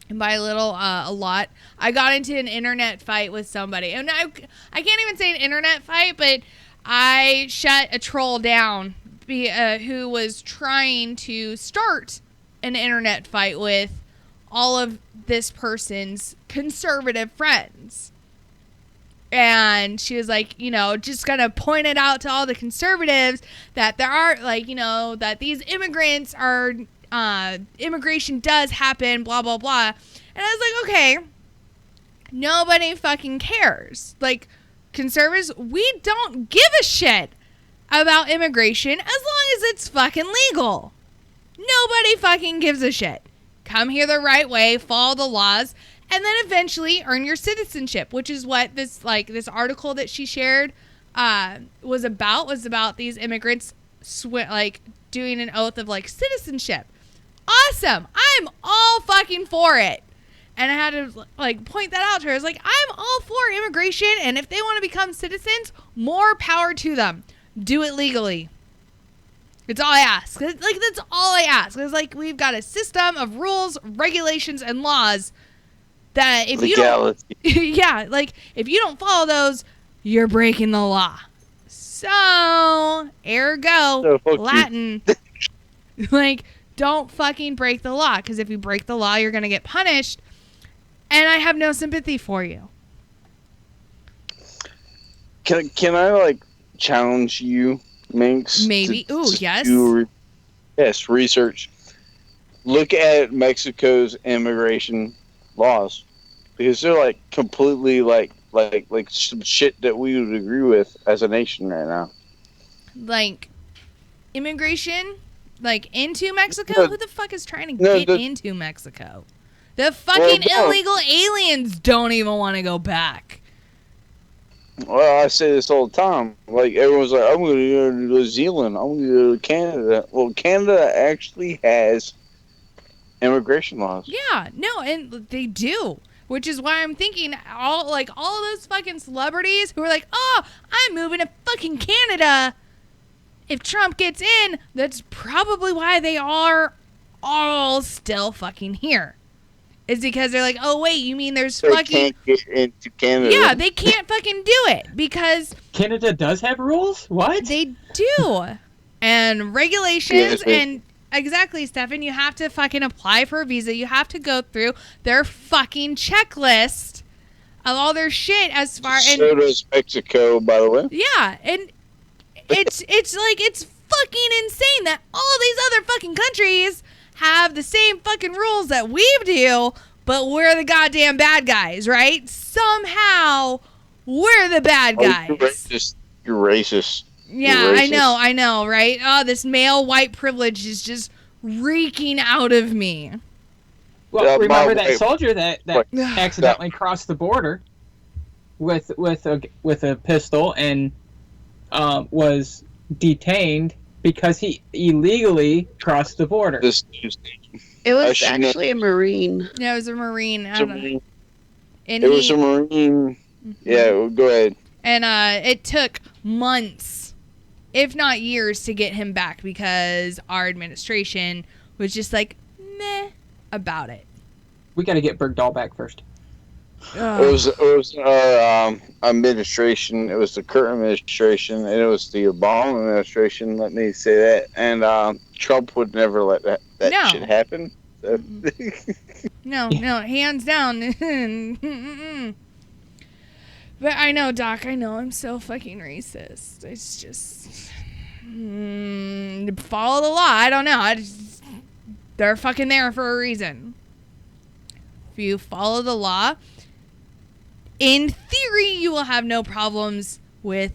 And by a little, a lot. I got into an internet fight with somebody. And I can't even say an internet fight, but I shut a troll down who was trying to start an internet fight with all of this person's conservative friends. And she was like, you know, just gonna point it out to all the conservatives that there are, like, you know, that these immigrants are, immigration does happen, blah, blah, blah. And I was like, okay, nobody fucking cares. Like, conservatives, we don't give a shit about immigration as long as it's fucking legal. Nobody fucking gives a shit. Come here the right way, follow the laws, and then eventually earn your citizenship, which is what this article that she shared was about these immigrants doing an oath of like citizenship. Awesome. I'm all fucking for it. And I had to like point that out to her. I was like, I'm all for immigration, and if they want to become citizens, more power to them. Do it legally. It's all I ask. Like, that's all I ask. It's like we've got a system of rules, regulations, and laws that if you don't follow those, you're breaking the law. So, ergo, So, fuck you. Latin. Like, don't fucking break the law, because if you break the law, you're going to get punished. And I have no sympathy for you. Can I, like, challenge you, Minx? Maybe. Ooh, yes. Yes, research. Look at Mexico's immigration laws. Because they're, like, completely, like some shit that we would agree with as a nation right now. Like, immigration, like, into Mexico? No, Who the fuck is trying to no, get into Mexico? The fucking illegal aliens don't even want to go back. Well, I say this all the time. Like, everyone's like, I'm going to go to New Zealand. I'm going to go to Canada. Well, Canada actually has immigration laws. Yeah, no, and they do. Which is why I'm thinking all of those fucking celebrities who are like, oh, I'm moving to fucking Canada. If Trump gets in, that's probably why they are all still fucking here. Is because they're like, oh, wait, you mean there's They fucking... can't get into Canada. Yeah, they can't fucking do it because... Canada does have rules? What? They do. And regulations and... Exactly, Stefan. You have to fucking apply for a visa. You have to go through their fucking checklist of all their shit as far as... So does Mexico, by the way. Yeah, and it's like, it's fucking insane that all these other fucking countries have the same fucking rules that we do, but we're the goddamn bad guys, right? Somehow, we're the bad guys. You're racist. Yeah, I know, right? Oh, this male white privilege is just reeking out of me. Well, remember that soldier that accidentally crossed the border with a pistol and was detained because he illegally crossed the border. It was actually a Marine. Yeah, it was a Marine. It was a Marine. Mm-hmm. Yeah, go ahead. And it took months, if not years, to get him back because our administration was just like, meh about it. We got to get Bergdahl back first. It was our administration. It was the current administration, and it was the Obama administration. Let me say that. And Trump would never let that shit happen. So. No, hands down. But I know, Doc. I know I'm so fucking racist. It's just follow the law. I don't know. They're fucking there for a reason. If you follow the law, in theory, you will have no problems with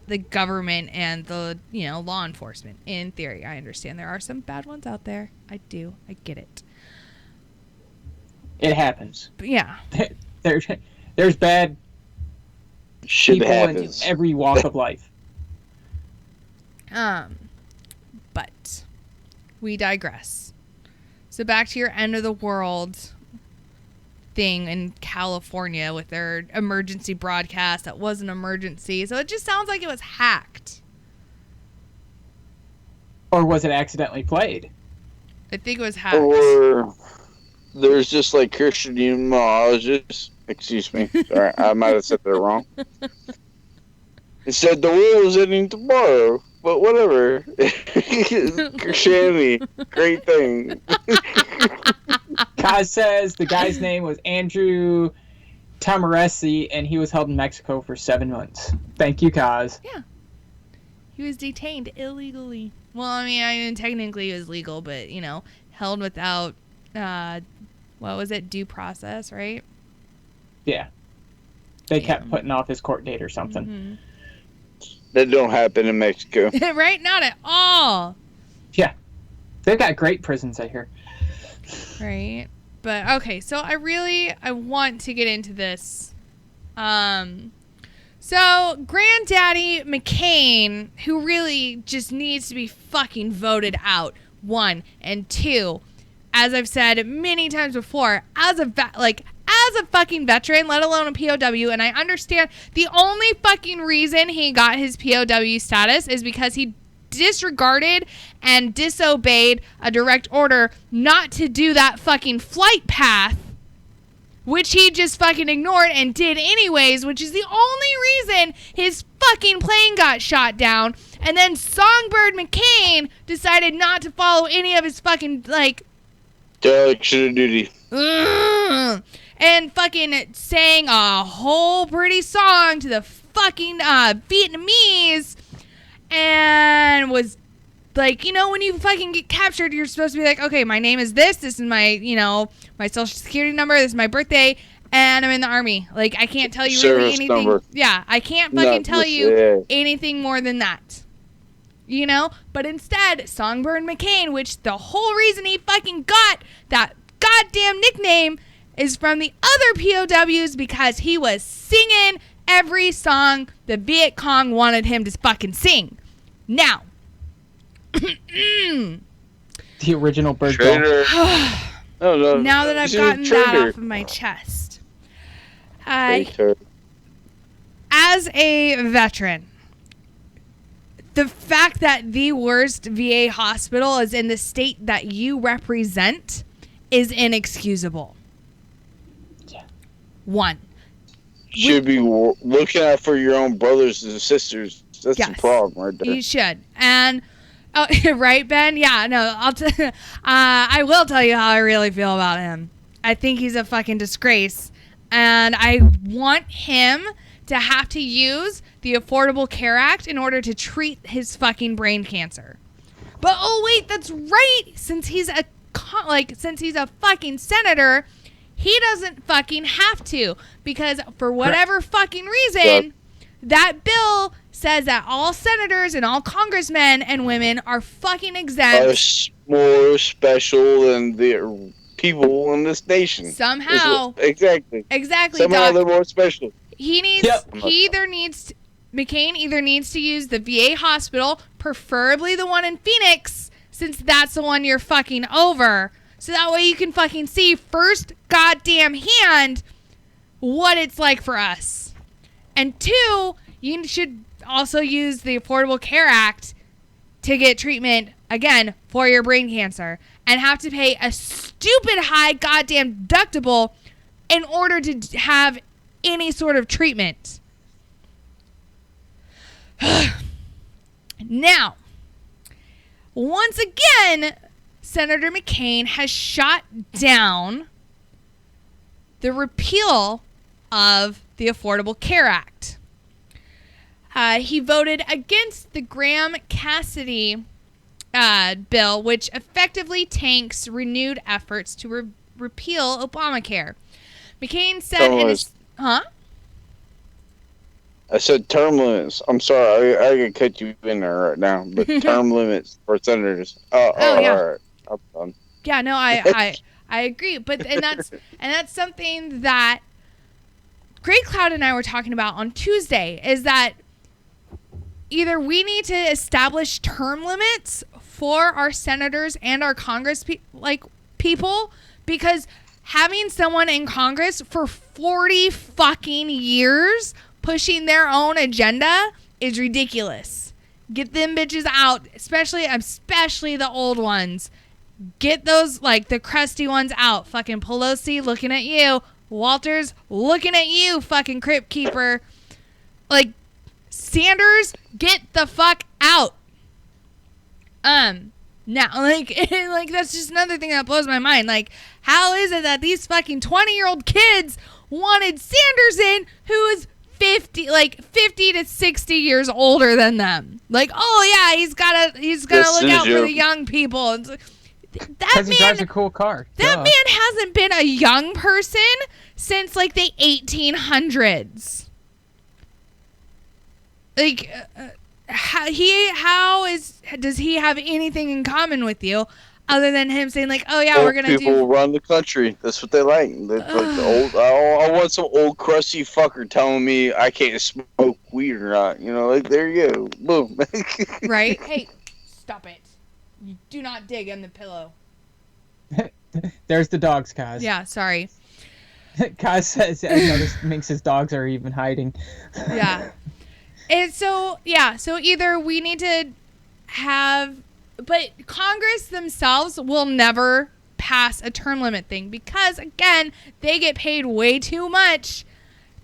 the government and the law enforcement. In theory, I understand there are some bad ones out there. I do. I get it. It happens. But yeah, there's bad shit people happens in every walk of life. But we digress. So back to your end of the world thing in California with their emergency broadcast that was an emergency. So it just sounds like it was hacked. Or was it accidentally played? I think it was hacked. Or there's just like Christian demonologists. Excuse me. Sorry, I might have said that wrong. It said the world is ending tomorrow, but whatever. Christianity, great thing. Kaz says the guy's name was Andrew Tamaresi, and he was held in Mexico for 7 months. Thank you, Kaz. Yeah. He was detained illegally. Well, I mean, technically he was legal, but, held without, due process, right? Yeah. They kept putting off his court date or something. Mm-hmm. That don't happen in Mexico. Right? Not at all. Yeah. They've got great prisons, I hear. Right. But, okay, so I want to get into this. So, Granddaddy McCain, who really just needs to be fucking voted out, 1. And 2, as I've said many times before, as a fucking veteran, let alone a POW, and I understand the only fucking reason he got his POW status is because he disregarded and disobeyed a direct order not to do that fucking flight path which he just fucking ignored and did anyways, which is the only reason his fucking plane got shot down. And then Songbird McCain decided not to follow any of his fucking, like, dereliction of duty. And fucking sang a whole pretty song to the fucking Vietnamese, and was like, you know, when you fucking get captured, you're supposed to be like, okay, my name is this is my, you know, my social security number, this is my birthday, and I'm in the Army. Like, I can't tell you really anything. Number. Yeah, I can't fucking tell you anything more than that. You know? But instead, Songbird McCain, which the whole reason he fucking got that goddamn nickname is from the other POWs, because he was singing every song the Viet Cong wanted him to fucking sing. Now. The original bird dog. No. Now that I've gotten that off of my chest. As a veteran, the fact that the worst VA hospital is in the state that you represent is inexcusable. Yeah. One. Should be looking out for your own brothers and sisters. That's the problem right there. You should. And, right, Ben? Yeah, no, I will tell you how I really feel about him. I think he's a fucking disgrace. And I want him to have to use the Affordable Care Act in order to treat his fucking brain cancer. But, oh, wait, that's right. Since he's a fucking senator, he doesn't fucking have to, because for whatever fucking reason, that bill says that all senators and all congressmen and women are fucking exempt. Are more special than the people in this nation. Somehow. Exactly. Somehow Doc, they're more special. McCain either needs to use the VA hospital, preferably the one in Phoenix, since that's the one you're fucking over. So that way you can fucking see first goddamn hand what it's like for us. And two, you should also use the Affordable Care Act to get treatment, again, for your brain cancer. And have to pay a stupid high goddamn deductible in order to have any sort of treatment. Now, once again, Senator McCain has shot down the repeal of the Affordable Care Act. He voted against the Graham-Cassidy bill, which effectively tanks renewed efforts to repeal Obamacare. McCain said in his... Huh? I said term limits. I'm sorry, I can cut you in there right now, but term limits for senators. Yeah. All right. I'm done. Yeah, no, I agree, but that's something that Great Cloud and I were talking about on Tuesday, is that either we need to establish term limits for our senators and our Congress people, because having someone in Congress for 40 fucking years pushing their own agenda is ridiculous. Get them bitches out, especially the old ones. Get those, like, the crusty ones out. Fucking Pelosi looking at you. Walters looking at you, fucking Crypt Keeper. Like, Sanders, get the fuck out. Now, like, that's just another thing that blows my mind. Like, how is it that these fucking 20-year-old kids wanted Sanders in, who is 50 to 60 years older than them? Like, oh yeah, he's gotta look out for the young people. It's like, because he drives a cool car. That man hasn't been a young person since like the 1800s. Like, does he have anything in common with you other than him saying like, oh yeah, old we're gonna people run the country. That's what they like. They're like the old. I want some old crusty fucker telling me I can't smoke weed or not. You know, like, there you go, boom. Right? Hey, stop it! You do not dig in the pillow. There's the dogs, Kaz. Yeah, sorry. Kaz says, I noticed Minx's dogs are even hiding. Yeah. And so either we need to have, but Congress themselves will never pass a term limit thing because, again, they get paid way too much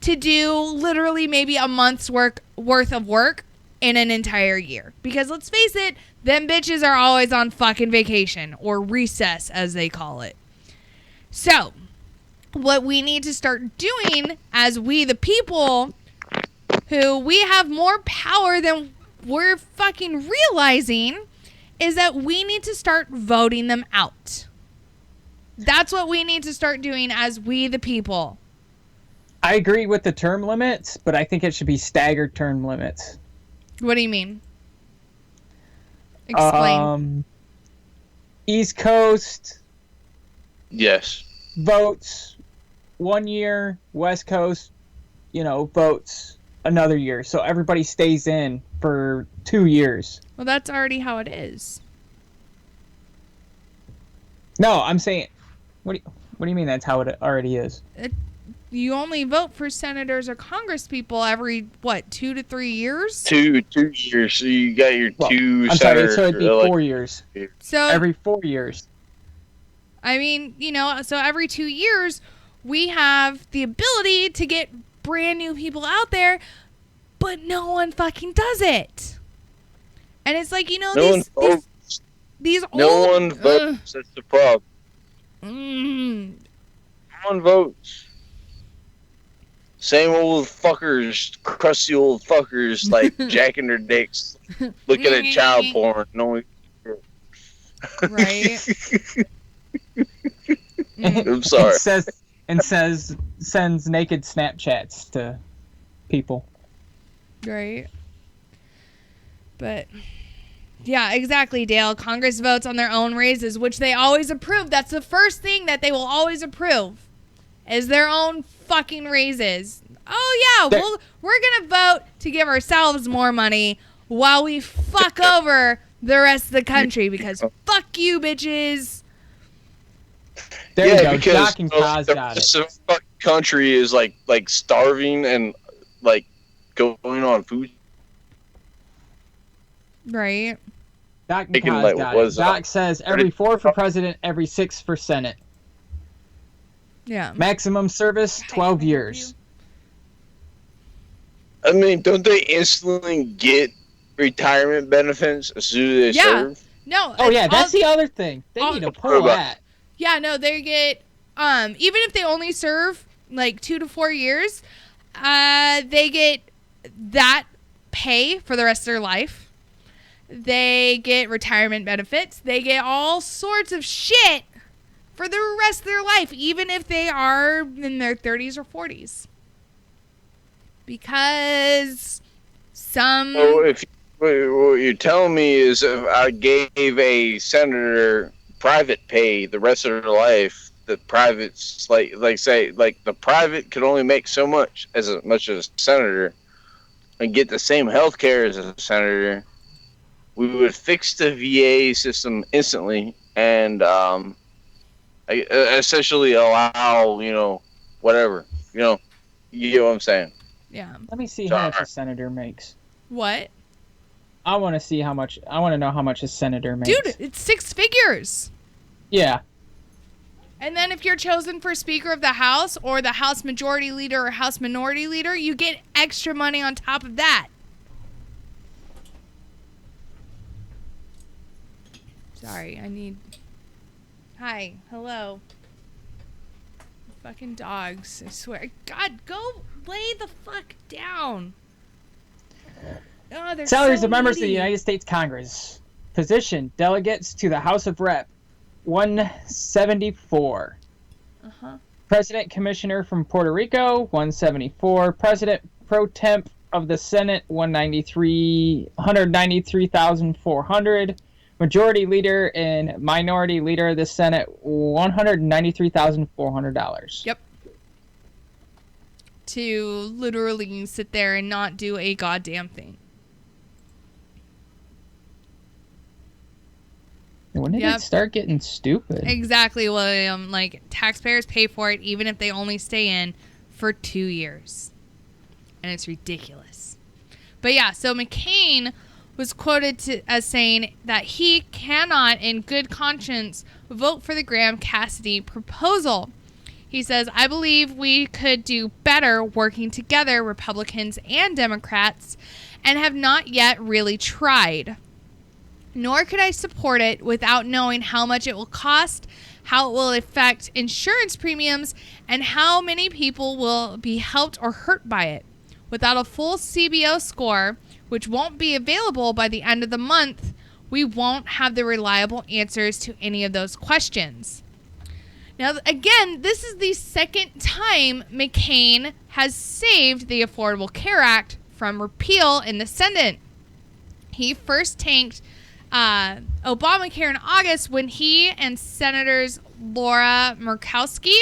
to do literally maybe a month's worth of work in an entire year. Because let's face it, them bitches are always on fucking vacation or recess, as they call it. So, what we need to start doing as we the people, who we have more power than we're fucking realizing, is that we need to start voting them out. That's what we need to start doing as we the people. I agree with the term limits, but I think it should be staggered term limits. What do you mean? Explain. East Coast. Yes. Votes 1 year. West Coast, votes another year. So everybody stays in for 2 years. Well, that's already how it is. No, I'm saying, what do you mean that's how it already is? You only vote for senators or Congress people every, 2 to 3 years? 2 years. So you got your two I'm senators. sorry, so it'd be 4 years. So every 4 years. I mean, so every 2 years, we have the ability to get brand new people out there, but no one fucking does it. And it's like, these no old... one votes. That's the problem. No one votes. Same old fuckers, crusty old fuckers, like jacking their dicks, looking at child porn. No one. Right. I'm sorry. Sends naked Snapchats to people. Right. But yeah, exactly, Dale. Congress votes on their own raises, which they always approve. That's the first thing that they will always approve, is their own fucking raises. Oh yeah, we're gonna vote to give ourselves more money while we fuck over the rest of the country, because fuck you, bitches. There you go. Because Doc and Kaz the got rest it. of the country is like starving and like going on food. Right. Doc and Kaz got it. Doc says every 4 for president, every 6 for Senate. Yeah. Maximum service, 12 years. I mean, don't they instantly get retirement benefits as soon as they serve? No. Oh yeah, that's the other thing. They need to pull that. Yeah, no, they get even if they only serve like 2 to 4 years, they get that pay for the rest of their life. They get retirement benefits. They get all sorts of shit for the rest of their life, even if they are in their 30s or 40s. Because some... So what you're telling me is if I gave a senator private pay the rest of their life, the private's like the private could only make so much as a senator and get the same health care as a senator, we would fix the VA system instantly and essentially allow, whatever, you get what I'm saying. Yeah. Let me see how much a senator makes. What? I want to know how much a senator makes. Dude, it's 6 figures. Yeah. And then if you're chosen for Speaker of the House or the House Majority Leader or House Minority Leader, you get extra money on top of that. Sorry, Hi, hello. Fucking dogs, I swear. God, go lay the fuck down. Oh, they're Salaries so of members of the needy. United States Congress. Position, delegates to the House of Rep, 174. President Commissioner from Puerto Rico, 174. President Pro Temp of the Senate, 193,400. Majority Leader and Minority Leader of the Senate, $193,400. Yep. To literally sit there and not do a goddamn thing. When did it start getting stupid? Exactly, William. Like, taxpayers pay for it even if they only stay in for 2 years. And it's ridiculous. But yeah, so McCain was quoted as saying that he cannot, in good conscience, vote for the Graham Cassidy proposal. He says, I believe we could do better working together, Republicans and Democrats, and have not yet really tried. Nor could I support it without knowing how much it will cost, how it will affect insurance premiums, and how many people will be helped or hurt by it. Without a full CBO score, which won't be available by the end of the month, we won't have the reliable answers to any of those questions. Now, again, this is the second time McCain has saved the Affordable Care Act from repeal in the Senate. He first tanked Obamacare in August when he and Senators Laura Murkowski,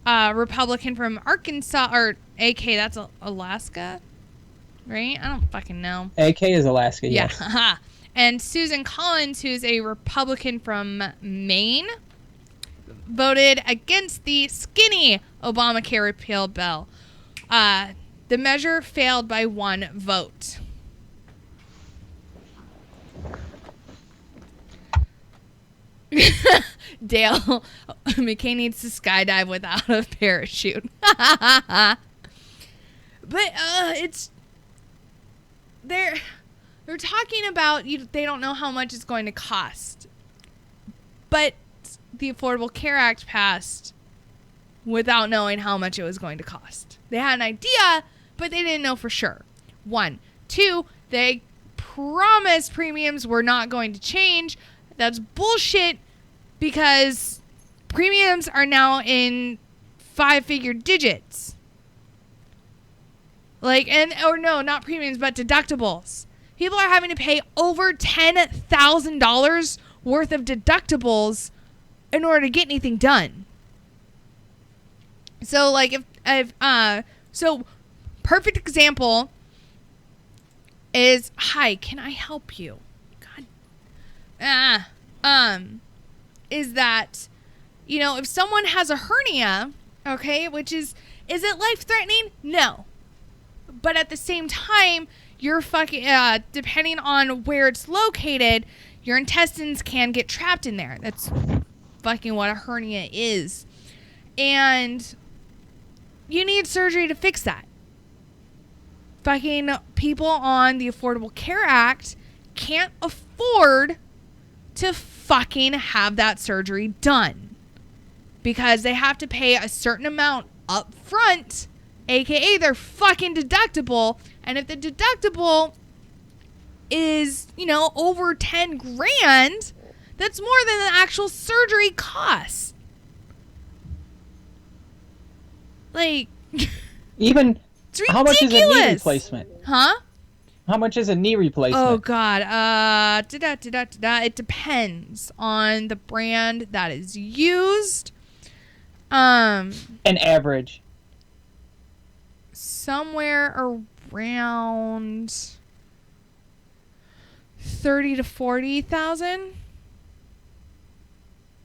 Republican from Arkansas, or AK, that's Alaska, right? I don't fucking know. AK is Alaska, yes. Yeah. And Susan Collins, who's a Republican from Maine, voted against the skinny Obamacare repeal bill. The measure failed by 1 vote. Dale, McCain needs to skydive without a parachute. But it's they're talking about they don't know how much it's going to cost. But the Affordable Care Act passed without knowing how much it was going to cost. They had an idea, but they didn't know for sure. 1. 2, they promised premiums were not going to change. That's bullshit, because premiums are now in 5-figure digits. Not premiums, but deductibles. People are having to pay over $10,000 worth of deductibles in order to get anything done. So, perfect example is, hi, can I help you? Is that, if someone has a hernia, okay, which is it life-threatening? No. But at the same time, you're depending on where it's located, your intestines can get trapped in there. That's fucking what a hernia is. And you need surgery to fix that. Fucking people on the Affordable Care Act can't afford to fucking have that surgery done, because they have to pay a certain amount up front, aka their fucking deductible. And if the deductible is, over 10 grand, that's more than the actual surgery costs. Even it's ridiculous. How much is a knee replacement? Huh? How much is a knee replacement? Oh God. It depends on the brand that is used. An average. Somewhere around 30 to 40,000.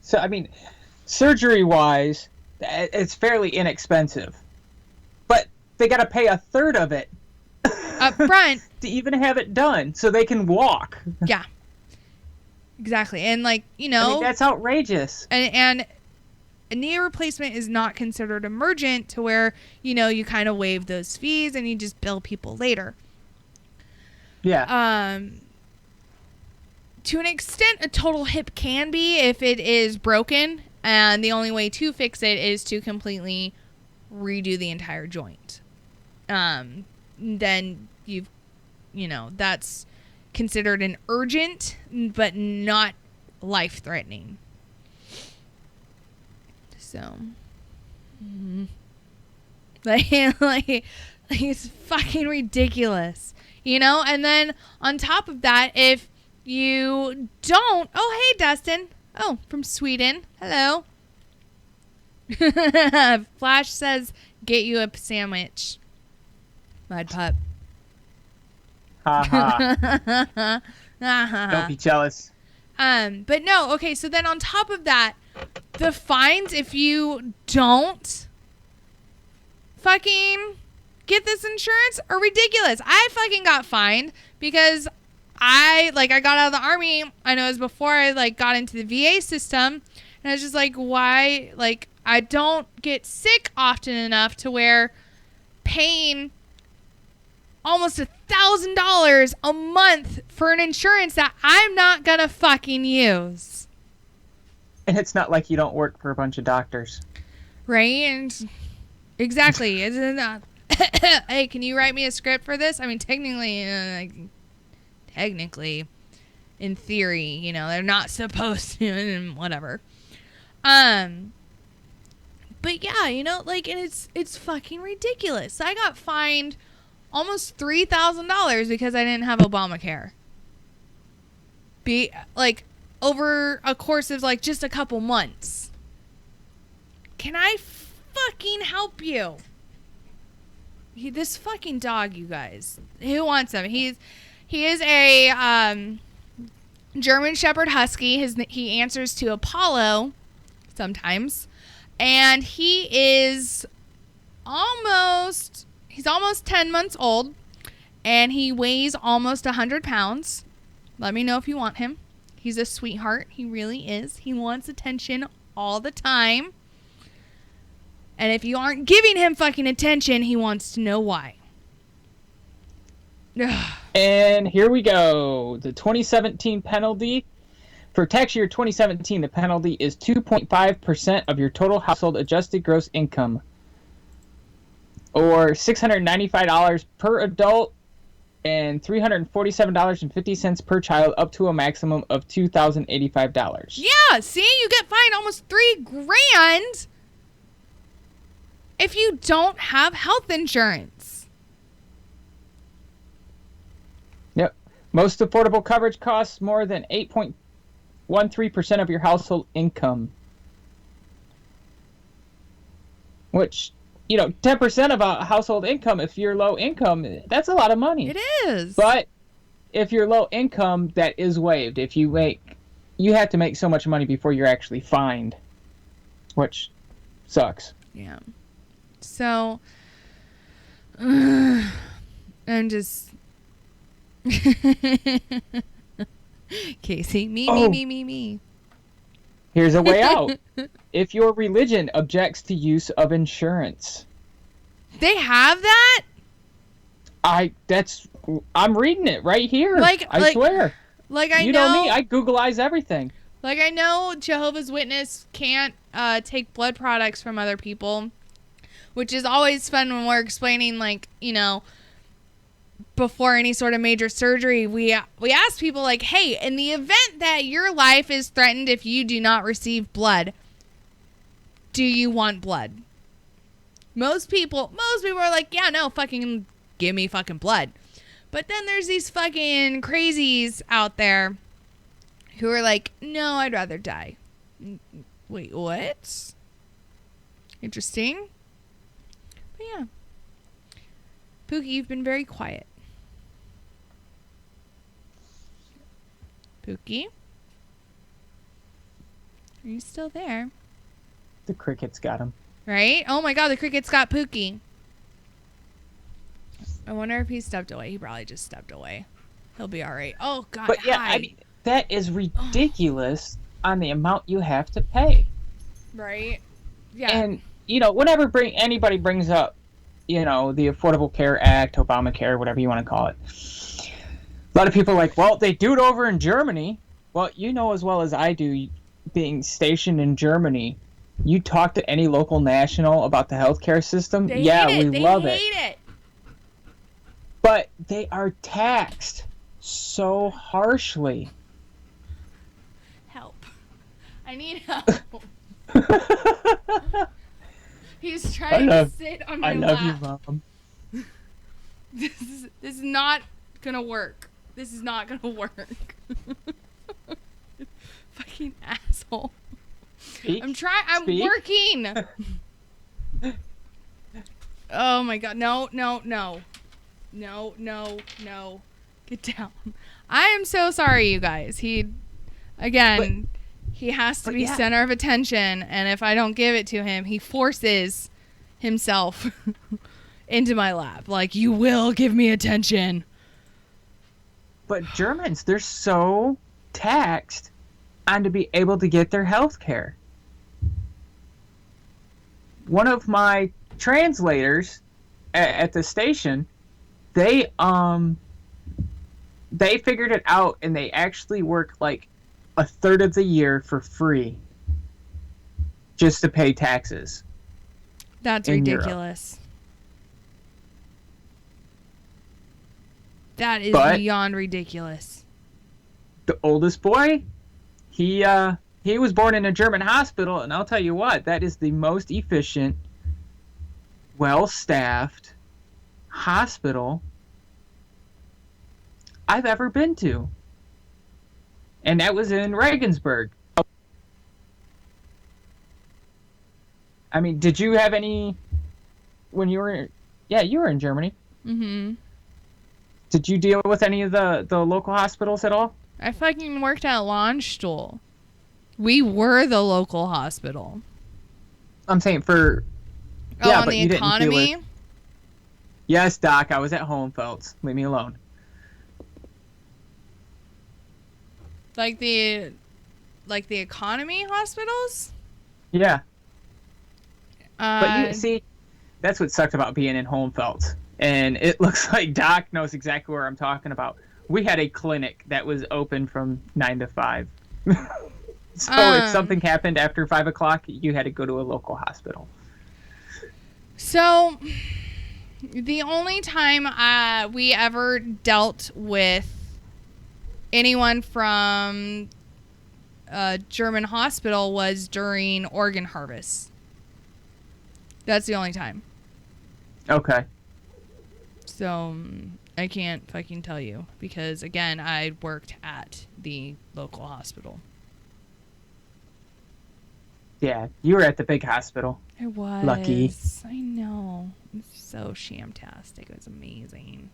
So surgery wise, it's fairly inexpensive, but they got to pay a third of it up front to even have it done, so they can walk. Yeah, exactly. And that's outrageous. And a knee replacement is not considered emergent, to where you kind of waive those fees and you just bill people later. Yeah. To an extent, a total hip can be if it is broken, and the only way to fix it is to completely redo the entire joint. Then that's considered an urgent, but not life-threatening. So, it's fucking ridiculous, And then on top of that, if you don't, oh hey Dustin, oh from Sweden, hello. Flash says, get you a sandwich. Mud pup. Ha ha. Don't be jealous. But no, okay, so then on top of that, the fines if you don't fucking get this insurance are ridiculous. I fucking got fined because I got out of the Army, and it was before I like got into the VA system, and I was just like, why? Like, I don't get sick often enough to where paying almost $1,000 a month for an insurance that I'm not gonna fucking use. And it's not like you don't work for a bunch of doctors. Right? And exactly. It's not, hey, can you write me a script for this? I mean, technically, in theory, you know, they're not supposed to, and whatever. But yeah, you know, like, and it's fucking ridiculous. I got fined almost $3,000 because I didn't have Obamacare. Over a course of like just a couple months. Can I fucking help you? This fucking dog, you guys. Who wants him? He is a German Shepherd Husky. He answers to Apollo sometimes, and he's almost 10 months old, and he weighs almost 100 pounds. Let me know if you want him. He's a sweetheart. He really is. He wants attention all the time. And if you aren't giving him fucking attention, he wants to know why. And here we go. The 2017 penalty. For tax year 2017, the penalty is 2.5% of your total household adjusted gross income, or $695 per adult and $347.50 per child, up to a maximum of $2,085. Yeah, see, you get fined almost $3,000 if you don't have health insurance. Yep. Most affordable coverage costs more than 8.13% of your household income. Which, you know, 10% of a household income, if you're low income, that's a lot of money. It is. But if you're low income, that is waived. If you have to make so much money before you're actually fined, which sucks. Yeah. So, I'm just... Casey, me. Here's a way out. If your religion objects to use of insurance. They have that? I'm reading it right here. I swear. You know me, I Googleize everything. Like, I know Jehovah's Witness can't take blood products from other people, which is always fun when we're explaining, like, you know, before any sort of major surgery, we ask people, like, hey, in the event that your life is threatened if you do not receive blood, do you want blood? Most people are like, yeah, no, fucking give me fucking blood. But then there's these fucking crazies out there who are like, no, I'd rather die. Wait, what? Interesting. But yeah. Pookie, you've been very quiet. Pookie? Are you still there? The crickets got him. Right? Oh my god, the crickets got Pookie. I wonder if he stepped away. He probably just stepped away. He'll be alright. Oh god, but yeah, hi. I mean, that is ridiculous on the amount you have to pay. Right? Yeah. And, you know, whenever anybody brings up, you know, the Affordable Care Act, Obamacare, whatever you want to call it, a lot of people are like, well, they do it over in Germany. Well, you know as well as I do, being stationed in Germany, you talk to any local national about the healthcare system, we love it. They hate it. But they are taxed so harshly. Help. I need help. He's trying to sit on my lap. I love you, Mom. This is not gonna work. This is not gonna work. Fucking asshole. Speak. I'm working. Oh my god. No. Get down. I am so sorry, you guys. He has to be center of attention, and if I don't give it to him, he forces himself into my lap. Like, you will give me attention. But Germans, they're so taxed on to be able to get their health care. One of my translators at the station, they figured it out, and they actually work like a third of the year for free just to pay taxes. That's in ridiculous. Europe. That is beyond ridiculous. The oldest boy, he was born in a German hospital, and I'll tell you what, that is the most efficient, well-staffed hospital I've ever been to. And that was in Regensburg. I mean, did you have any when you were... Yeah, you were in Germany. Mm-hmm. Did you deal with any of the local hospitals at all? I fucking worked at Landstuhl. We were the local hospital. I'm saying for... Oh, yeah, on but the economy? Yes, Doc, I was at Hohenfeld's. Leave me alone. Like the economy hospitals? Yeah. But you see, that's what sucked about being in Hohenfeld's. And it looks like Doc knows exactly where I'm talking about. We had a clinic that was open from 9 to 5. So if something happened after 5 o'clock, you had to go to a local hospital. So the only time we ever dealt with anyone from a German hospital was during organ harvest. That's the only time. Okay. So I can't fucking tell you because, again, I worked at the local hospital. Yeah, you were at the big hospital. I was. Lucky. I know. It's so shamtastic. It was amazing.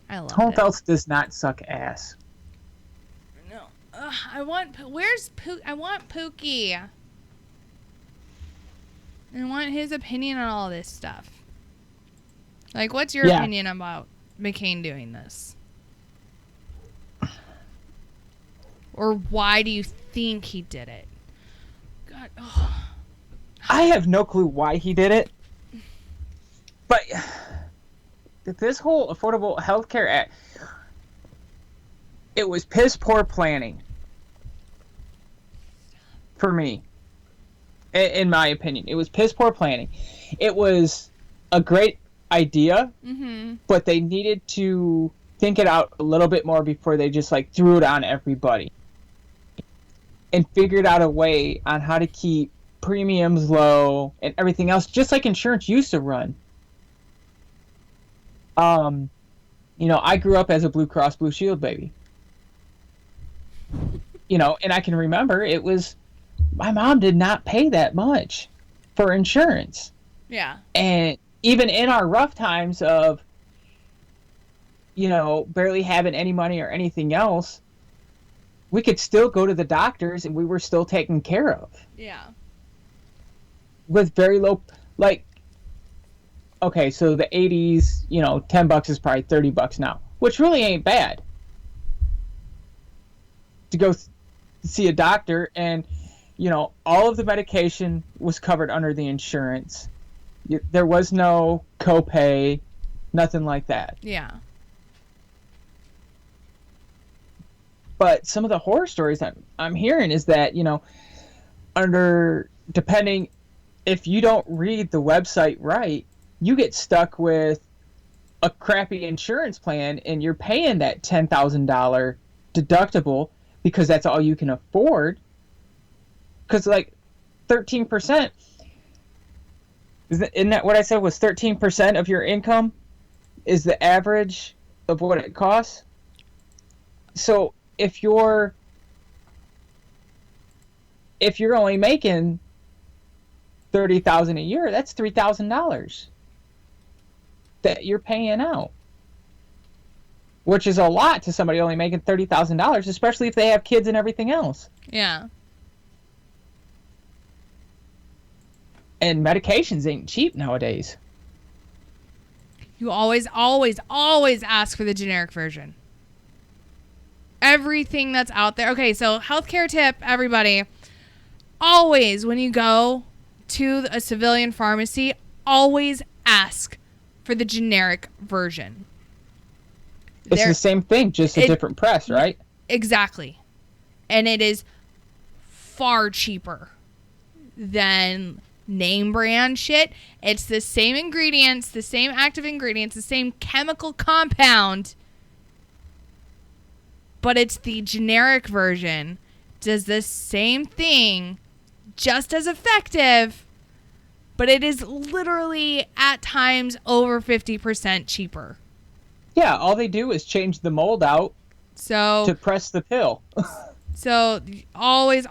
I love it. Hohenfeld's does not suck ass. No. I want Pookie. I want his opinion on all this stuff. Like, what's your opinion about McCain doing this? Or why do you think he did it? God. Oh. I have no clue why he did it. But this whole Affordable Health Care Act, it was piss poor planning. For me. In my opinion. It was piss poor planning. It was a great idea, but they needed to think it out a little bit more before they just like threw it on everybody. And figured out a way on how to keep premiums low and everything else, just like insurance used to run. I grew up as a Blue Cross Blue Shield baby. And I can remember it was, my mom did not pay that much for insurance. Yeah. And even in our rough times of, barely having any money or anything else, we could still go to the doctors and we were still taken care of. Yeah. With very low, okay, so the 80s, $10 is probably $30 now, which really ain't bad. To go see a doctor and, all of the medication was covered under the insurance. There was no copay, nothing like that. Yeah. But some of the horror stories that I'm hearing is that, depending, if you don't read the website right, you get stuck with a crappy insurance plan and you're paying that $10,000 deductible because that's all you can afford. Because 13%, isn't that what I said was 13% of your income is the average of what it costs? So if you're only making $30,000 a year, that's $3,000 that you're paying out, which is a lot to somebody only making $30,000, especially if they have kids and everything else. Yeah. And medications ain't cheap nowadays. You always ask for the generic version. Everything that's out there. Okay, so healthcare tip, everybody. Always, when you go to a civilian pharmacy, always ask for the generic version. It's the same thing, just a different press, right? Exactly. And it is far cheaper than name brand shit. It's the same ingredients, the same active ingredients, the same chemical compound, but it's the generic version. Does the same thing, just as effective, but it is literally at times over 50% cheaper. Yeah, all they do is change the mold out to press the pill. So always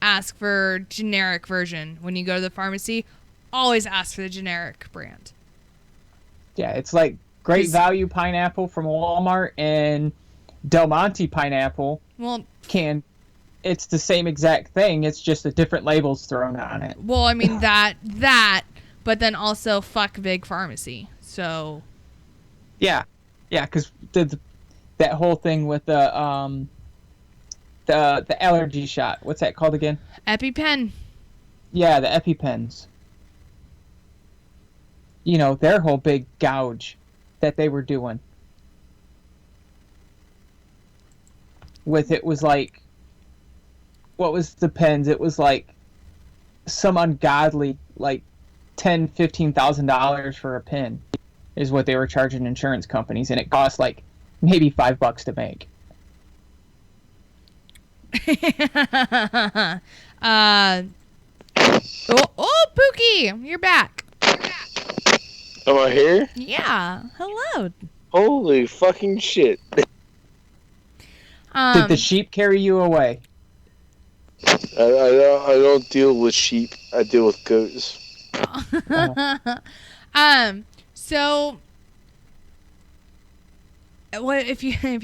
ask for generic version. When you go to the pharmacy, always ask for the generic brand. Yeah, it's like Great Value pineapple from Walmart and Del Monte pineapple. Well, it's the same exact thing. It's just the different labels thrown on it. Well, I mean that, but then also fuck big pharmacy. So. Yeah, because that whole thing with the allergy shot. What's that called again? EpiPen. Yeah, the EpiPens. You know, their whole big gouge that they were doing. With it was like, what was the pens? It was like some ungodly, like $10,000-$15,000 for a pen is what they were charging insurance companies, and it cost like maybe $5 to make. Pookie, you're back. Am I here? Yeah. Hello. Holy fucking shit. Did the sheep carry you away? I don't deal with sheep. I deal with goats. So what if you want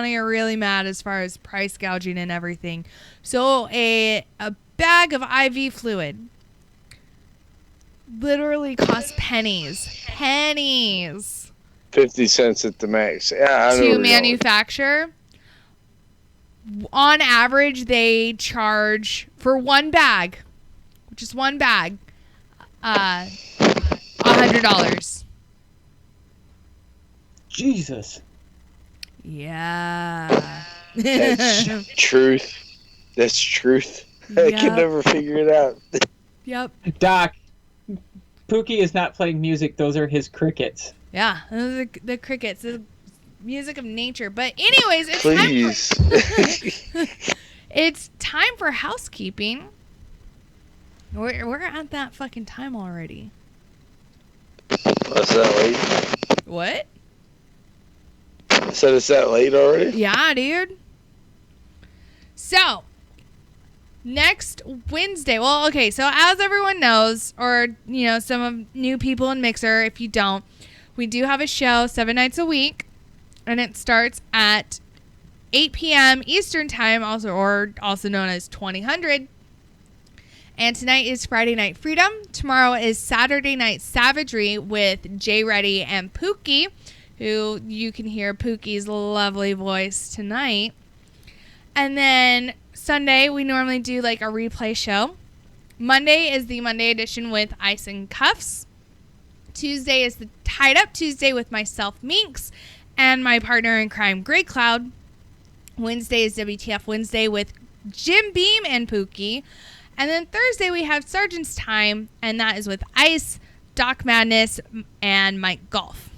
to get really mad as far as price gouging and everything? So a bag of IV fluid literally costs pennies. 50 cents at the max. Yeah, to manufacture. On average, they charge for one bag, just one bag, $100. Jesus. Yeah. That's truth. That's truth. I can never figure it out. Yep. Doc, Pookie is not playing music. Those are his crickets. Yeah, those are the crickets. The music of nature. But anyways, it's time for housekeeping. We're at that fucking time already. That's that late? What? I said it's that late already? Yeah, dude. So, next Wednesday. Well, okay, so as everyone knows, or, you know, some of new people in Mixer, if you don't, we do have a show 7 nights a week, and it starts at 8 p.m. Eastern Time, also known as 2000. And tonight is Friday Night Freedom. Tomorrow is Saturday Night Savagery with Jay Reddy and Pookie, who you can hear Pookie's lovely voice tonight. And then Sunday, we normally do like a replay show. Monday is the Monday edition with Ice and Cuffs. Tuesday is the Tied Up Tuesday with myself, Minx, and my partner in crime, Grey Cloud. Wednesday is WTF Wednesday with Jim Beam and Pookie. And then Thursday we have Sergeant's Time, and that is with Ice, Doc Madness, and Mike Golf.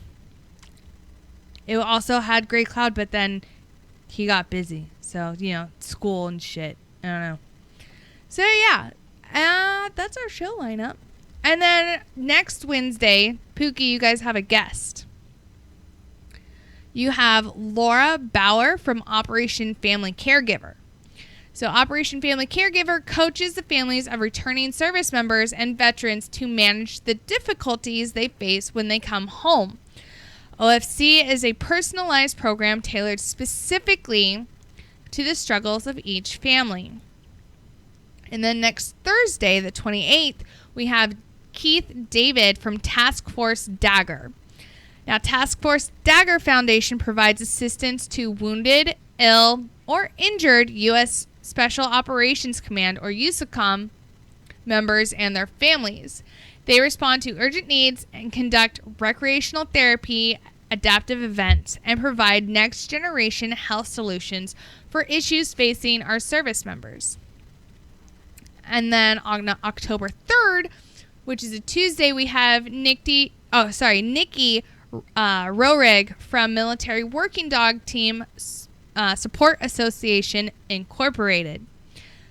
It also had Grey Cloud, but then he got busy. So, you know, school and shit. I don't know. So, yeah. That's our show lineup. And then next Wednesday, Pookie, you guys have a guest. You have Laura Bauer from Operation Family Caregiver. So Operation Family Caregiver coaches the families of returning service members and veterans to manage the difficulties they face when they come home. OFC is a personalized program tailored specifically to the struggles of each family. And then next Thursday, the 28th, we have Keith David from Task Force Dagger. Now, Task Force Dagger Foundation provides assistance to wounded, ill, or injured U.S. Special Operations Command, or USACOM, members and their families. They respond to urgent needs and conduct recreational therapy, adaptive events, and provide next-generation health solutions for issues facing our service members. And then on October 3rd, which is a Tuesday, we have Nikki Rohrig from Military Working Dog Team Support Association Incorporated.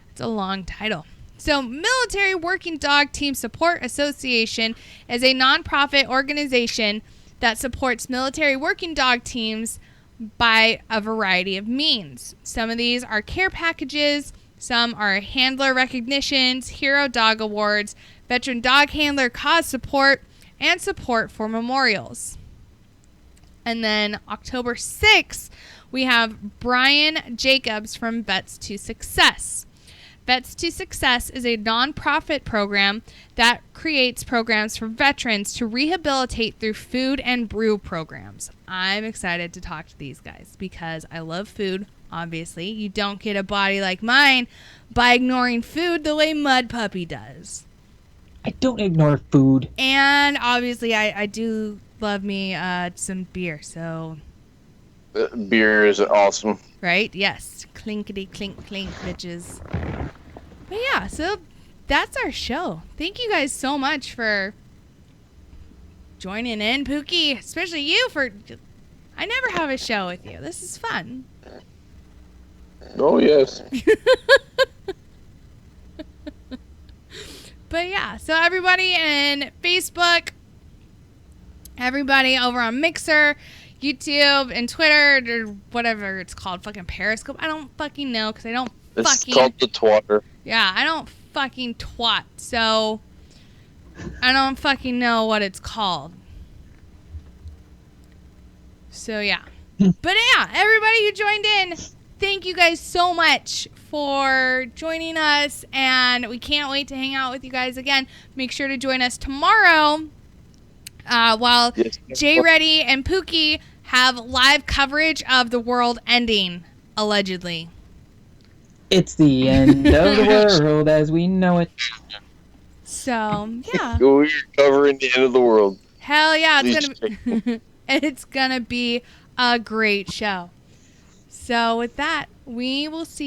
It's a long title. So, Military Working Dog Team Support Association is a nonprofit organization that supports military working dog teams by a variety of means. Some of these are care packages, some are handler recognitions, hero dog awards, veteran dog handler cause support, and support for memorials. And then October 6th, we have Brian Jacobs from Vets to Success. Vets to Success is a nonprofit program that creates programs for veterans to rehabilitate through food and brew programs. I'm excited to talk to these guys because I love food, obviously. You don't get a body like mine by ignoring food the way Mud Puppy does. I don't ignore food. And obviously I do love me some beer, so... Beer is awesome. Right? Yes. Clinkety clink clink, bitches. But yeah, so that's our show. Thank you guys so much for joining in, Pookie. Especially you for... I never have a show with you. This is fun. Oh, yes. But yeah, so everybody in Facebook, everybody over on Mixer, YouTube, and Twitter, or whatever it's called, fucking Periscope. I don't fucking know because I don't It's called the twatter. Yeah, I don't fucking twat, so I don't fucking know what it's called. So yeah. But yeah, everybody who joined in, thank you guys so much for joining us, and we can't wait to hang out with you guys again. Make sure to join us tomorrow while Jay Reddy and Pookie have live coverage of the world ending, allegedly. It's the end of the world as we know it. So, yeah. We're covering the end of the world. Hell yeah, it's gonna be a great show. So with that, we will see